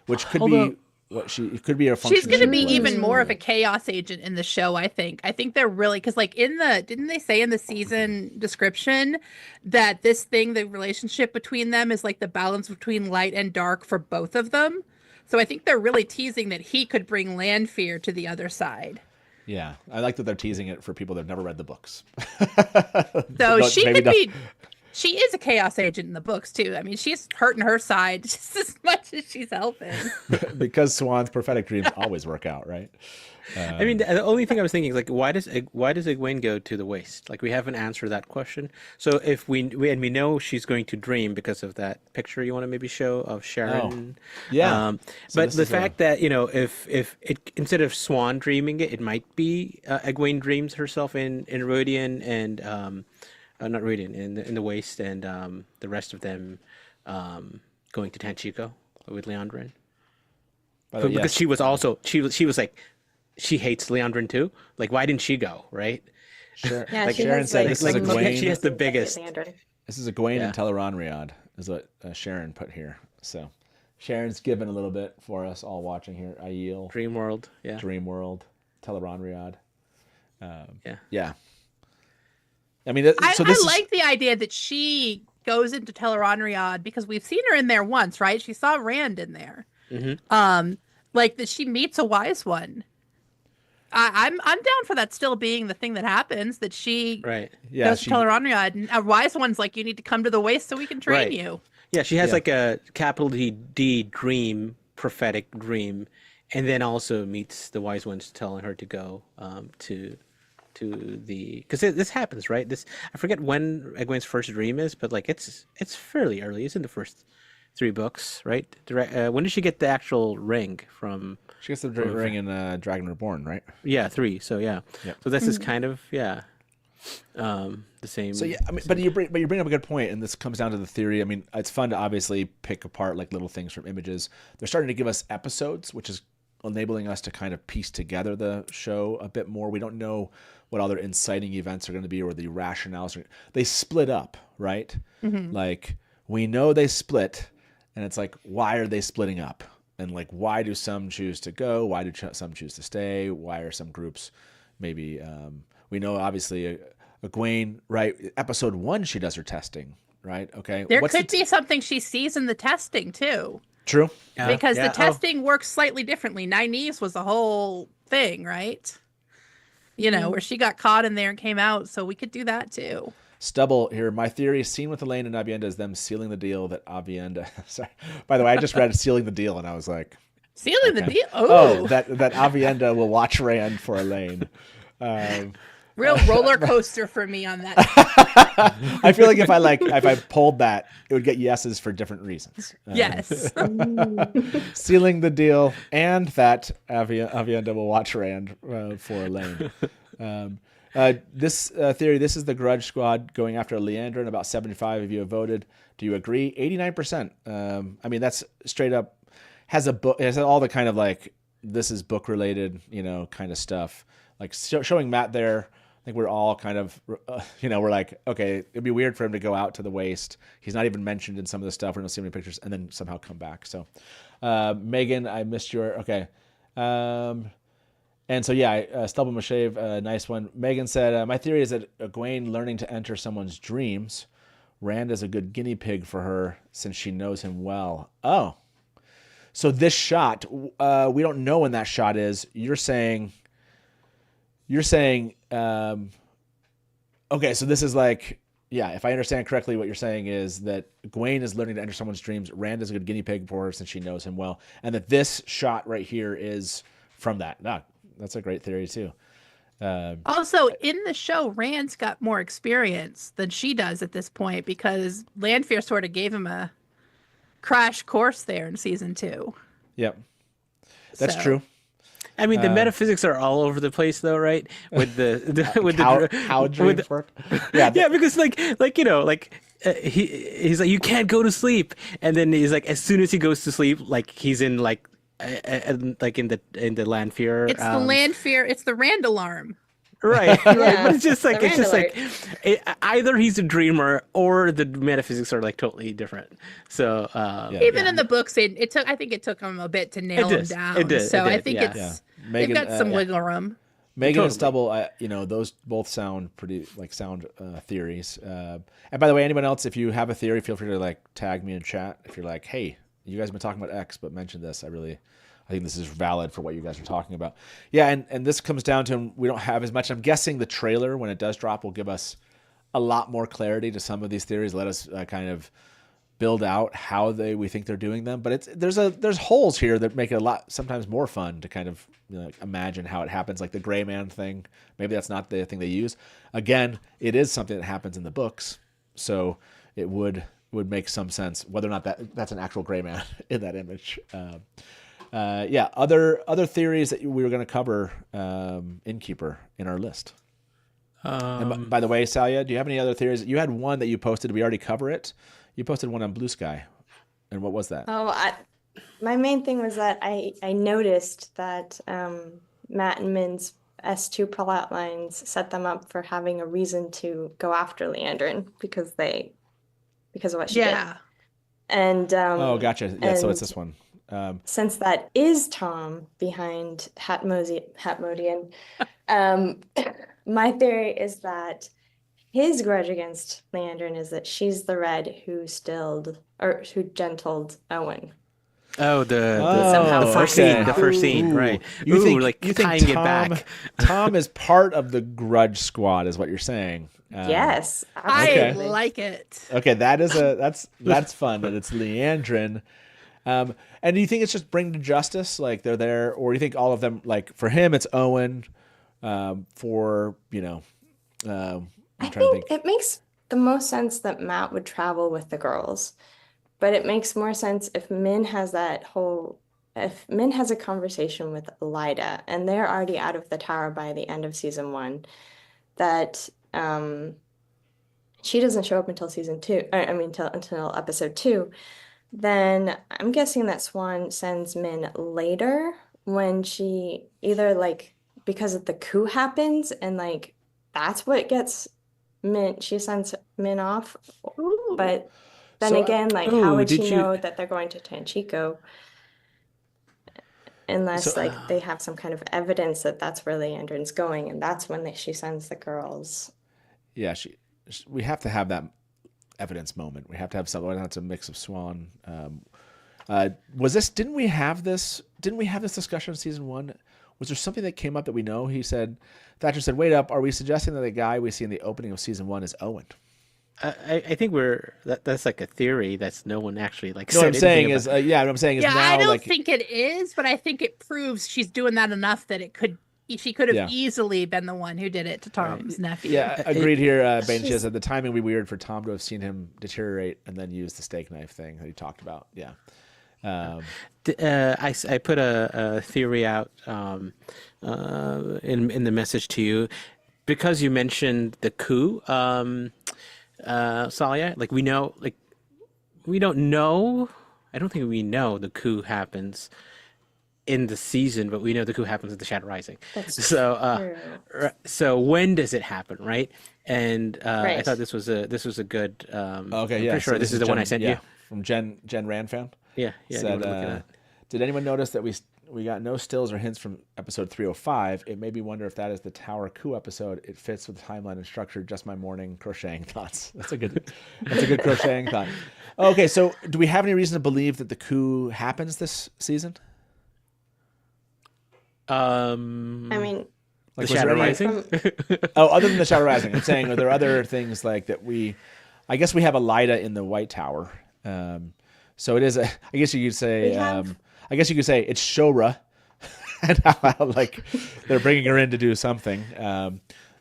which could be what it could be a function. She's going to be even more of a chaos agent in the show, I think. I think they're really, because like didn't they say in the season description that this thing, the relationship between them is like the balance between light and dark for both of them? So I think they're really teasing that he could bring Lanfear to the other side. Yeah, I like that they're teasing it for people that have never read the books. So she is a chaos agent in the books too. I mean, she's hurting her side just as much as she's helping. Because Siuan's prophetic dreams always work out, right? I mean, the only thing I was thinking is, like, why does Egwene go to the waste? Like, we haven't answered that question. So if we know she's going to dream because of that picture you want to maybe show of Sharon. Oh, yeah. But the fact that, if it, instead of Swan dreaming it might be Egwene dreams herself in Rhuidean and not Rhuidean, in the waste, and the rest of them going to Tanchico with Liandrin. Because she was also she was like, she hates Liandrin too. Like, why didn't she go? Right? Sure. Yeah, like she Sharon has, said, like, this is Egwene. She has the biggest. This is Egwene and Teleronriad, is what Sharon put here. So Sharon's given a little bit for us all watching here. Aiel. Dream World. Yeah. Dream World. Teleronriad. Yeah. I mean, I like the idea that she goes into Teleronriad because we've seen her in there once, right? She saw Rand in there. Mm-hmm. Like that she meets a wise one. I'm down for that still being the thing that happens, that she goes to Teleronriad, and a wise one's like, you need to come to the waste so we can train you. Yeah, she has like a capital D dream, prophetic dream, and then also meets the wise ones telling her to go to the, because this happens, right? I forget when Egwene's first dream is, but like it's fairly early. It's in the first 3 books, right? When did she get the actual ring from? She gets the ring in Dragon Reborn, right? Yeah, 3. So yeah. Yep. So this is kind of the same. So yeah, I mean, but you bring up a good point, and this comes down to the theory. I mean, it's fun to obviously pick apart like little things from images. They're starting to give us episodes, which is enabling us to kind of piece together the show a bit more. We don't know what other inciting events are going to be, or the rationales. They split up, right? Mm-hmm. Like, we know they split, and it's like, why are they splitting up? And like, why do some choose to go? Why do some choose to stay? Why are some groups maybe? We know obviously Egwene, right? Episode 1, she does her testing, right? Okay. There could be something she sees in the testing too. True. Because the testing works slightly differently. Nynaeve's was a whole thing, right? Where she got caught in there and came out. So we could do that too. Stubble here. My theory, seen with Elaine and Avienda, is them sealing the deal that Avienda. Sorry. By the way, I just read sealing the deal, and I was like, sealing the deal. That Avienda will watch Rand for Elaine. Real roller coaster for me on that. I feel like if I pulled that, it would get yeses for different reasons. Yes. Sealing the deal, and that Avienda will watch Rand for Elaine. This theory, this is the Grudge Squad going after Liandrin. About 75 of you have voted. Do you agree? 89%. I mean, that's straight up has all the kind of like, this is book related, kind of stuff. Like showing Matt there. I think we're all kind of, we're like, okay, it'd be weird for him to go out to the waste. He's not even mentioned in some of the stuff. We're going to see many pictures and then somehow come back. So, Megan, I missed your, okay. And so, yeah, Stubble Mashave, nice one. Megan said, my theory is that Egwene learning to enter someone's dreams. Rand is a good guinea pig for her since she knows him well. Oh, so this shot, we don't know when that shot is. You're saying, okay, so this is like, yeah, if I understand correctly, what you're saying is that Egwene is learning to enter someone's dreams. Rand is a good guinea pig for her since she knows him well. And that this shot right here is from that. That's a great theory too. Also, in the show, Rand's got more experience than she does at this point because Lanfear sort of gave him a crash course there in season 2. Yep, that's true. I mean, the metaphysics are all over the place, though, right? With how dreams work. Yeah, yeah, because he's like, you can't go to sleep, and then he's like, as soon as he goes to sleep, like he's in like in the Lanfear. It's the Lanfear. It's the Rand alarm. Right, Yeah, right. But it's just like the either he's a dreamer or the metaphysics are like totally different. So even in the books, I think it took him a bit to nail him down. It did. So I think they've got some wiggle room. Megan and Stubble, those both sound pretty sound theories. And by the way, anyone else, if you have a theory, feel free to tag me in chat. If you're like, hey, you guys have been talking about X, but mention this. I think this is valid for what you guys are talking about. Yeah, and this comes down to we don't have as much. I'm guessing the trailer, when it does drop, will give us a lot more clarity to some of these theories. Let us kind of build out how we think they're doing them. But there's holes here that make it a lot sometimes more fun to kind of imagine how it happens, like the gray man thing. Maybe that's not the thing they use. Again, it is something that happens in the books, so it would make some sense whether or not that's an actual gray man in that image. Other theories that we were going to cover, Innkeeper in our list. And by the way, Salya, do you have any other theories? You had one that you posted. Did we already cover it? You posted one on Blue Sky. And what was that? My main thing was that I noticed that Matt and Min's S2 plot lines set them up for having a reason to go after Liandrin because of what she did. And gotcha. Yeah, so it's this one. Since that is Thom behind Hatmodian, my theory is that his grudge against Liandrin is that she's the red who gentled Owen. Oh, the first scene, right? You think tying it back. Thom is part of the Grudge Squad, is what you're saying. Yes, I like it. Okay, that's fun. That it's Liandrin. And do you think it's just bring to justice, like they're there, or do you think all of them, like for him it's Owen, I think it makes the most sense that Matt would travel with the girls, but it makes more sense if Min has a conversation with Lyda, and they're already out of the tower by the end of season 1, that she doesn't show up until season 2. Until episode 2. Then I'm guessing that Swan sends Min later when she either because of the coup happens and that's what gets Min. She sends Min off, but then again, how would she know that they're going to Tanchico unless they have some kind of evidence that that's where Liandrin's going, and that's when she sends the girls. Yeah, we have to have that evidence moment. We have to have something. That's a mix of Swan. Didn't we have this discussion in season 1? Was there something that came up that we know? Thatcher said, wait up, are we suggesting that the guy we see in the opening of season 1 is Owen? I think that's like a theory that's no one actually like No, what said I'm anything saying about. is, what I'm saying is Yeah, I now, don't like, think it is, but I think it proves she's doing that enough that she could have yeah, easily been the one who did it to Right. Tom's nephew. yeah, It, agreed here. Bane She's says that the timing would be weird for Tom to have seen him deteriorate and then use the steak knife thing that he talked about. Yeah. Um, I put a theory out in the message to you because you mentioned the coup, Salya. Like we don't know. I don't think we know the coup happens in the season, but we know the coup happens at the Shadow Rising. That's So, true. so when does it happen, right? And I thought Right. this was a good. okay, I'm yeah. pretty So sure this is the one I sent you. from Jen Ranfan. Yeah, yeah. You Said, want to look at that? did anyone notice that we got no stills or hints from episode 305? It made me wonder if that is the Tower Coup episode. It fits with the timeline and structure. Just my morning crocheting thoughts. That's a good crocheting thought. Okay, so do we have any reason to believe that the coup happens this season? I Um, mean, the Was there Shadow any- Rising. Oh, other than the Shadow Rising, I'm saying, are there other things like that I guess we have a Lyda in the White Tower. So it is I guess you could say, we have I guess you could say it's Shora, and how like they're bringing her in to do something.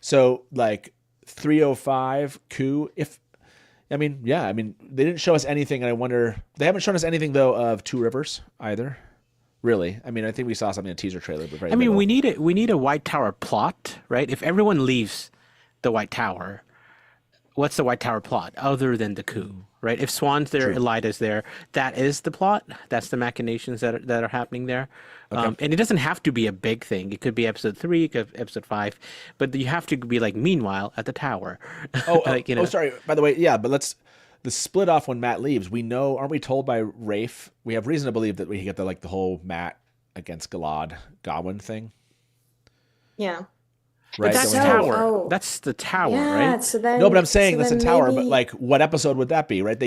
So like 305 coup. They didn't show us anything, and I wonder they haven't shown us anything though of Two Rivers either. Really, I mean, I think we saw something in a teaser trailer, but very I mean, little. we need a White Tower plot, right? If everyone leaves the White Tower, what's the White Tower plot other than the coup, right? If Swan's there, Elida's there, that is the plot. That's the machinations that are happening there. And it doesn't have to be a big thing. It could be episode 3, it could be episode 5, but you have to be like, meanwhile, at the tower. Like, Sorry. By the way, yeah, but the split off when Matt leaves. We know, aren't we told by Rafe? We have reason to believe that we get the whole Matt against Galad Gawain thing, yeah. right? But that's That we have- tower. Oh. That's the tower, Yeah, right? so then No, but I'm saying so that's a then tower. But maybe- like, what episode would that be? Right?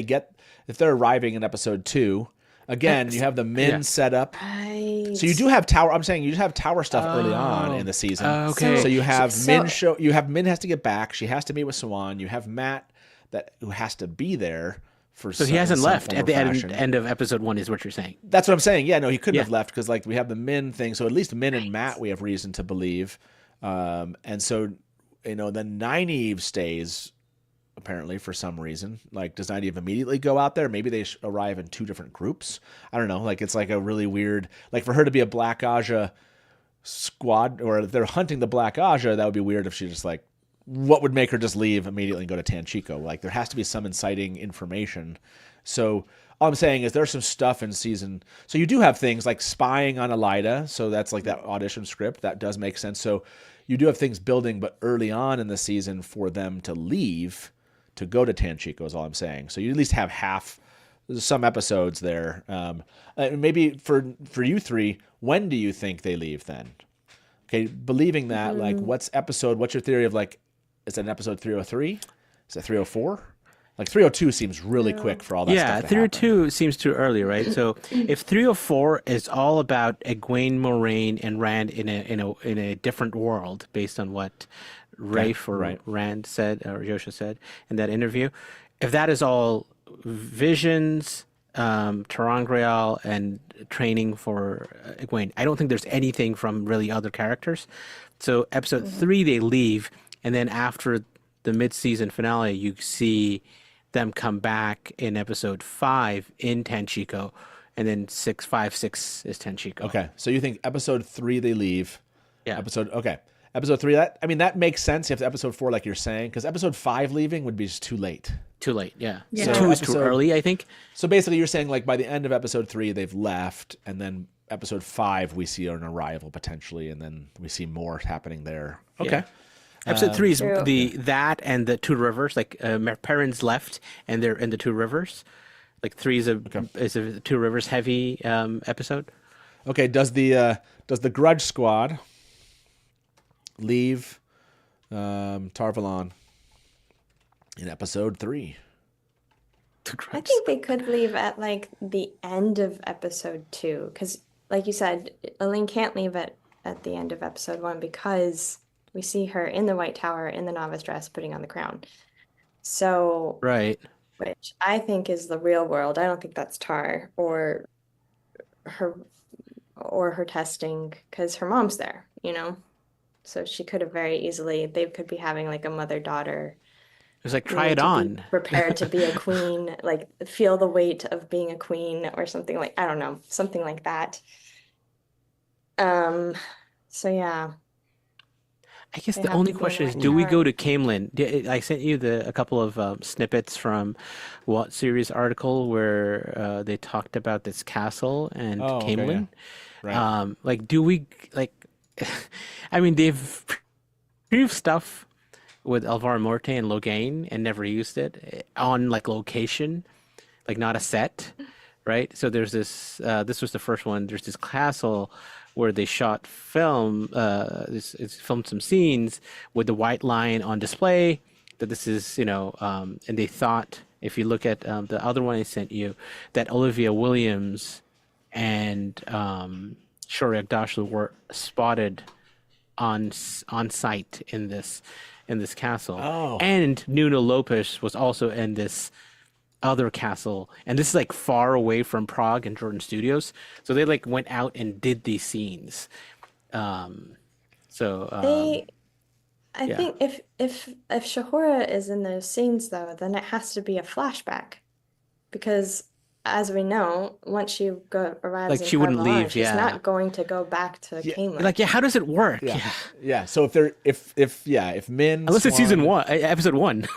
If they're arriving in episode 2. Again, you have the Min Yeah. set up. Right. So you do have tower. I'm saying you have tower stuff early on in the season. Okay. So you have So- Min You have Min has to get back. She has to meet with Swan. You have Matt who has to be there for. So he hasn't left at the end of episode 1, is what you're saying. That's what I'm saying. Yeah, no, he couldn't Yeah. have left because like we have the Min thing. So at least Min and Matt we have reason to believe. And so then Nynaeve stays apparently for some reason. Like, does Nynaeve immediately go out there? Maybe they arrive in 2 different groups. I don't know. Like, it's like a really weird. Like for her to be a Black Aja squad, or if they're hunting the Black Aja, that would be weird if she just like. What would make her just leave immediately and go to Tanchico? Like, there has to be some inciting information. So all I'm saying is there's some stuff in season. So you do have things like spying on Elida. So that's like that audition script. That does make sense. So you do have things building, but early on in the season for them to leave to go to Tanchico is all I'm saying. So you at least have some episodes there. Maybe for you 3, when do you think they leave then? Okay, believing that, like, what's your theory of, like, is it an episode 303? Is it 304? Like, 302 seems really quick for all that Yeah, stuff to happen. 302 seems too early, right? So if 304 is all about Egwene, Moiraine, and Rand in a different world, based on what Rafe or Rand said or Yosha said in that interview, if that is all visions, Tarangreal, and training for Egwene, I don't think there's anything from really other characters. So episode 3 they leave, and then after the mid-season finale, you see them come back in episode 5 in Tanchico, and then 6 is Tanchico. Okay, so you think episode 3 they leave. Yeah. Episode 3, that makes sense. You have to episode 4 like you're saying, because episode 5 leaving would be just too late. Too late, yeah. Yeah. 2 is too episode- early, I think. So basically you're saying like by the end of episode 3 they've left, and then episode 5 we see an arrival potentially, and then we see more happening there. Okay. Yeah. Episode 3 is True. that and the Two Rivers, like Perrin's left, and they're in the Two Rivers. Like 3 is a Two Rivers heavy episode. Okay, does the Grudge Squad leave Tar Valon in episode 3? I think they could leave at like the end of episode 2, because like you said, Aline can't leave at the end of episode 1 because we see her in the White Tower in the novice dress putting on the crown. So, Right. which I think is the real world. I don't think that's Tar her or her testing, because her mom's there, you know? So she could have very easily, they could be having like a mother-daughter. It was like, You try need it to be on. prepared to be a queen, like feel the weight of being a queen or something like, I don't know, something like that. So yeah, I guess they the have only to be in the question is, right do we go tower. to Caemlyn? I sent you a couple of snippets from What Series article where they talked about this castle and Oh, okay, yeah. Caemlyn. Right. Like, do we like? I mean, they've proved stuff with Alvar Morte and Logain and never used it on like location, like not a set, right? So there's this. This was the first one. There's this castle where they shot film. It's filmed some scenes with the white line on display. That this is, and they thought, if you look at the other one I sent you, that Olivia Williams and Shory Agdashlu were spotted on site in this castle, Oh. and Nuno Lopez was also in this other castle, and this is like far away from Prague and Jordan Studios, so they like went out and did these scenes. I Yeah. think if Shahora is in those scenes though, then it has to be a flashback, because as we know, once she arrives Like, in she Tar wouldn't Valon, leave, she's yeah. not going to go back to Yeah, Caemlyn. Like, yeah, how does it work? Yeah. Yeah. Yeah. So if Min, Unless it's season Swan- 1, episode 1.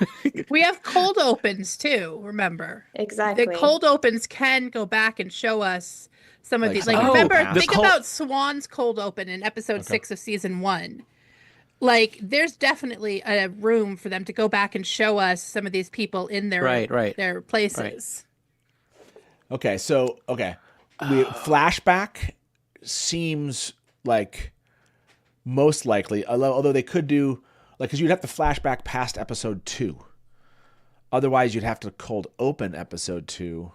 We have cold opens too, remember. Exactly. The cold opens can go back and show us some of Like these. some Like, of the remember, past. think about Swan's cold open in episode 6 of season 1. Like, there's definitely a room for them to go back and show us some of these people in their Right. their places. Okay, so flashback seems like most likely, although they could do like, because you'd have to flashback past episode 2. Otherwise, you'd have to cold open episode 2.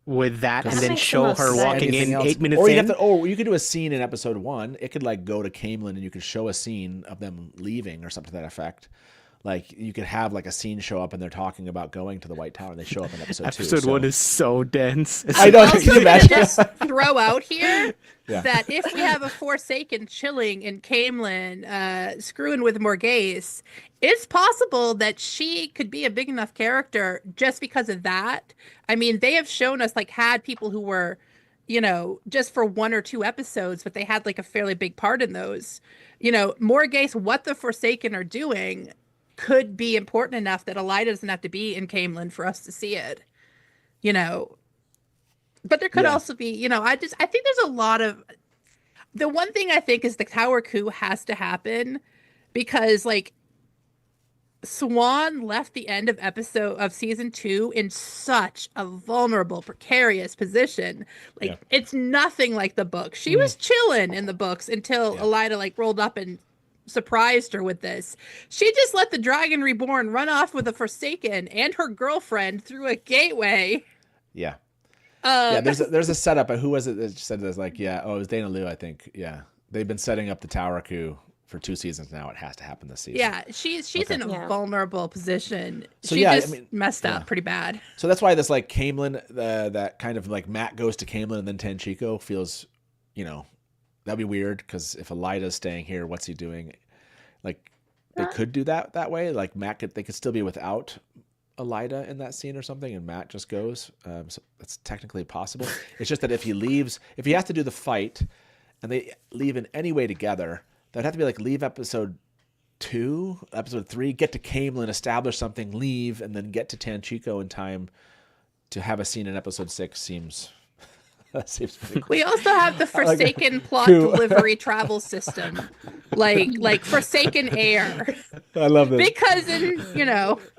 With that, and That then makes the show most her sense. walking Anything in else? 8 minutes Or you in. have to, or you could do a scene in episode 1. It could like go to Caemlyn and you could show a scene of them leaving or something to that effect. Like, you could have like a scene show up and they're talking about going to the White Tower and they show up in episode 2. Episode 1 is so dense. I know. Also, Can you I'm gonna imagine? just throw out here Yeah. that if we have a Forsaken chilling in Caemlyn, screwing with Morghese, it's possible that she could be a big enough character just because of that. I mean, they have shown us, like, had people who were, just for 1 or 2 episodes, but they had like a fairly big part in those. Morghese, what the Forsaken are doing could be important enough that Elyda doesn't have to be in Caemlyn for us to see it. But there could also be, I think there's a lot of, the one thing I think is the tower coup has to happen because, like, Swan left the end of season 2 in such a vulnerable, precarious position. Like, it's nothing like the book. She was chilling in the books until Elyda like rolled up and surprised her with this. She just let the Dragon Reborn run off with a Forsaken and her girlfriend through a gateway. Yeah. Yeah, there's a setup. Who was it that said this? Like, it was Dana Liu, I think. Yeah, they've been setting up the tower coup for 2 seasons now. It has to happen this season. Yeah, she's in a vulnerable position. So, she messed up pretty bad. So that's why this like Caemlyn, that kind of like Matt goes to Caemlyn and then Tanchico feels, that'd be weird, because if Elyda's staying here, what's he doing? Like, they could do that way. Like, they could still be without Elyda in that scene or something, and Matt just goes. So that's technically possible. It's just that if he has to do the fight, and they leave in any way together, that'd have to be like leave episode 2, episode 3, get to Caemlyn, establish something, leave, and then get to Tanchico in time to have a scene in episode 6 seems pretty cool. We also have the Forsaken plot delivery travel system, like Forsaken Air. I love this. Because in,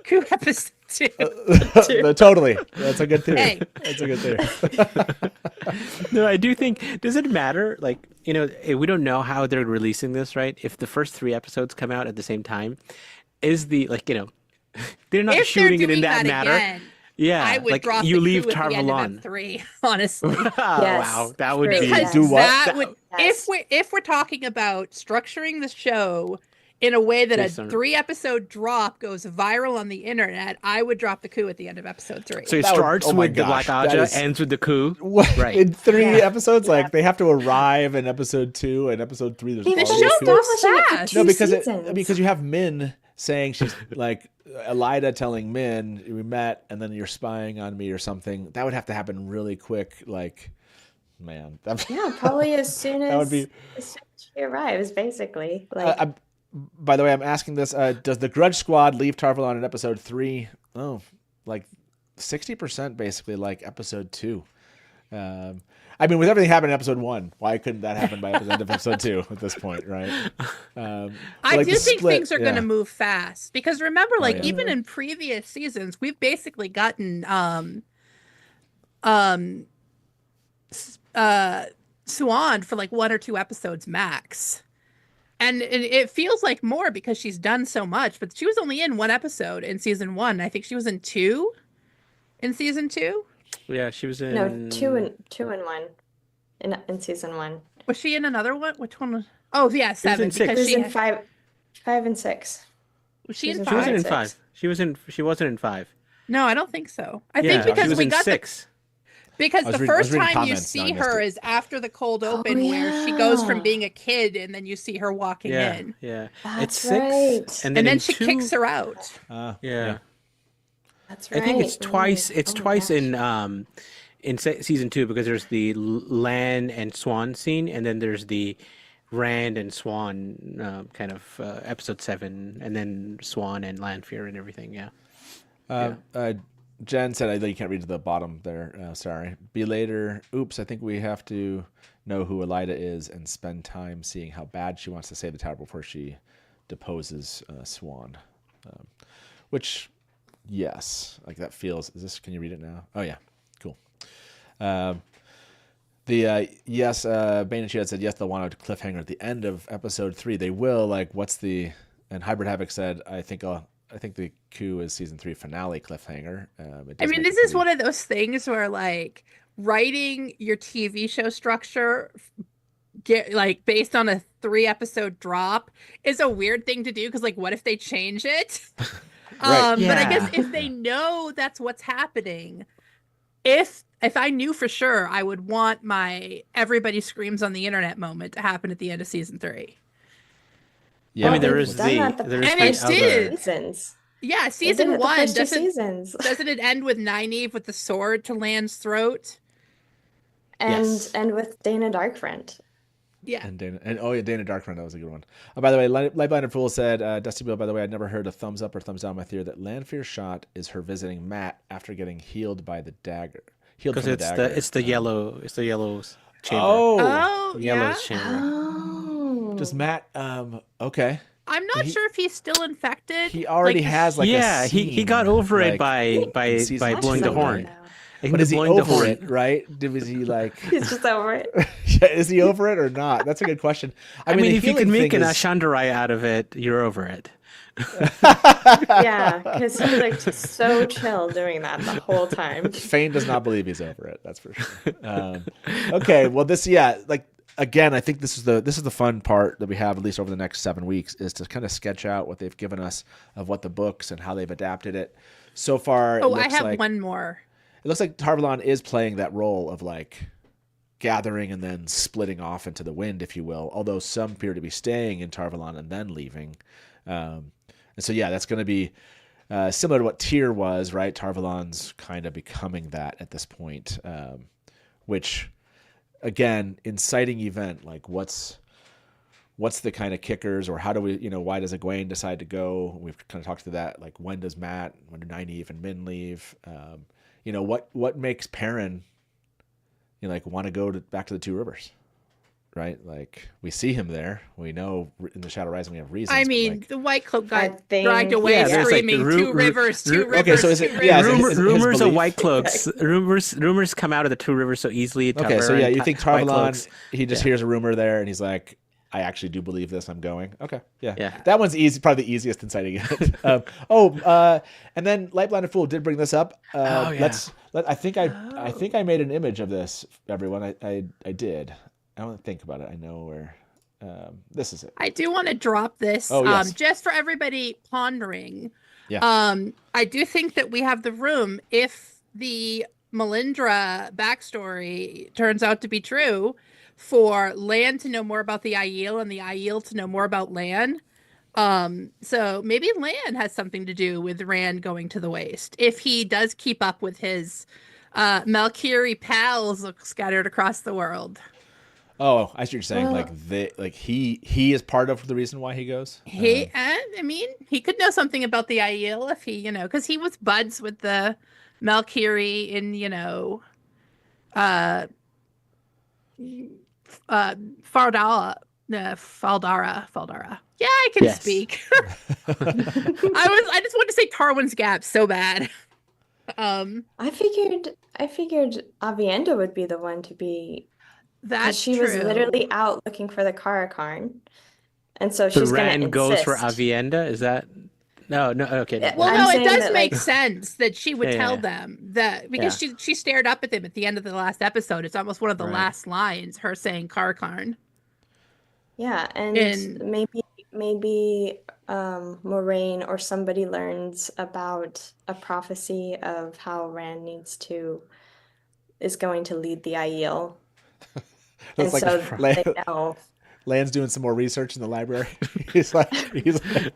coup episode 2. Totally. That's a good theory. Hey. That's a good theory. No, I do think, does it matter? Like, we don't know how they're releasing this, right? If the first 3 episodes come out at the same time, is they're not If shooting they're it in doing that manner. Again, Yeah, I would like, drop you the leave coup at Tar the end of Valon. F3, honestly. Oh, wow, that would true. be. Because Do what? that would, Yes. if we're talking about structuring the show in a way that Based a on- 3-episode drop goes viral on the internet, I would drop the coup at the end of episode 3. So it That would- starts oh my with the gosh, Black that Aja, is- ends with the coup. What, Right. in 3 Yeah. episodes, like Yeah. they have to arrive in episode 2 and episode 3. There's They've already been a coup. establishing it for fast. 2 No, seasons. because you have Min saying she's like Elida telling Min we met and then you're spying on me or something. That would have to happen really quick. Like, man, Yeah, probably as soon That would as, be- as soon as she arrives, basically. Like, by the way, I'm asking this: does the Grudge Squad leave Tar Valon in episode 3? Oh, like 60% basically, like episode 2. I mean, with everything happening in episode 1, why couldn't that happen by the end of episode 2 at this point, right? I like do the think split, things are going to yeah. move fast because remember, like yeah. even in previous seasons, we've basically gotten Swan for like 1 or 2 episodes max, and it feels like more because she's done so much. But she was only in 1 episode in season 1. I think she was in 2 in season 2. Yeah, she was in. no, two and one in season 1. Was she in another one? Which one was? Oh yeah, 7 in 6. because She she was in 5 and 6. was she in she was She wasn't in 5? 5. She wasn't in 5. No, I don't think so. I Yeah, think because she was we in got 6. because I was the reading- I was first reading time you comments, now I see missed her it. is after the cold open, where she goes from yeah. being a kid and then you see her walking Yeah, in, yeah. That's It's 6, right. and and then in she 2, kicks her out. Yeah. That's I right. think it's twice. It's Oh my twice gosh. in season 2 because there's the Lan and Swan scene, and then there's the Rand and Swan kind of episode 7, and then Swan and Lanfear and everything. Yeah. Jen said, you can't read to the bottom there. Sorry. Be later. Oops, I think we have to know who Elida is and spend time seeing how bad she wants to save the tower before she deposes Swan. Which, yes, like that feels. Can you read it now? Oh, yeah. Cool. Yes, Bane and Choedan said, yes, they'll want a cliffhanger at the end of episode 3. They will. Like, and Hybrid Havoc said, I think the coup is season 3 finale cliffhanger. I mean, this is one of those things where like writing your TV show structure like based on a 3-episode drop is a weird thing to do because like what if they change it? Right. But I guess Yeah. if they know that's what's happening, if I knew for sure, I would want my everybody screams on the internet moment to happen at the end of season 3. Yeah, I mean, there they've is done that the there is And the it other. did. seasons. Yeah, They season did it the 1 first 2 doesn't seasons. it end with Nynaeve with the sword to Lan's throat? Yes. And with Dana Darkfront. Yeah. And Dana Darkfront, that was a good one. By the way, LightBlindedFool said, Dusty Bill, by the way, I'd never heard a thumbs up or thumbs down my theory that Lanfear shot is her visiting Matt after getting healed by the dagger. Healed Because from it's dagger. the yellow chamber. Oh, yeah. Yellow's chamber. Oh. Does Matt, okay. I'm not sure if he's still infected. He already Like, has like Yeah, a he scene, got over it like, by in season by two, blowing the right? horn. But is he blowing the over horn. it, right? Was he like, He's just over it. is he over it or not? That's a good question. I mean, the if you healing can make thing an is- Ashandarai out of it, you're over it. Yeah, because he looked so chill doing that the whole time. Fane does not believe he's over it. That's for sure. Okay, well, again, I think this is the fun part that we have, at least over the next 7 weeks, is to kind of sketch out what they've given us of what the books and how they've adapted it. So far, Oh, I have one more. It looks like Tar Valon is playing that role of like gathering and then splitting off into the wind, if you will. Although some appear to be staying in Tar Valon and then leaving. And so, yeah, that's going to be similar to what Tyr was, right? Tar Valon's kind of becoming that at this point, which, again, inciting event. Like, what's the kind of kickers, or how do we, why does Egwene decide to go? We've kind of talked to that. Like, when does Matt, when do Nynaeve and Min leave? What makes Perrin, want to go back to the Two Rivers, right? Like, we see him there. We know in the Shadow Rising we have reasons. I but, mean, like, the White Cloak I got think- dragged away Yeah, there's, like, screaming, the two rivers, two rivers, okay, so is it- two yeah, is it rivers. his Rumors of belief? white cloaks. Rumors come out of the Two Rivers so easily. okay, so yeah, you think Tar White Valon, Cloaks. he just hears a rumor there and he's like, I actually do believe this. I'm going. Okay, yeah. Yeah. That one's easy, probably the easiest inciting event. And then LightBlindedFool did bring this up. yeah. I think I made an image of this. Everyone, I did. I don't think about it. I know where. This is it. I do want to drop this yes. just for everybody pondering. Yeah. I do think that we have the room, if the Melindra backstory turns out to be true, for Lan to know more about the Aiel and the Aiel to know more about Lan. So maybe Lan has something to do with Rand going to the waste, if he does keep up with his Malkiri pals scattered across the world. Oh, I see what you're saying. He is part of the reason why he goes. I mean, he could know something about the Aiel if he, because he was buds with the Malkiri in, Faldara. Yeah, I can speak. I just wanted to say Tarwin's Gap so bad. I figured Avienda would be the one to be. That's she true. was literally out looking for the Karakarn, and so she's going to insist. Goes for Avienda. Is that? No, okay. Yeah, well, I'm no, it saying does that, make sense that she would tell yeah. them that, because she stared up at them at the end of the last episode. It's almost one of the last lines, her saying Karakarn. Yeah, and maybe Moiraine or somebody learns about a prophecy of how Rand is going to lead the Aiel. And like so they know. Land's doing some more research in the library. he's like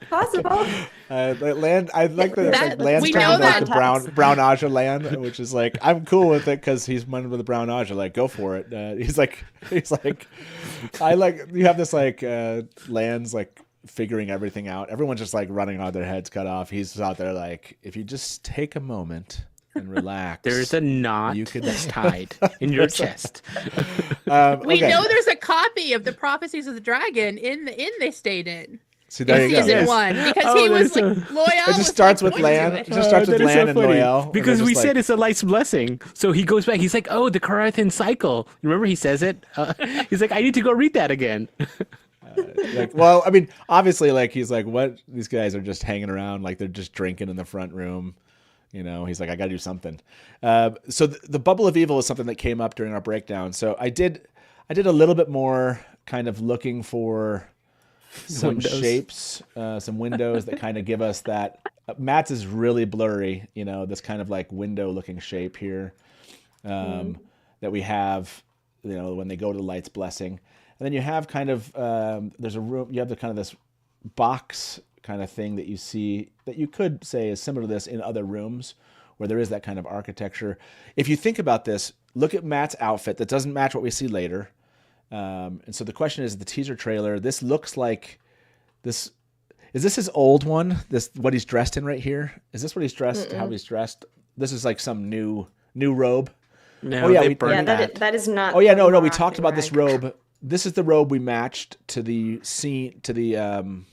possible. Land. I like that. Land's we talking know about that. the brown Aja Land, which is like, I'm cool with it because he's one with the brown Aja. Like, go for it. He's like, I like. You have this like Land's like figuring everything out. Everyone's just like running on their heads cut off. He's out there like, if you just take a moment and relax. There's a knot that's tied in your chest. We know there's a copy of the Prophecies of the Dragon in they stayed in. See, there you go. Season 1, because he was like loyal. It just starts with Lan. It just starts with Lan and Loyal. Because we said it's a light's blessing. So he goes back. He's like, oh, the Carathan cycle. Remember he says it? He's like, I need to go read that again. Well, I mean, obviously, like, he's like, what? These guys are just hanging around. Like, they're just drinking in the front room. He's like, I got to do something. So the bubble of evil is something that came up during our breakdown. So I did a little bit more kind of looking for some shapes, some windows that kind of give us that. Matt's is really blurry, this kind of like window looking shape here that we have, when they go to the Light's Blessing. And then you have kind of, there's a room, you have the kind of this box kind of thing that you see that you could say is similar to this in other rooms where there is that kind of architecture. If you think about this, look at Matt's outfit. That doesn't match what we see later. And so the question is, the teaser trailer, this looks like this. Is this his old one? What he's dressed in right here? Is this what he's dressed? How he's dressed? This is like some new robe. No, they burned that. That is not. Oh yeah, no. We talked about this robe. This is the robe we matched to the scene, to the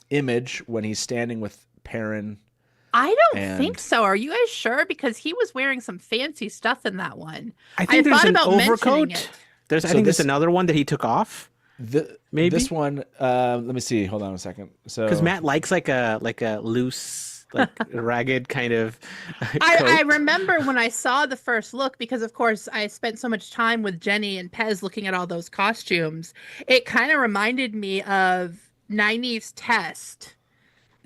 image when he's standing with Perrin. I don't think so. Are you guys sure? Because he was wearing some fancy stuff in that one. I think there's an overcoat. I think there's this, another one that he took off. Maybe this one. Let me see. Hold on a second. So because Matt likes like a loose, like ragged kind of. I remember when I saw the first look, because of course I spent so much time with Jenny and Pez looking at all those costumes. It kind of reminded me of Nynaeve's Test.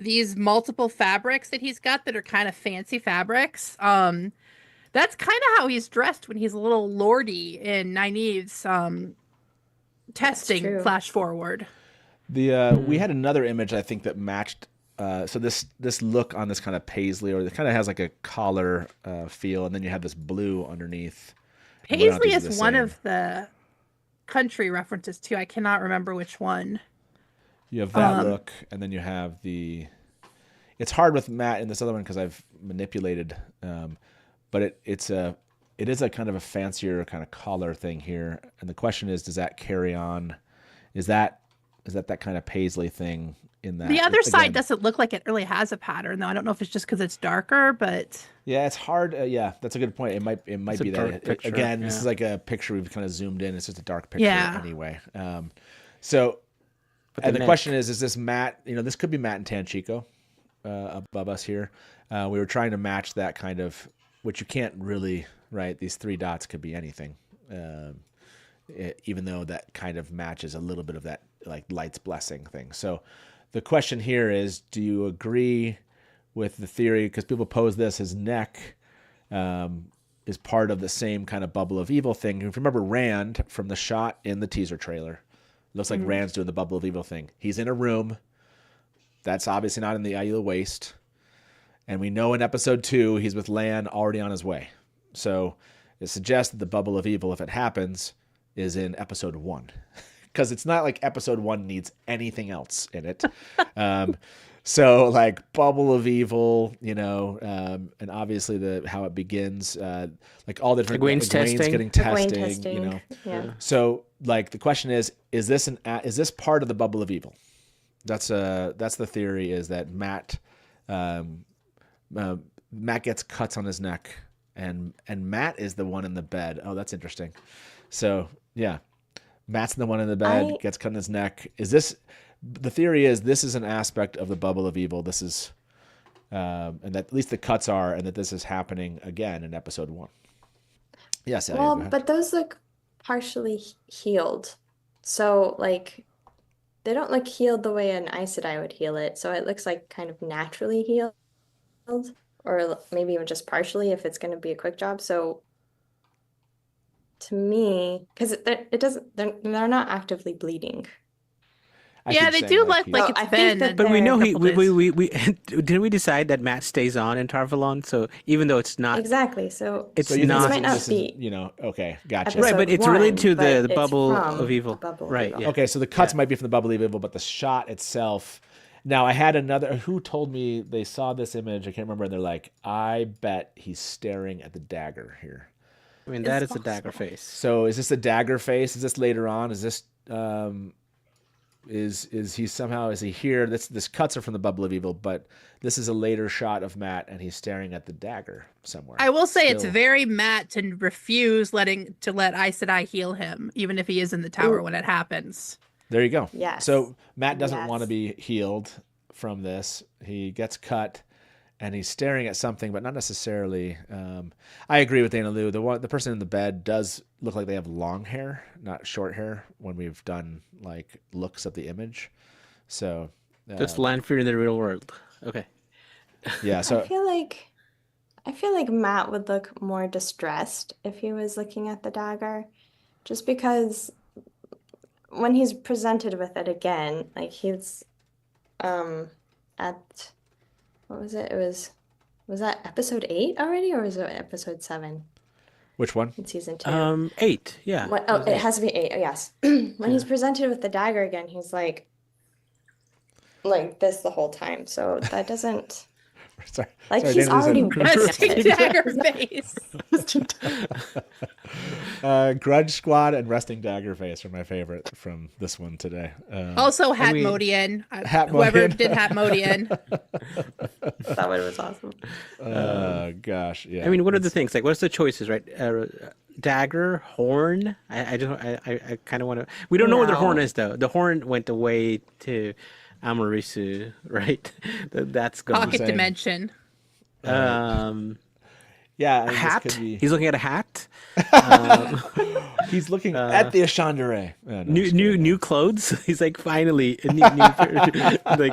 These multiple fabrics that he's got that are kind of fancy fabrics. That's kind of how he's dressed when he's a little lordy in Nynaeve's testing flash forward. We had another image I think that matched. So this look on this kind of paisley, or it kind of has like a collar feel, and then you have this blue underneath. Paisley is one of the country references too. I cannot remember which one. You have that look, and then you have it's hard with Matt in this other one because I've manipulated, but it is a kind of a fancier kind of collar thing here. And the question is, does that carry on? Is that kind of paisley thing in that? The other side doesn't look like it really has a pattern, though. I don't know if it's just because it's darker, but yeah, it's hard. Yeah, that's a good point. It might be that picture, again. This is like a picture we've kind of zoomed in. It's just a dark picture anyway. So. And the question is this Matt? This could be Matt and Tanchico above us here. We were trying to match that kind of, which you can't really, right? These three dots could be anything. even though that kind of matches a little bit of that like light's blessing thing. So the question here is, do you agree with the theory? Because people pose this, his neck is part of the same kind of bubble of evil thing. If you remember Rand from the shot in the teaser trailer, it looks like Rand's doing the bubble of evil thing. He's in a room. That's obviously not in the Ayoola Waste. And we know in episode 2, he's with Lan already on his way. So it suggests that the bubble of evil, if it happens, is in episode 1. Because it's not like episode 1 needs anything else in it. So like bubble of evil, and obviously how it begins, like all the different Egwene's getting testing, Yeah. So like the question is this part of the bubble of evil? That's the theory, is that Matt gets cuts on his neck, and Matt is the one in the bed. Oh, that's interesting. So yeah, Matt's the one in the bed, gets cut on his neck. The theory is this is an aspect of the bubble of evil. This is, and that at least the cuts are, and that this is happening again in episode 1. Yes. Well, but those look partially healed. So like, they don't look healed the way an Aes Sedai would heal it. So it looks like kind of naturally healed, or maybe even just partially if it's going to be a quick job. So to me, because they're not actively bleeding. Yeah, they do look like it's been. But we know we didn't we decide that Matt stays on in Tar Valon? So even though it's not exactly, so it's this not. might not be okay, gotcha. Right, but it's episode related to 1, but the it's bubble from of evil. the bubble of Right. evil. Yeah. Okay, so the cuts might be from the bubble of evil, but the shot itself. Now, I had another who told me they saw this image. I can't remember. And they're like, I bet he's staring at the dagger here. I mean, that is a dagger face. So is this a dagger face? Is this later on? Is this is he here? This cuts are from the bubble of evil, but this is a later shot of Matt, and he's staring at the dagger somewhere. I will say it's very Matt to refuse let Aes Sedai heal him, even if he is in the tower when it happens. There you go. Yes. So Matt doesn't Yes. want to be healed from this. He gets cut, and he's staring at something, but not necessarily. I agree with Dana Lou. The person in the bed does look like they have long hair, not short hair, when we've done like looks at the image. So That's Lanfear in the real world. Okay. yeah. So I feel like Matt would look more distressed if he was looking at the dagger, just because when he's presented with it again, like he's at what was it? Was that episode 8 already, or was it episode 7 which one? in season 2? 8. Yeah. It has to be 8. Oh, yes. When he's presented with the dagger again, he's like this the whole time. So that doesn't. Sorry. He's Dana Lou's already in- Resting dagger face. Grudge Squad and Resting Dagger Face are my favorite from this one today. Also, I mean- Hatmodian. Hatmodian. Whoever did Hatmodian. That one was awesome. Gosh, yeah. I mean, what are the things? Like, what's the choices, right? Dagger, horn. I kind of want to. We don't know where the horn No. is, though. The horn went away to Amarisu, right? That's gone. Pocket saying. dimension. Yeah, A and this hat. could be- He's looking at a hat. He's looking at the Ashandere. Oh, no, New clothes. He's like, finally a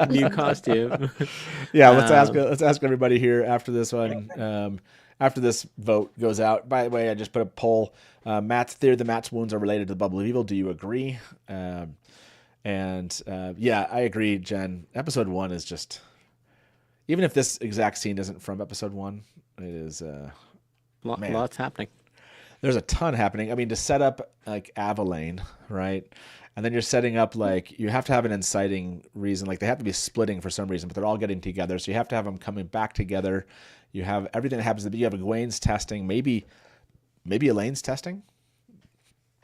new costume. Yeah, let's ask everybody here after this one. After this vote goes out. By the way, I just put a poll. Matt's theory: the Matt's wounds are related to the bubble of evil. Do you agree? Yeah, I agree, Jen. Episode 1 is just, even if this exact scene isn't from episode 1, it is. Man. Lots happening. There's a ton happening. I mean, to set up like Avilayne, right? And then you're setting up like, you have to have an inciting reason. Like they have to be splitting for some reason, but they're all getting together. So you have to have them coming back together. You have everything that happens. You have Egwene's testing. Maybe Elaine's testing.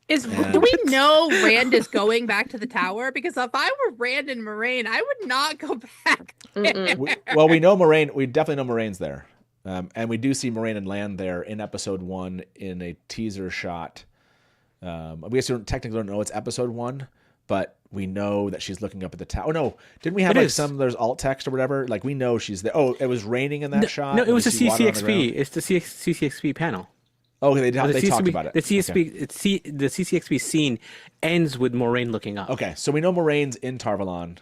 Do we know Rand is going back to the tower? Because if I were Rand and Moiraine, I would not go back there. We know Moiraine. We definitely know Moraine's there. And we do see Moiraine and Lan there in episode 1 in a teaser shot. We actually technically don't know it's episode 1, but we know that she's looking up at the tower. Oh no, didn't we have there's alt text or whatever? Like we know she's there. Oh, it was raining in that shot. No, it was the CCXP. CCXP. It's the CCXP panel. Oh, they The talked CCXP about it. The the CCXP scene ends with Moiraine looking up. Okay, so we know Moraine's in Tar Valon.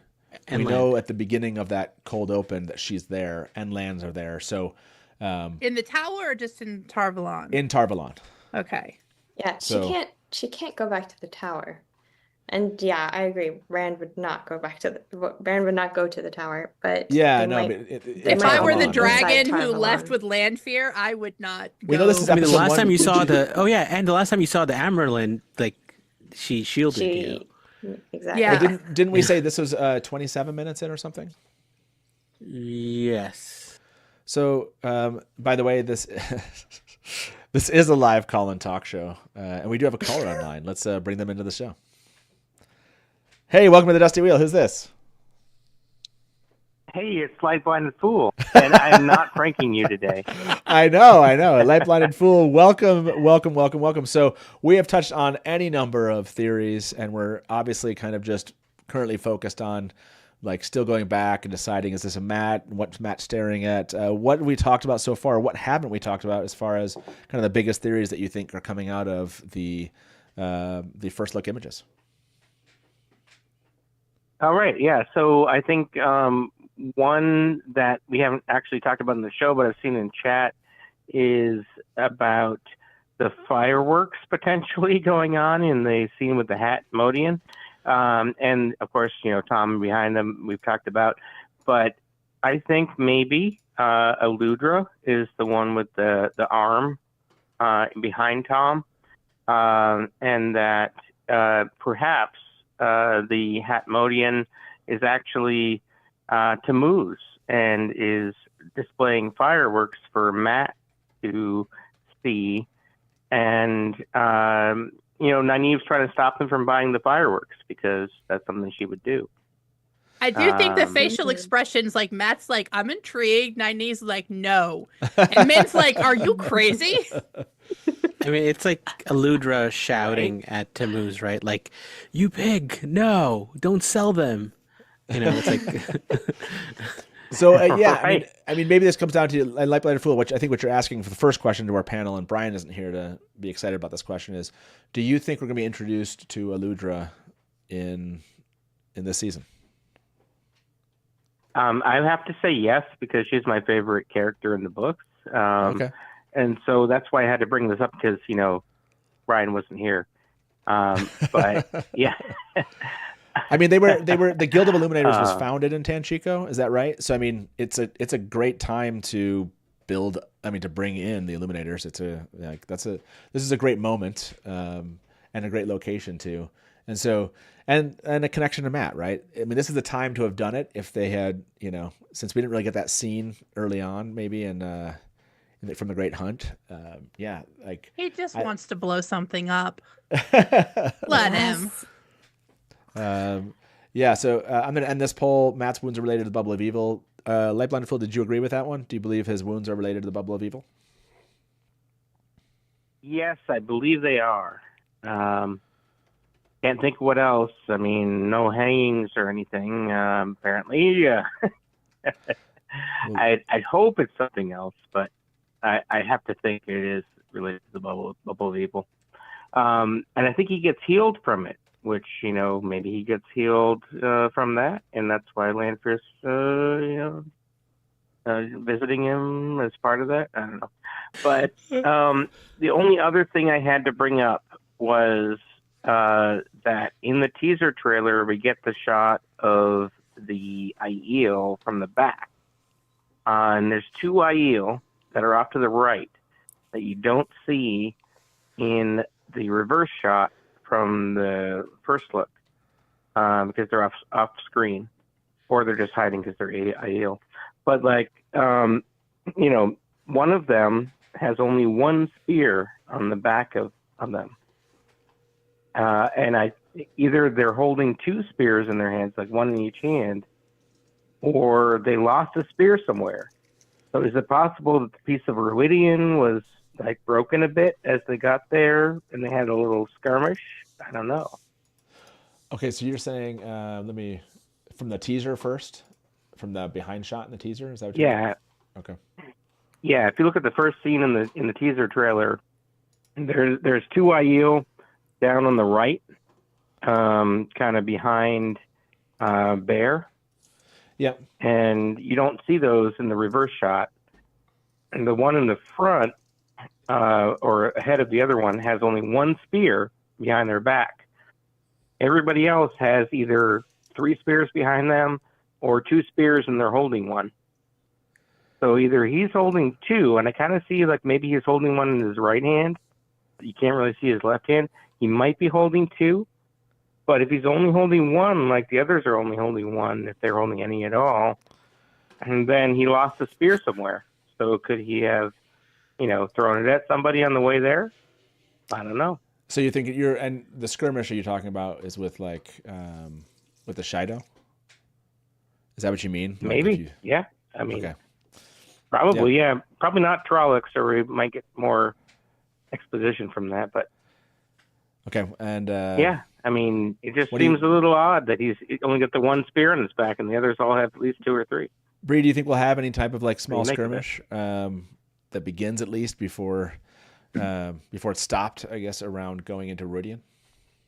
And we know at the beginning of that cold open that she's there and lands are there. So in the tower or just in Tar Valon? in Tar Valon. Okay. Yeah, So- she can't go back to the tower. And yeah, I agree. Rand would not go to the tower, but Yeah, they no. might- But If might I were all the be dragon inside Tar who left Valon. with Lanfear, I would not go. We know this is I mean, the episode last one. time you Did saw the last time you saw the Amerlin, like she shielded you. Exactly. Yeah. Didn't we say this was 27 minutes in or something? Yes. So, by the way, this is a live call-in talk show, and we do have a caller online. Let's bring them into the show. Hey, welcome to the Dusty Wheel. Who's this? Hey, it's LightBlindedFool, and I'm not pranking you today. I know. LightBlindedFool, welcome. So we have touched on any number of theories, and we're obviously kind of just currently focused on like still going back and deciding, is this a Matt? What's Matt staring at? What we talked about so far? What haven't we talked about as far as kind of the biggest theories that you think are coming out of the first look images? All right, yeah. So I think one that we haven't actually talked about in the show, but I've seen in chat, is about the fireworks potentially going on in the scene with the Hat Modian. And of course, Thom behind them we've talked about. But I think maybe Aludra is the one with the arm behind Thom. And that perhaps the Hat Modian is actually Tammuz and is displaying fireworks for Matt to see, and Nynaeve's trying to stop him from buying the fireworks because that's something she would do. I do think the facial expressions, like Matt's like, I'm intrigued. Nynaeve's like, no. And Min's like, are you crazy? I mean, it's like Aludra shouting at Tammuz, right? Like, you pig, no, don't sell them. It's like. So yeah, Right. I mean, maybe this comes down to LightBlindedFool, which I think what you're asking for the first question to our panel, and Brian isn't here to be excited about this question, is: do you think we're going to be introduced to Aludra in this season? I have to say yes, because she's my favorite character in the books. Okay. And so that's why I had to bring this up, because Brian wasn't here. But yeah. I mean, they were the Guild of Illuminators was founded in Tanchico. Is that right? So I mean, it's a great time to build. I mean, to bring in the Illuminators. This is a great moment, and a great location too. And so and a connection to Matt, right? I mean, this is the time to have done it. If they had, since we didn't really get that scene early on, maybe from the Great Hunt. Yeah, like He just wants to blow something up. Let him. Yeah, so I'm going to end this poll. Matt's wounds are related to the Bubble of Evil. LightBlindedFool, did you agree with that one? Do you believe his wounds are related to the Bubble of Evil? Yes, I believe they are. Can't think what else. I mean, no hangings or anything, apparently. Yeah. I hope it's something else, but I have to think it is related to the Bubble of Evil. And I think he gets healed from it, which, maybe he gets healed from that, and that's why Lanfear's, visiting him as part of that. I don't know. But the only other thing I had to bring up was that in the teaser trailer, we get the shot of the Aiel from the back. And there's two Aiel that are off to the right that you don't see in the reverse shot from the first look, because they're off screen, or they're just hiding because they're Aiel. But one of them has only one spear on the back of them, and either they're holding two spears in their hands, like one in each hand, or they lost a spear somewhere. So is it possible that the piece of Rhuidean was like broken a bit as they got there and they had a little skirmish? I don't know. Okay, so you're saying, from the teaser first, from the behind shot in the teaser, is that what you're saying? Yeah. Okay. Yeah, if you look at the first scene in the teaser trailer, There's two Aiel down on the right, kind of behind Bear. Yep. And you don't see those in the reverse shot. And the one in the front, or ahead of the other one, has only one spear behind their back. Everybody else has either 3 spears behind them or 2 spears and they're holding one. So either he's holding 2, and I kind of see like maybe he's holding one in his right hand. You can't really see his left hand. He might be holding 2. But if he's only holding 1, like the others are only holding 1, if they're holding any at all, and then he lost a spear somewhere. So could he have, thrown it at somebody on the way there? I don't know. So you think and the skirmish you're talking about is with with the Shido? Is that what you mean? Maybe. Yeah. I mean, okay. Probably, yeah. Probably not Trollocs, or we might get more exposition from that, but. Okay, and yeah, I mean, it just seems a little odd that he's only got the 1 spear in his back, and the others all have at least 2 or 3. Bree, do you think we'll have any type of small skirmish that begins at least before it's stopped? I guess around going into Rhuidean.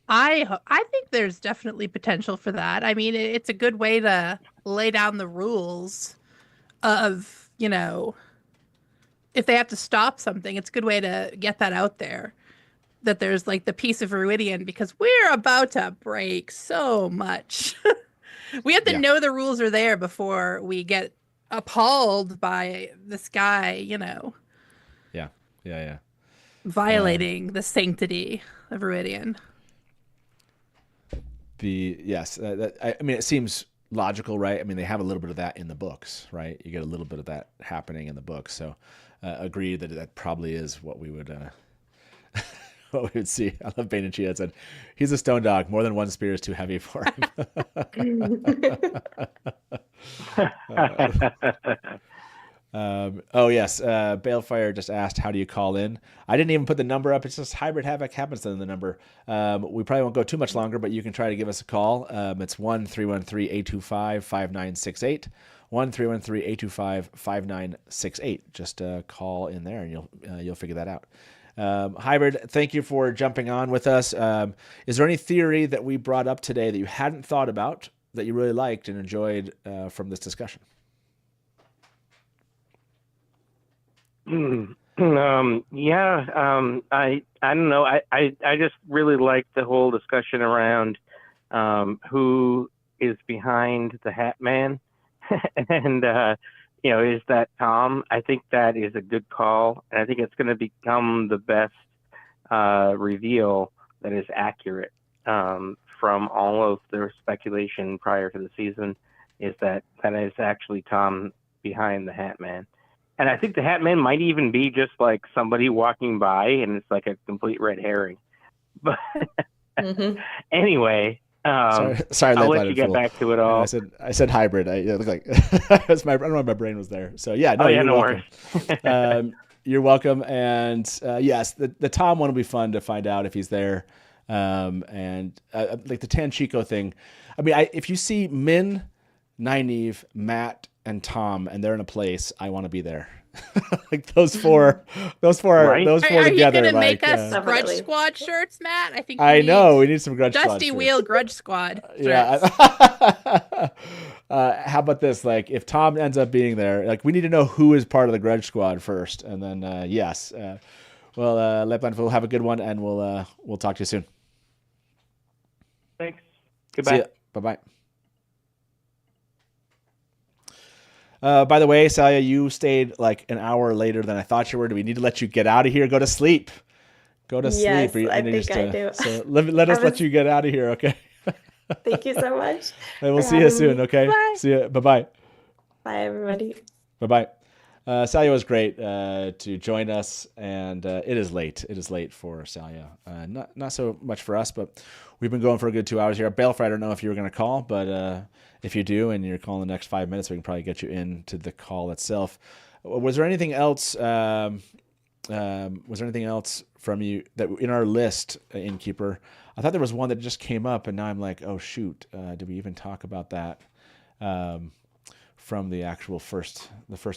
I think there's definitely potential for that. I mean, it's a good way to lay down the rules of if they have to stop something. It's a good way to get that out there. That there's the Peace of Rhuidean, because we're about to break so much. We have to know the rules are there before we get appalled by this guy, Yeah. Violating the sanctity of Rhuidean. I mean, it seems logical, right? I mean, they have a little bit of that in the books, right? You get a little bit of that happening in the books. So agree that probably is what we would... what we would see. I love Bane and Chia said, he's a stone dog. More than 1 spear is too heavy for him. Oh, yes. Balefire just asked, how do you call in? I didn't even put the number up. It's just Hybrid Havoc happens to the number. We probably won't go too much longer, but you can try to give us a call. It's 1-313-825-5968. 1-313-825-5968. Just call in there and you'll figure that out. Hybrid, thank you for jumping on with us. Is there any theory that we brought up today that you hadn't thought about that you really liked and enjoyed from this discussion? I don't know. I just really like the whole discussion around who is behind the Hat Man, and is that Thom? I think that is a good call, and I think it's going to become the best reveal that is accurate from all of the speculation prior to the season. Is that is actually Thom behind the Hat Man. And I think the Hat Man might even be just like somebody walking by, and it's like a complete red herring. But anyway, sorry, I'll let you get back to it all. I said hybrid. I look like I don't know why my brain was there. So yeah, no, no worries. You're welcome. And yes, the Thom one will be fun to find out if he's there. And like the Tanchico thing. I mean, if you see Min, Nynaeve, Matt, and Thom, and they're in a place, I want to be there. Like those four Right? those four Are together. you gonna like, make us Grudge Squad shirts, Matt? I think I know we need some Grudge Squad. Dusty Wheel Grudge Squad. Yeah. How about this? Like, if Thom ends up being there, like, we need to know who is part of the Grudge Squad first, and then yes. Well, LightBlindedFool, have a good one, and we'll talk to you soon. Thanks. Goodbye. Bye bye. By the way, Salya, you stayed like an hour later than I thought you were. Do we need to let you get out of here? Go to sleep. Yes, sleep. I think I do. So let us let you get out of here, okay? Thank you so much. And we'll see you soon, me. okay? Bye. See you. Bye-bye. Bye, everybody. Bye-bye. Salya was great to join us, and it is late. It is late for Salya. Not so much for us, but we've been going for a good 2 hours here. Balefire, I don't know if you were going to call, but if you do and you're calling the next 5 minutes, we can probably get you into the call itself. Was there anything else? Was there anything else from you that in our list, Innkeeper? I thought there was one that just came up, and now I'm like, oh shoot, did we even talk about that? From the actual first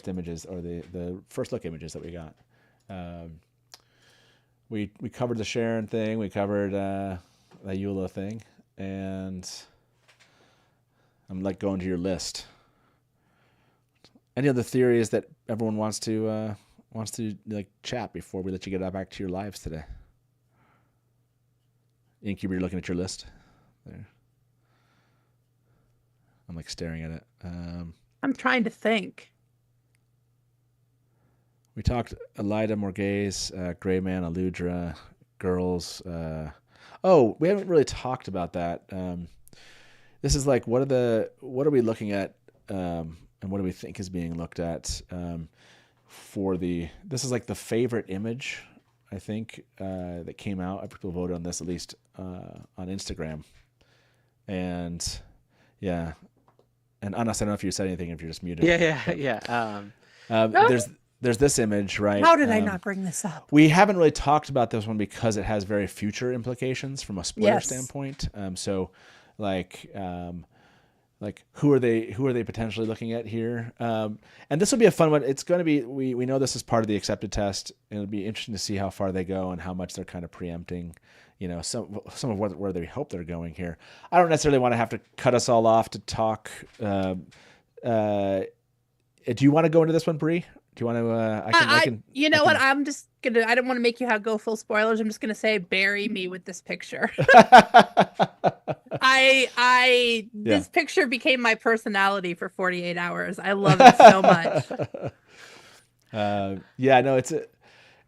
images or the first look images that we got. we covered the Sharon thing, we covered the Ayoola thing, and I'm like going to your list. Any other theories that everyone wants to like chat before we let you get back to your lives today? Innkeeper, you're looking at your list there. I'm like staring at it. I'm trying to think. We talked Elida, Morghese, Greyman, Aludra, girls. We haven't really talked about that. This is like, what are we looking at, and what do we think is being looked at this is like the favorite image, I think, that came out. People voted on this, at least on Instagram. And yeah. And Anas, I don't know if you said anything, if you're just muted. Yeah. There's this image, right? How did I not bring this up? We haven't really talked about this one because it has very future implications from a spoiler standpoint. So, like who are they potentially looking at here? And this will be a fun one. It's going to be, we know this is part of the accepted test, and it'll be interesting to see how far they go and how much they're kind of preempting, some of where they hope they're going here. I don't necessarily want to have to cut us all off to talk. Do you want to go into this one, Bree? Do you want to? I can. You know what? I'm just gonna. I don't want to make you go full spoilers. I'm just gonna say, bury me with this picture. This picture became my personality for 48 hours. I love it so much.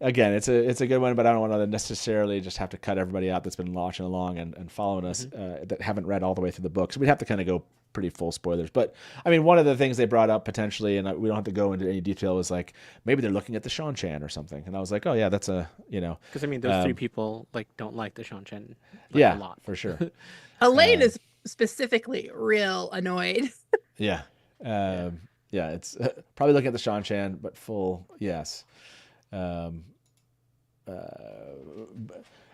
It's a good one, but I don't want to necessarily just have to cut everybody out that's been watching along and following us that haven't read all the way through the book. So we'd have to kind of go pretty full spoilers. But I mean, one of the things they brought up potentially, and we don't have to go into any detail, was like maybe they're looking at the Seanchan or something. And I was like, oh yeah, that's because I mean, those three people don't like the Seanchan a lot for sure. Elaine is specifically real annoyed. It's probably looking at the Seanchan, but full yes.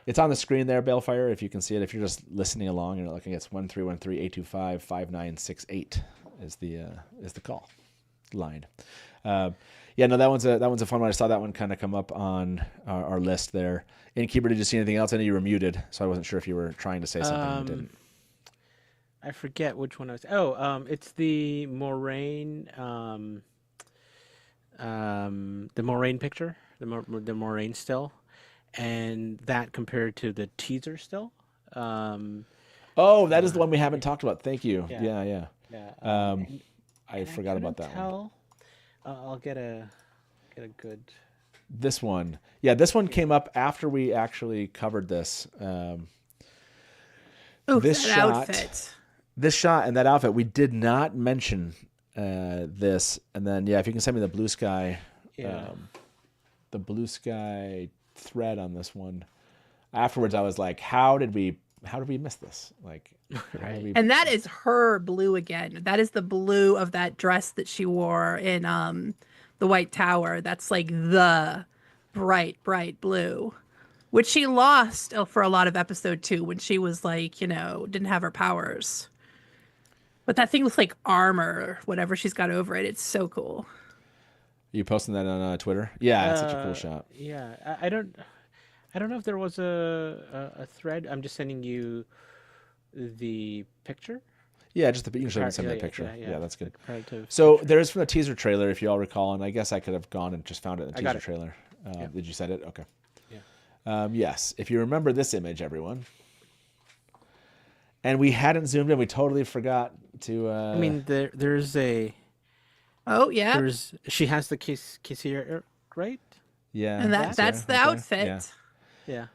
It's on the screen there, Balefire, if you can see it. If you're just listening along, you're looking, it's 1313-825-5968 is the call line. That one's a fun one. I saw that one kind of come up on our list there. Innkeeper, did you see anything else? I know you were muted, so I wasn't sure if you were trying to say something and didn't. I forget which one I was. It's the Moiraine, the Moiraine picture, the Moiraine still. And that compared to the teaser still. That is the one we haven't talked about. Thank you. Yeah. I forgot about that one. I'll get a good. This one. Yeah, this one came up after we actually covered this. This outfit. This shot and that outfit. We did not mention this. And then, if you can send me the blue sky. The blue sky thread on this one. Afterwards I was like, how did we miss this? Like, and that is her blue again. That is the blue of that dress that she wore in the White Tower. That's like the bright blue, which she lost for a lot of episode 2 when she was like, didn't have her powers. But that thing looks like armor, whatever she's got over it. It's so cool. Are you posting that on Twitter? Yeah, it's such a cool shot. Yeah, I don't know if there was a thread. I'm just sending you the picture. Yeah, just you can send me the picture. Yeah, that's good. Comparative so there's from the teaser trailer, if you all recall, and I guess I could have gone and just found it in the teaser trailer. Did you send it? Okay. Yeah. Yes, if you remember this image, everyone. And we hadn't zoomed in. We totally forgot to. I mean, there's a. Oh yeah. She has the kiss here, right? Yeah. And that's the outfit. Yeah.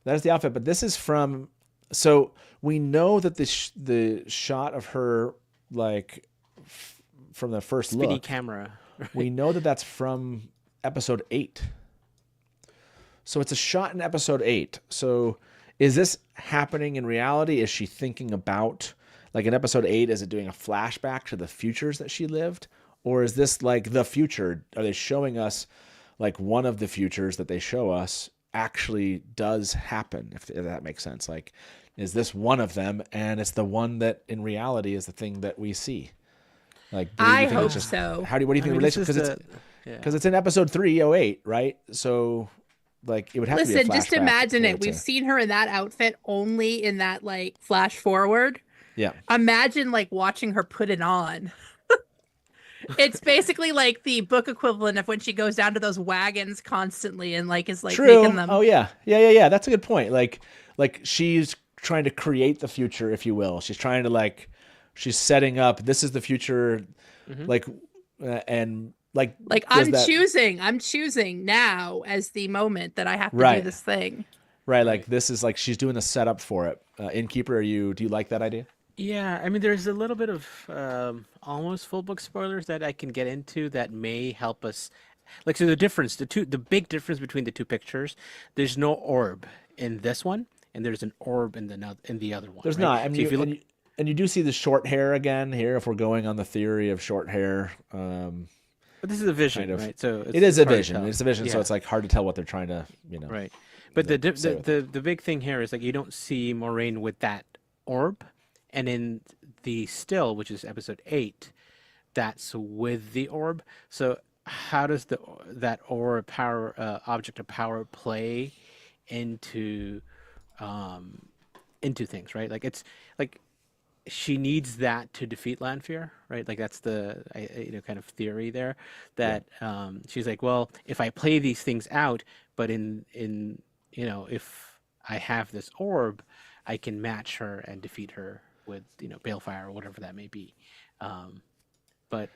That is the outfit, but this is from. So we know that the shot of her, like, from the first Speedy look, camera. Right? We know that that's from episode 8. So it's a shot in episode 8. So is this happening in reality? Is she thinking about, like in episode 8, is it doing a flashback to the futures that she lived? Or is this like the future? Are they showing us like one of the futures that they show us actually does happen, if that makes sense? Like, is this one of them, and it's the one that in reality is the thing that we see? Like, I hope so. What do you think the relationship? Because it's in episode 308, right? So like it would have to be a Listen, just flashback imagine for it. We've to- seen her in that outfit only in that like flash forward. Yeah. Imagine like watching her put it on. It's basically like the book equivalent of when she goes down to those wagons constantly and like is like True. making them. Oh yeah. That's a good point. Like she's trying to create the future, if you will. She's trying to she's setting up. This is the future, and like I'm choosing now as the moment that I have to do Right. this thing. Right. Like this is like she's doing the setup for it. Innkeeper, do you like that idea? Yeah, I mean, there's a little bit of almost full book spoilers that I can get into that may help us. Like, so the big difference between the two pictures, there's no orb in this one, and there's an orb in the other one. There's right? not. I mean, So if you look, and you do see the short hair again here. If we're going on the theory of short hair, but this is a vision, kind of. right? So it is a hard to vision. tell. It's a vision, so Yeah. it's like hard to tell what they're trying to, Right. But the- say with the big thing here is like you don't see Moiraine with that orb, and in the still, which is episode 8, that's with the orb. So how does that orb power object of power play into things, right? Like it's like she needs that to defeat Lanfear, right? Like that's the kind of theory there that she's like, well, if I play these things out, but in if I have this orb, I can match her and defeat her with balefire or whatever that may be. But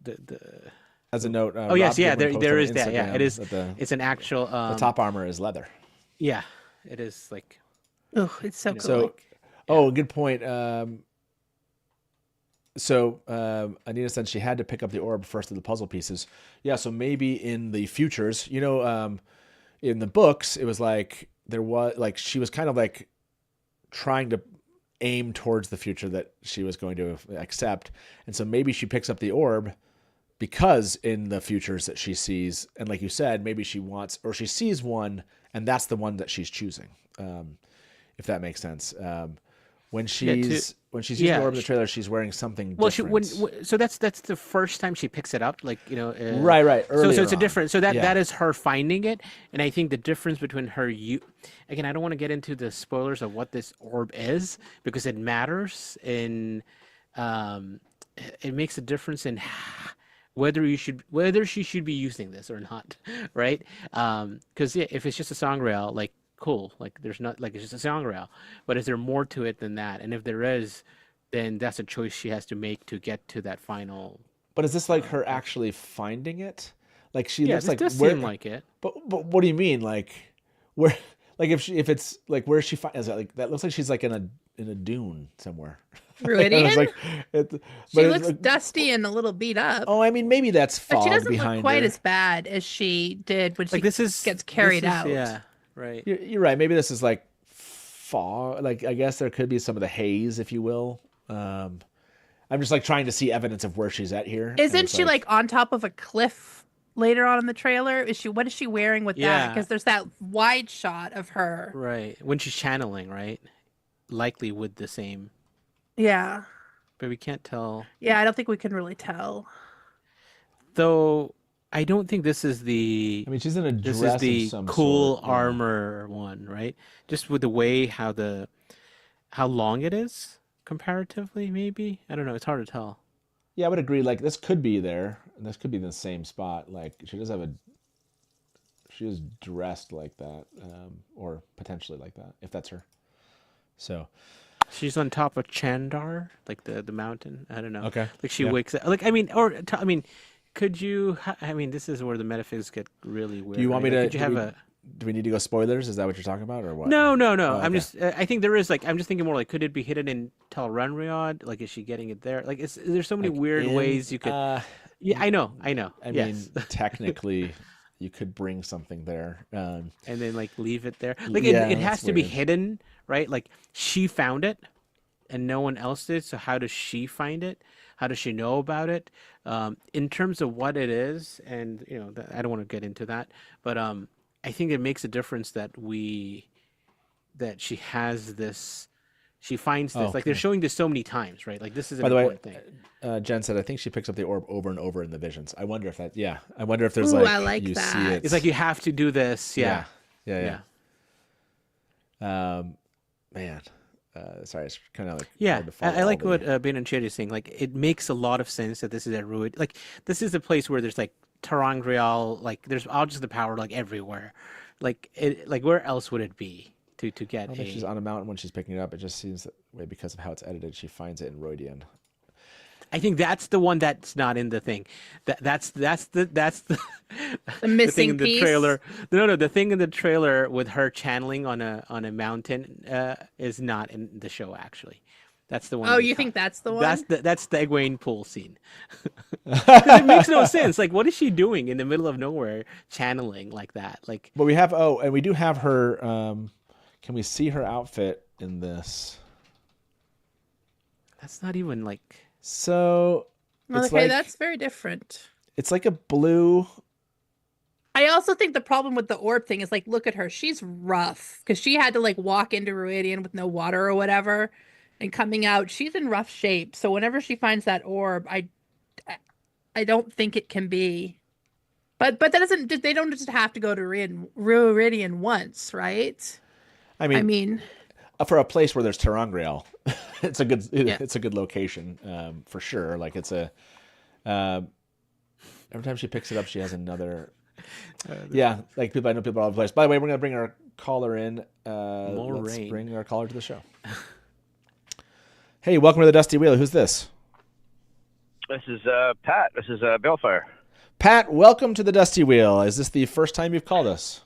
the as a note. oh yes, Rob yeah, Goodwin there posted is on that. Yeah, Instagram it is. that It's an actual. the top armor is leather. Yeah, it is like. Oh, it's so cool. So, oh, good point. So Anina said she had to pick up the orb first of the puzzle pieces. Yeah, so maybe in the futures, in the books, it was like there was like she was kind of like trying to aim towards the future that she was going to accept, and so maybe she picks up the orb because in the futures that she sees, and like you said, maybe she wants or she sees one, and that's the one that she's choosing. If that makes sense. When she's using the orb in the trailer, she's wearing something Well, different. so that's the first time she picks it up, like right. So it's earlier a different. So on. that is her finding it, and I think the difference between her again, I don't want to get into the spoilers of what this orb is because it matters in, it makes a difference in whether she should be using this or not, right? Because if it's just a song rail, like. Cool, like there's not like it's just a song rail, but is there more to it than that? And if there is, then that's a choice she has to make to get to that final. But is this like her actually finding it? Like she looks this like does where, seem like it. But what do you mean? Like where? Like if it's like where she finds it? Like that looks like she's like in a dune somewhere. Rhuidean? She looks like, dusty and a little beat up. Oh, I mean maybe that's fog But she doesn't behind look quite her. as bad as she did when she gets this carried is, out. Yeah, right. You're right. Maybe this is like fog. Like I guess there could be some of the haze, if you will. I'm just like trying to see evidence of where she's at here. Isn't she like on top of a cliff later on in the trailer? What is she wearing with that? Because there's that wide shot of her. Right. When she's channeling, right? Likely with the same. Yeah. But we can't tell. Yeah, I don't think we can really tell. Though I don't think this is the. I mean, she's in a dress. This is the of some cool sort, armor one, right? Just with the way how long it is comparatively, maybe. I don't know. It's hard to tell. Yeah, I would agree. Like this could be there, and this could be in the same spot. Like she is dressed like that, or potentially like that, if that's her. So she's on top of Chandar, like the mountain. I don't know. Okay. Like she wakes up. Like I mean, could you? I mean, this is where the metaphysics get really weird. Do you want me right? to? Could you have do we need to go spoilers? Is that what you're talking about, or what? No. Oh, I'm okay. just. I think there is like. I'm just thinking more like, could it be hidden in Tar Valon? Like, is she getting it there? Like, there's so many Like weird ways you could. Yeah, I know. I Yes. mean, technically, you could bring something there. And then like leave it there. Like Yeah, it has that's to be weird. hidden, right? Like she found it, and no one else did. So how does she find it? How does she know about it? In terms of what it is, and I don't want to get into that, but I think it makes a difference that she has this. She finds this. Like, they're showing this so many times, right? Like, this is an By the way, important thing. Jen said, I think she picks up the orb over and over in the visions. I wonder if that, I wonder if there's Ooh, like, I like you that. see it. It's like you have to do this. Yeah. Man. Sorry, it's kind of like Yeah, hard to follow I like all the- what Ben and Chad is saying. Like, it makes a lot of sense that this is at Rhuidean. Like, this is a place where there's like Tarangreal, like there's objects of power like everywhere. Like, where else would it be to get I don't think she's on a mountain when she's picking it up. It just seems that way because of how it's edited. She finds it in Rhuidean. I think that's the one that's not in the thing. That's the The the missing thing in the piece. trailer. No, the thing in the trailer with her channeling on a mountain is not in the show actually. That's the one. Oh, we you cut. think that's the one? That's the Egwene pool scene. 'Cause it makes no sense. Like, what is she doing in the middle of nowhere channeling like that? Like, But we have, and we do have her, can we see her outfit in this? that's not even like. So, it's Okay, like, that's very different. it's like a blue. I also think the problem with the orb thing is like, look at her. She's rough because she had to like walk into Rhuidean with no water or whatever, and coming out, she's in rough shape. So whenever she finds that orb, I don't think it can be. But that doesn't. They don't just have to go to Rhuidean once, right? I I mean, mean, for a place where there's Tarangreal, it's a good, Yeah. it's a good location, for sure. Like it's a, every time she picks it up, she has another. Like I know people all over the place. By the way, we're gonna bring our caller in. Let's Moiraine. bring our caller to the show. Hey, welcome to the Dusty Wheel. Who's this? This is Pat. This is Balefire. Pat, welcome to the Dusty Wheel. Is this the first time you've called us?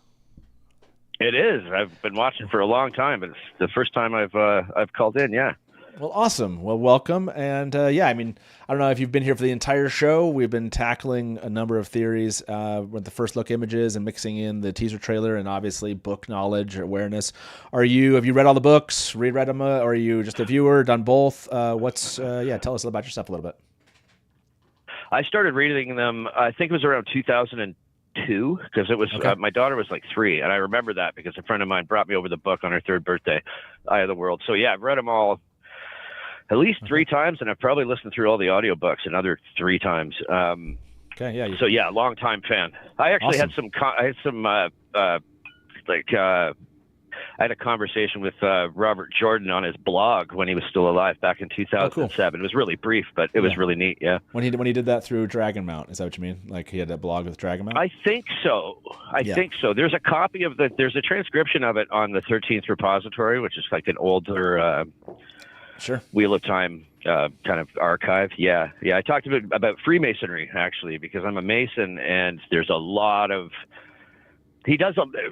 It is. I've been watching for a long time, but it's the first time I've called in. Yeah. Well, awesome. Well, welcome. And I mean, I don't know if you've been here for the entire show. We've been tackling a number of theories with the first look images and mixing in the teaser trailer and obviously book knowledge or awareness. Have you read all the books, reread them, or are you just a viewer, done both? Tell us about yourself a little bit. I started reading them. I think it was around 2002 because it was my daughter was like 3, and I remember that because a friend of mine brought me over the book on her 3rd birthday, Eye of the World. So yeah, I've read them all at least 3 times, and I've probably listened through all the audiobooks another 3 times. Okay, yeah. So yeah, long time fan. I actually Awesome. I had a conversation with Robert Jordan on his blog when he was still alive back in 2007. It was really brief, but it was really neat. Yeah. When he did that through Dragonmount, is that what you mean? Like he had that blog with Dragonmount? I think so. I think so. There's a copy of there's a transcription of it on the 13th repository, which is like an older Wheel of Time kind of archive. Yeah. I talked about Freemasonry actually because I'm a Mason, and there's a lot of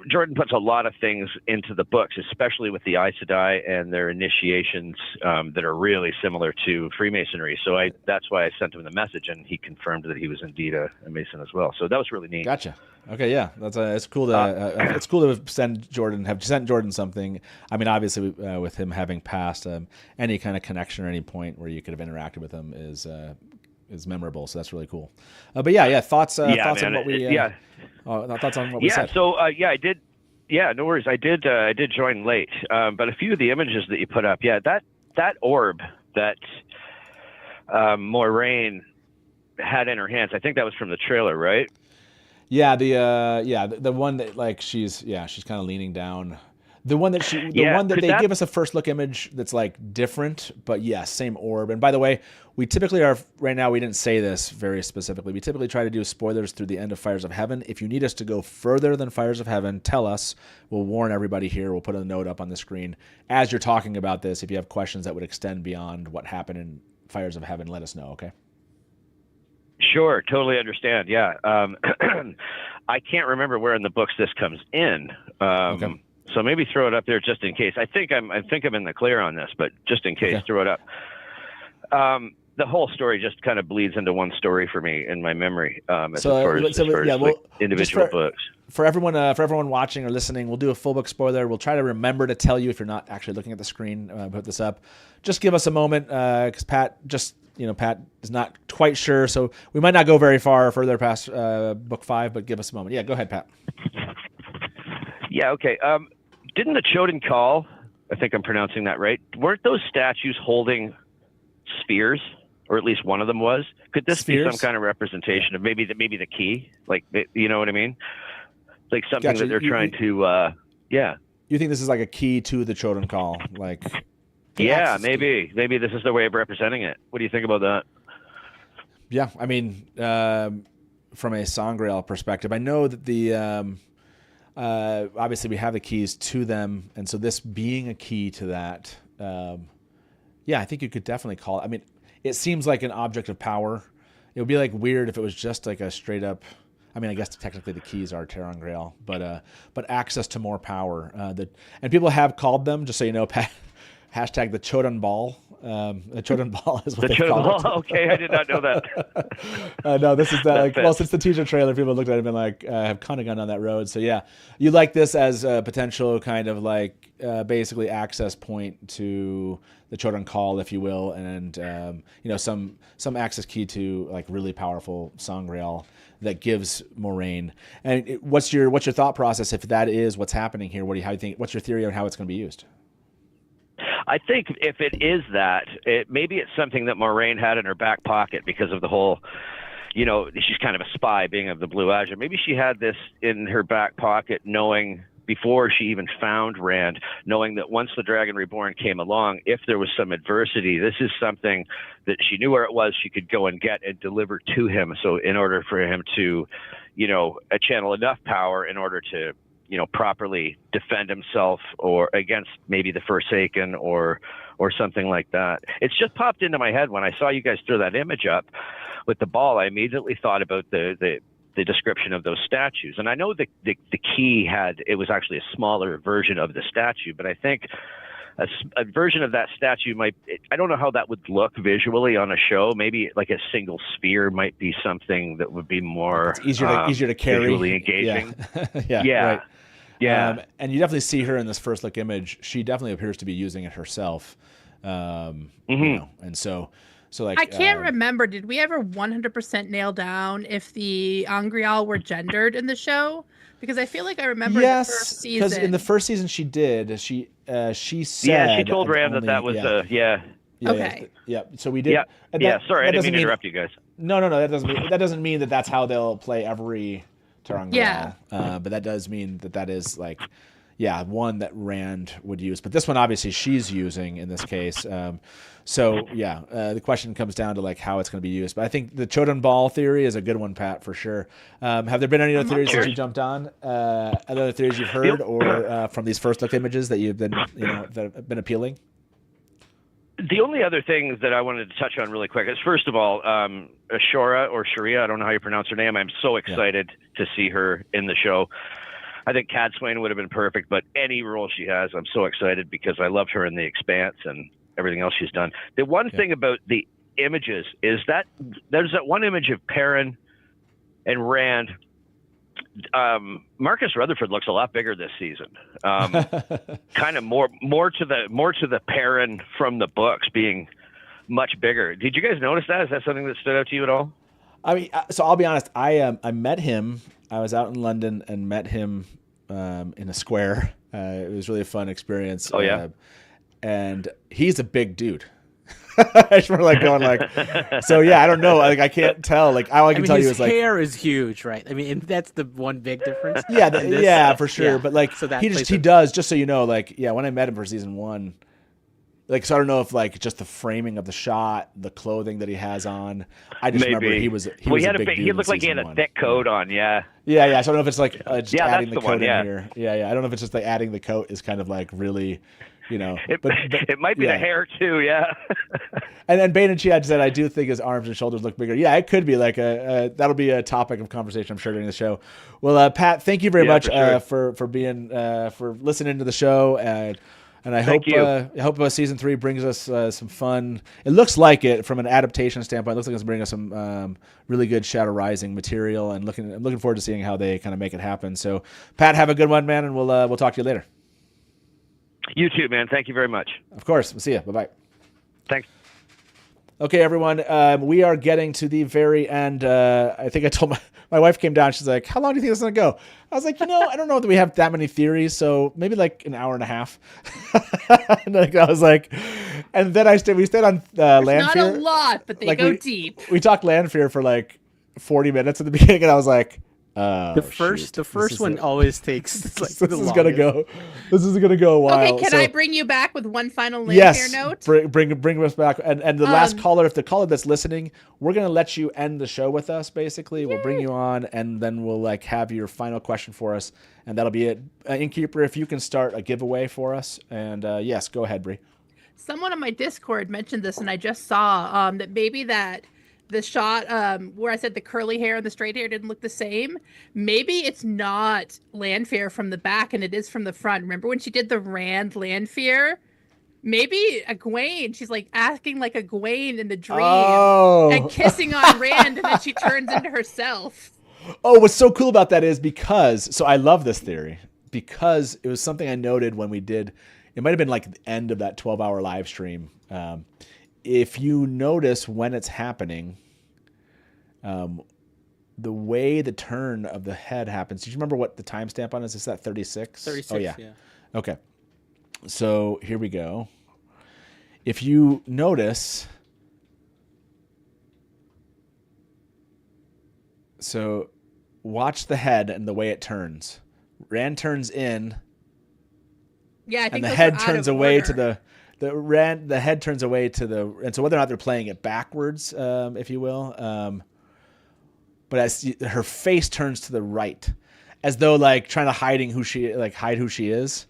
Jordan puts a lot of things into the books, especially with the Aes Sedai and their initiations that are really similar to Freemasonry. So that's why I sent him the message, and he confirmed that he was indeed a Mason as well. So that was really neat. Gotcha. Okay, yeah, it's cool to it's cool to send Jordan something. I mean, obviously, with him having passed, any kind of connection or any point where you could have interacted with him is memorable. So that's really cool. But thoughts on what we thoughts on what we said. So I did. Yeah, no worries. I did join late, but a few of the images that you put up, that orb that Moiraine had in her hands. I think that was from the trailer, right? Yeah, the one that like she's kind of leaning down. The one that they give us a first look image that's like different, but same orb. And by the way, we typically are right now. We didn't say this very specifically. We typically try to do spoilers through the end of Fires of Heaven. If you need us to go further than Fires of Heaven, tell us. We'll warn everybody here. We'll put a note up on the screen as you're talking about this. If you have questions that would extend beyond what happened in Fires of Heaven, let us know. Okay. Sure, totally understand. Yeah, I can't remember where in the books this comes in. Okay. So maybe throw it up there just in case. I think I'm in the clear on this, but just in case, throw it up. The whole story just kind of bleeds into one story for me in my memory, as far as individual books. For everyone watching or listening, we'll do a full book spoiler. We'll try to remember to tell you if you're not actually looking at the screen. Put this up. Just give us a moment, because Pat Pat is not quite sure, so we might not go very further past book 5. But give us a moment. Yeah, go ahead, Pat. Yeah. Okay. Didn't the Choedan call I think I'm pronouncing that right. Weren't those statues holding spears, or at least one of them was? Could this be some kind of representation of maybe the key? Like, you know what I mean? Like something that they're trying to, You think this is like a key to the Choedan call? Like, yeah, maybe this is their way of representing it. What do you think about that? Yeah, I mean, from a Sangreal perspective, I know that the obviously we have the keys to them, and so this being a key to that, I think you could definitely call it. I mean, it seems like an object of power. It would be like weird if it was just like a straight up. I mean, I guess technically the keys are Terran but access to more power. And people have called them, just so you know, hashtag the Choedan Ball. The Choedan Ball is what they call it. Okay, I did not know that. No, this is since the teaser trailer, people looked at it and been like, have kind of gone down that road. So yeah, you like this as a potential kind of like basically access point to the Choedan Call, if you will, and some access key to like really powerful Sangreal that gives Moiraine. And what's your thought process if that is what's happening here? How do you think? What's your theory on how it's going to be used? I think if it is that, maybe it's something that Moiraine had in her back pocket because of the whole, she's kind of a spy being of the Blue Azure. Maybe she had this in her back pocket knowing before she even found Rand, knowing that once the Dragon Reborn came along, if there was some adversity, this is something that she knew where it was, she could go and get and deliver to him. So in order for him to, channel enough power in order to, properly defend himself or against maybe the Forsaken or something like that. It's just popped into my head when I saw you guys throw that image up with the ball. I immediately thought about the description of those statues. And I know the key it was actually a smaller version of the statue, but I think a version of that statue I don't know how that would look visually on a show. Maybe like a single sphere might be something that would be more easier to carry, visually engaging. Yeah. Right. Yeah. And you definitely see her in this first look image. She definitely appears to be using it herself. And so like I can't remember. Did we ever 100% nail down if the Angreal were gendered in the show? Because I feel like I remember the first season. Because in the first season she did. She said. Yeah, she told Rand that was Yeah. Okay. Yeah. So we did. Yeah. Sorry, I didn't mean to interrupt you guys. No. That doesn't mean that that's how they'll play every Terangreal. Yeah. But that does mean that is like, one that Rand would use. But this one obviously she's using in this case. The question comes down to like how it's going to be used. But I think the Choedan Ball theory is a good one, Pat, for sure. Have there been any other theories that you jumped on? Other theories you've heard or from these first look images that you've been that have been appealing? The only other thing that I wanted to touch on really quick is, first of all, Ashura or Sharia, I don't know how you pronounce her name. I'm so excited to see her in the show. I think Cadsuane would have been perfect, but any role she has, I'm so excited because I loved her in The Expanse and everything else she's done. The one thing about the images is that there's that one image of Perrin and Rand. Marcus Rutherford looks a lot bigger this season. Kind of more to the Perrin from the books being much bigger. Did you guys notice that? Is that something that stood out to you at all? I mean, so I'll be honest. I met him. I was out in London and met him in a square. It was really a fun experience. Oh yeah. And he's a big dude. I just remember like going like, so yeah, I don't know. Like I can't tell. Like all I can tell you is like his hair is huge, right? I mean, and that's the one big difference. Yeah, for sure. Yeah. But like so that he does, just so you know, like when I met him for season 1, like so I don't know if like just the framing of the shot, the clothing that he has on. I just remember he was a big dude. He looked like he had a thick coat on. Yeah. So I don't know if it's like just adding the coat in here. Yeah. I don't know if it's just like adding the coat is kind of like really. It might be the hair too, yeah. And then Bane and Chiad said, I do think his arms and shoulders look bigger. Yeah, it could be like that'll be a topic of conversation, I'm sure, during the show. Well, Pat, thank you very much for being for listening to the show, and I hope season 3 brings us some fun. It looks like it from an adaptation standpoint. It looks like it's bringing us some really good Shadow Rising material, and I'm looking forward to seeing how they kind of make it happen. So, Pat, have a good one, man, and we'll talk to you later. You too, man. Thank you very much. Of course. We'll see you. Bye-bye. Thanks. Okay, everyone, we are getting to the very end. I think I told my wife came down. She's like, how long do you think this is going to go? I was like, I don't know that we have that many theories, so maybe like an hour and a half. And I was like, and then we stayed on Lanfear. Not a lot, but they go deep. We talked Lanfear for like 40 minutes at the beginning, and I was like, the first one always takes like this is gonna go. This is gonna go a while. Okay, can I bring you back with one final Lanfear yes, note? Bring us back. And the last caller, if the caller that's listening, we're gonna let you end the show with us. Basically, We'll bring you on, and then we'll like have your final question for us, and that'll be it. Innkeeper, if you can start a giveaway for us, and yes, go ahead, Bree. Someone on my Discord mentioned this, and I just saw that maybe the shot where I said the curly hair and the straight hair didn't look the same. Maybe it's not Lanfear from the back and it is from the front. Remember when she did the Rand Lanfear? Maybe Egwene. She's like acting like Egwene in the dream and kissing on Rand, and then she turns into herself. Oh, what's so cool about that is so I love this theory because it was something I noted when we did. It might have been like the end of that 12-hour live stream. If you notice when it's happening, the way the turn of the head happens. Do you remember what the timestamp on is? Is that 36? 36, oh, yeah. Okay. So here we go. If you notice, so watch the head and the way it turns. Rand turns in. Yeah, I think and the head turns away to the head turns away to the, and so whether or not they're playing it backwards, if you will, but as her face turns to the right, as though like trying to hide who she is,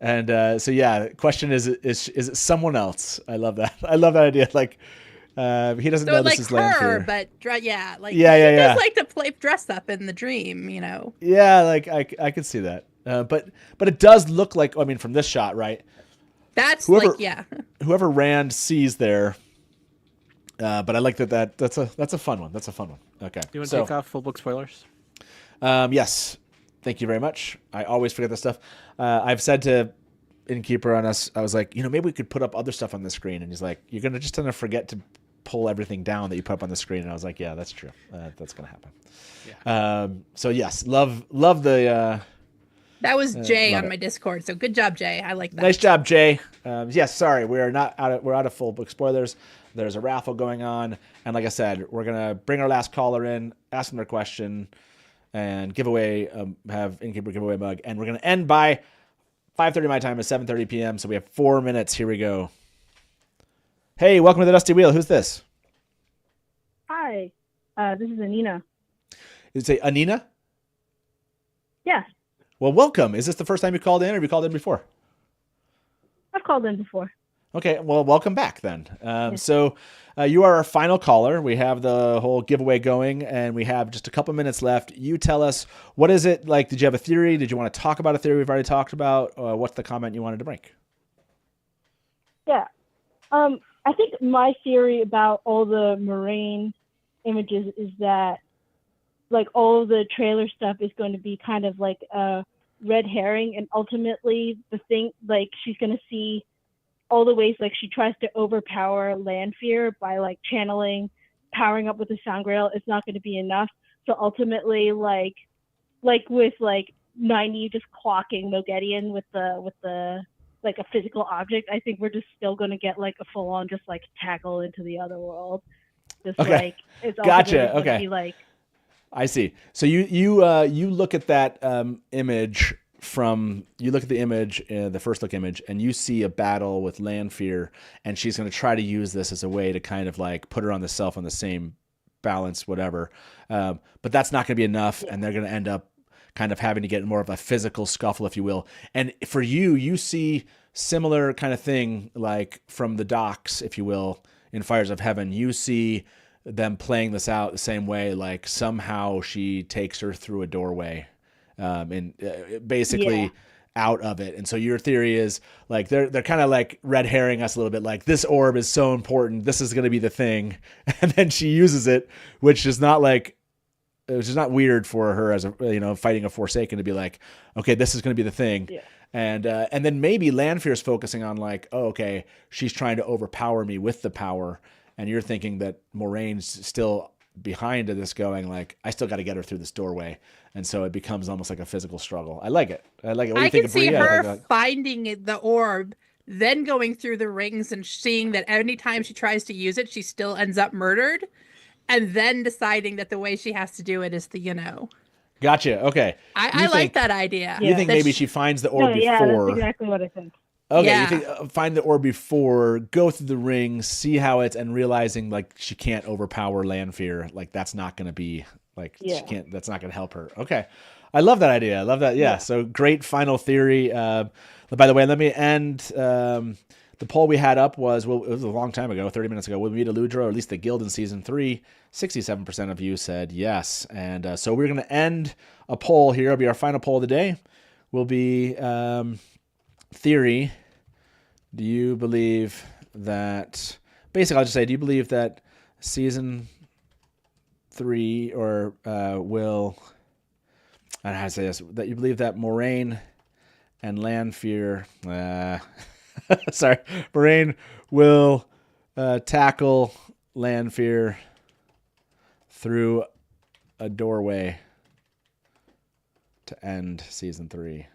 and so yeah, the question is it someone else? I love that. I love that idea. Like he doesn't know this is Lanfear, but yeah, like yeah. She does like to play dress up in the dream, Yeah, like I could see that, but it does look like, I mean, from this shot, right? That's whoever Rand sees there. But I like that's a fun one. That's a fun one. Okay. Do you want to take off full book spoilers? Yes. Thank you very much. I always forget this stuff. I've said to Innkeeper on us, I was like, maybe we could put up other stuff on the screen. And he's like, you're going to forget to pull everything down that you put up on the screen. And I was like, yeah, that's true. That's going to happen. Yeah. So yes, love the, that was Jay on my Discord. So good job, Jay. I like that. Nice job, Jay. Yes, sorry, we're out of full book spoilers. There's a raffle going on, and like I said, we're gonna bring our last caller in, ask them their question, and give away have Innkeeper give away a mug, and we're gonna end by 5:30 my time at 7:30 p.m. So we have 4 minutes. Here we go. Hey, welcome to the Dusty Wheel. Who's this? Hi, this is Anina. Did you say Anina? Yeah. Well, welcome. Is this the first time you called in, or have you called in before? I've called in before. Okay, well, welcome back then. So you are our final caller. We have the whole giveaway going, and we have just a couple minutes left. You tell us, what is it like? Did you have a theory? Did you want to talk about a theory we've already talked about? What's the comment you wanted to make? Yeah. I think my theory about all the Moiraine images is that like all of the trailer stuff is going to be kind of like a red herring, and ultimately the thing, like she's going to see all the ways like she tries to overpower Lanfear by like channeling, powering up with the Sangreal. It's not going to be enough. So ultimately, like with like 90 just clocking Moghedien with the like a physical object, I think we're just still going to get like a full on just like tackle into the other world. Just like it's gotcha. Okay. Be, like, I see. So you look at that image the first look image, and you see a battle with Lanfear, and she's going to try to use this as a way to kind of like put her on the same balance, whatever. But that's not going to be enough, and they're going to end up kind of having to get more of a physical scuffle, if you will. And for you see similar kind of thing, like from the docks, if you will, in Fires of Heaven. You see them playing this out the same way, like somehow she takes her through a doorway, and basically out of it. And so your theory is like they're kind of like red herring us a little bit, like this orb is so important, this is going to be the thing, and then she uses it, which is not weird for her as a fighting a Forsaken to be like, okay, this is going to be the thing. Yeah. And then maybe Lanfear's focusing on like, oh, okay, she's trying to overpower me with the power. and you're thinking that Moiraine's still behind this going like, I still got to get her through this doorway. And so it becomes almost like a physical struggle. I like it. What do you think can of see Bria? her finding the orb, then going through the rings and seeing that anytime she tries to use it, she still ends up murdered. And then deciding that the way she has to do it is the, Gotcha. Okay. I like that idea. You think maybe she finds the orb before? Yeah, that's exactly what I think. Okay, Yeah. you think find the orb before, go through the ring, see how it's, and realizing like she can't overpower Lanfear. Like that's not going to be she can't. That's not going to help her. Okay, I love that idea. I love that. Yeah. So great final theory. By the way, let me end. The poll we had up was, well, it was a long time ago, 30 minutes ago. Will we meet Aludra, or at least the guild in season 3? 67% of you said yes, and so we're going to end a poll here. It'll be our final poll of the day. Will be theory. Do you believe that, basically I'll just say, do you believe that season 3 or will, I don't know how to say this, that you believe that Moiraine and Lanfear, sorry, Moiraine will tackle Lanfear through a doorway to end season 3?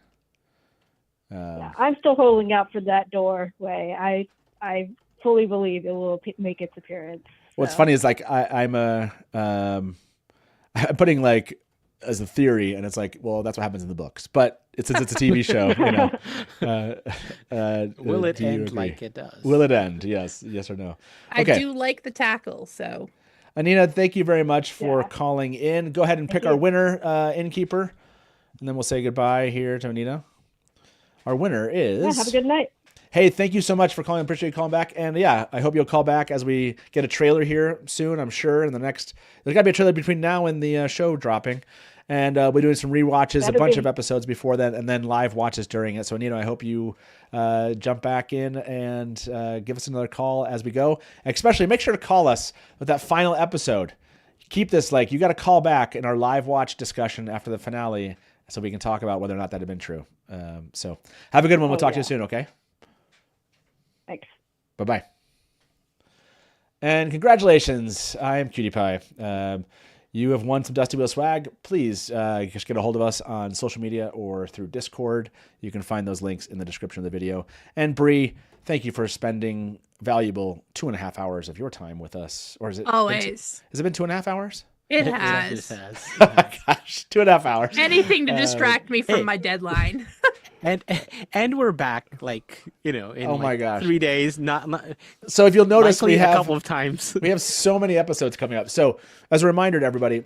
I'm still holding out for that doorway. I fully believe it will make its appearance. What's funny is like I'm putting like as a theory, and it's like, well, that's what happens in the books, but it's a TV show. Will it end like it does? Will it end? Yes or no? Okay. I do like the tackle, so. Anina, thank you very much for calling in. Go ahead and pick our winner, Innkeeper, and then we'll say goodbye here to Anina. Our winner is... Yeah, have a good night. Hey, thank you so much for calling. Appreciate you calling back. And yeah, I hope you'll call back as we get a trailer here soon, I'm sure. In the next... There's got to be a trailer between now and the show dropping. And we're doing some rewatches, a bunch of episodes before that, and then live watches during it. So, Anina, I hope you jump back in and give us another call as we go. And especially, make sure to call us with that final episode. Keep this, you got to call back in our live watch discussion after the finale so we can talk about whether or not that had been true. So have a good one. We'll talk to you soon, okay? Thanks. Bye-bye. And congratulations. I am Cutie Pie. You have won some Dusty Wheel swag. Please just get a hold of us on social media or through Discord. You can find those links in the description of the video. And Bree, thank you for spending valuable 2.5 hours of your time with us. Or is it Always. Has it been 2.5 hours? It has. It has. Oh my gosh, 2.5 hours. Anything to distract me from my deadline. And we're back, in oh my gosh, 3 days. Not so. If you'll notice, we have a couple of times. We have so many episodes coming up. So as a reminder to everybody,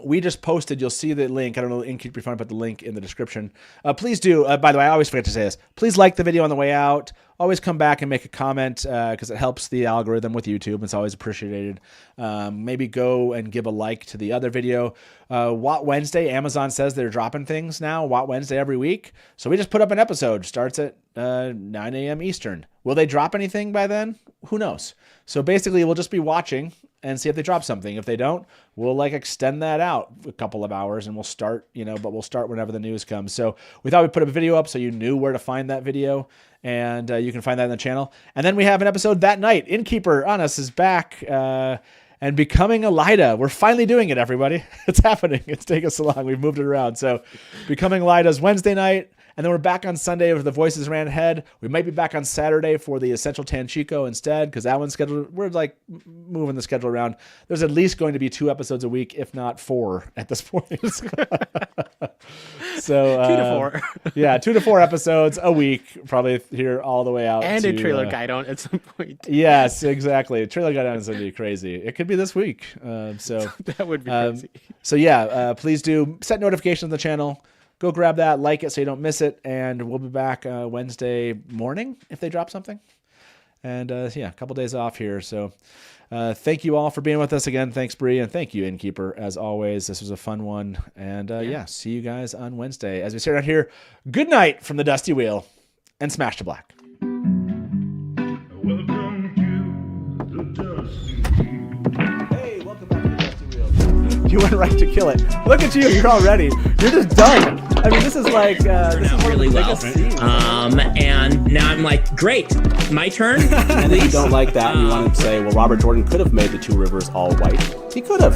we just posted. You'll see the link. I don't know, Innkeeper, if you want to put the link in the description. Please do. By the way, I always forget to say this. Please like the video on the way out. Always come back and make a comment because it helps the algorithm with YouTube. It's always appreciated. Maybe go and give a like to the other video. Watt Wednesday, Amazon says they're dropping things now. Watt Wednesday every week. So we just put up an episode. Starts at 9 a.m. Eastern. Will they drop anything by then? Who knows? So basically, we'll just be watching and see if they drop something. If they don't, we'll extend that out a couple of hours and we'll start, but we'll start whenever the news comes. So we thought we'd put a video up so you knew where to find that video. And you can find that on the channel. And then we have an episode that night. Innkeeper on us is back and becoming Elida. We're finally doing it, everybody. It's happening. It's taken us so long. We've moved it around. So becoming Elida's Wednesday night. And then we're back on Sunday with the Voices Ran Ahead. We might be back on Saturday for the Essential Tanchico instead, because that one's scheduled. We're moving the schedule around. There's at least going to be 2 episodes a week, if not 4 at this point. So 2 to 4. Yeah, 2 to 4 episodes a week, probably here all the way out. And a trailer guide on at some point. Yes, exactly. Trailer guide on is going to be crazy. It could be this week. So that would be crazy. So yeah, please do set notifications on the channel. Go grab that, like it so you don't miss it, and we'll be back Wednesday morning if they drop something. And a couple days off here. So thank you all for being with us again. Thanks, Bree, and thank you, Innkeeper, as always. This was a fun one. And see you guys on Wednesday. As we sit out here, good night from the Dusty Wheel, and smash to black. Welcome to the Dusty Wheel. Hey, welcome back to the Dusty Wheel. You went right to kill it. Look at you. You're all ready. You're just done. I mean, this is this is one really of the well. biggest scenes. And now I'm like, great, my turn. And if you don't like that, and you want to say, well, Robert Jordan could have made the two rivers all white. He could have,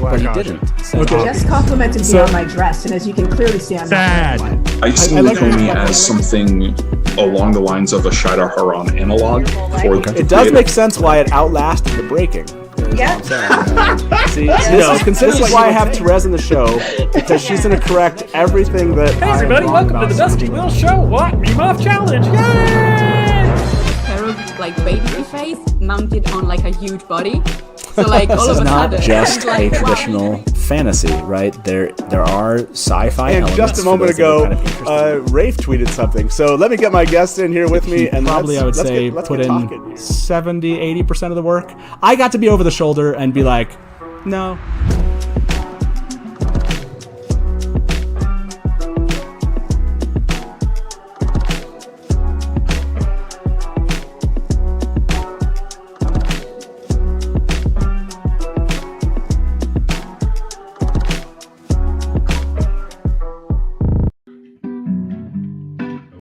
but he didn't. So. Just complimented me on my dress, and as you can clearly see, I'm sad. not I see Nakomi as something along the lines of a Shida Haran analog. It does make sense why it outlasted the breaking. Yeah. See, this is why I have Therese in the show, because she's going to correct everything that. Hey everybody, welcome to the Dusty Will Show. What? Beam Off Challenge! Yay! Harold's like baby face mounted on like a huge body. So like all of a sudden, this is not just like, a traditional fantasy, right? There are sci-fi elements. And just a moment ago, Rafe tweeted something. So let me get my guests in here with me, and probably I would say put in 70-80% of the work. I got to be over the shoulder and be like, no,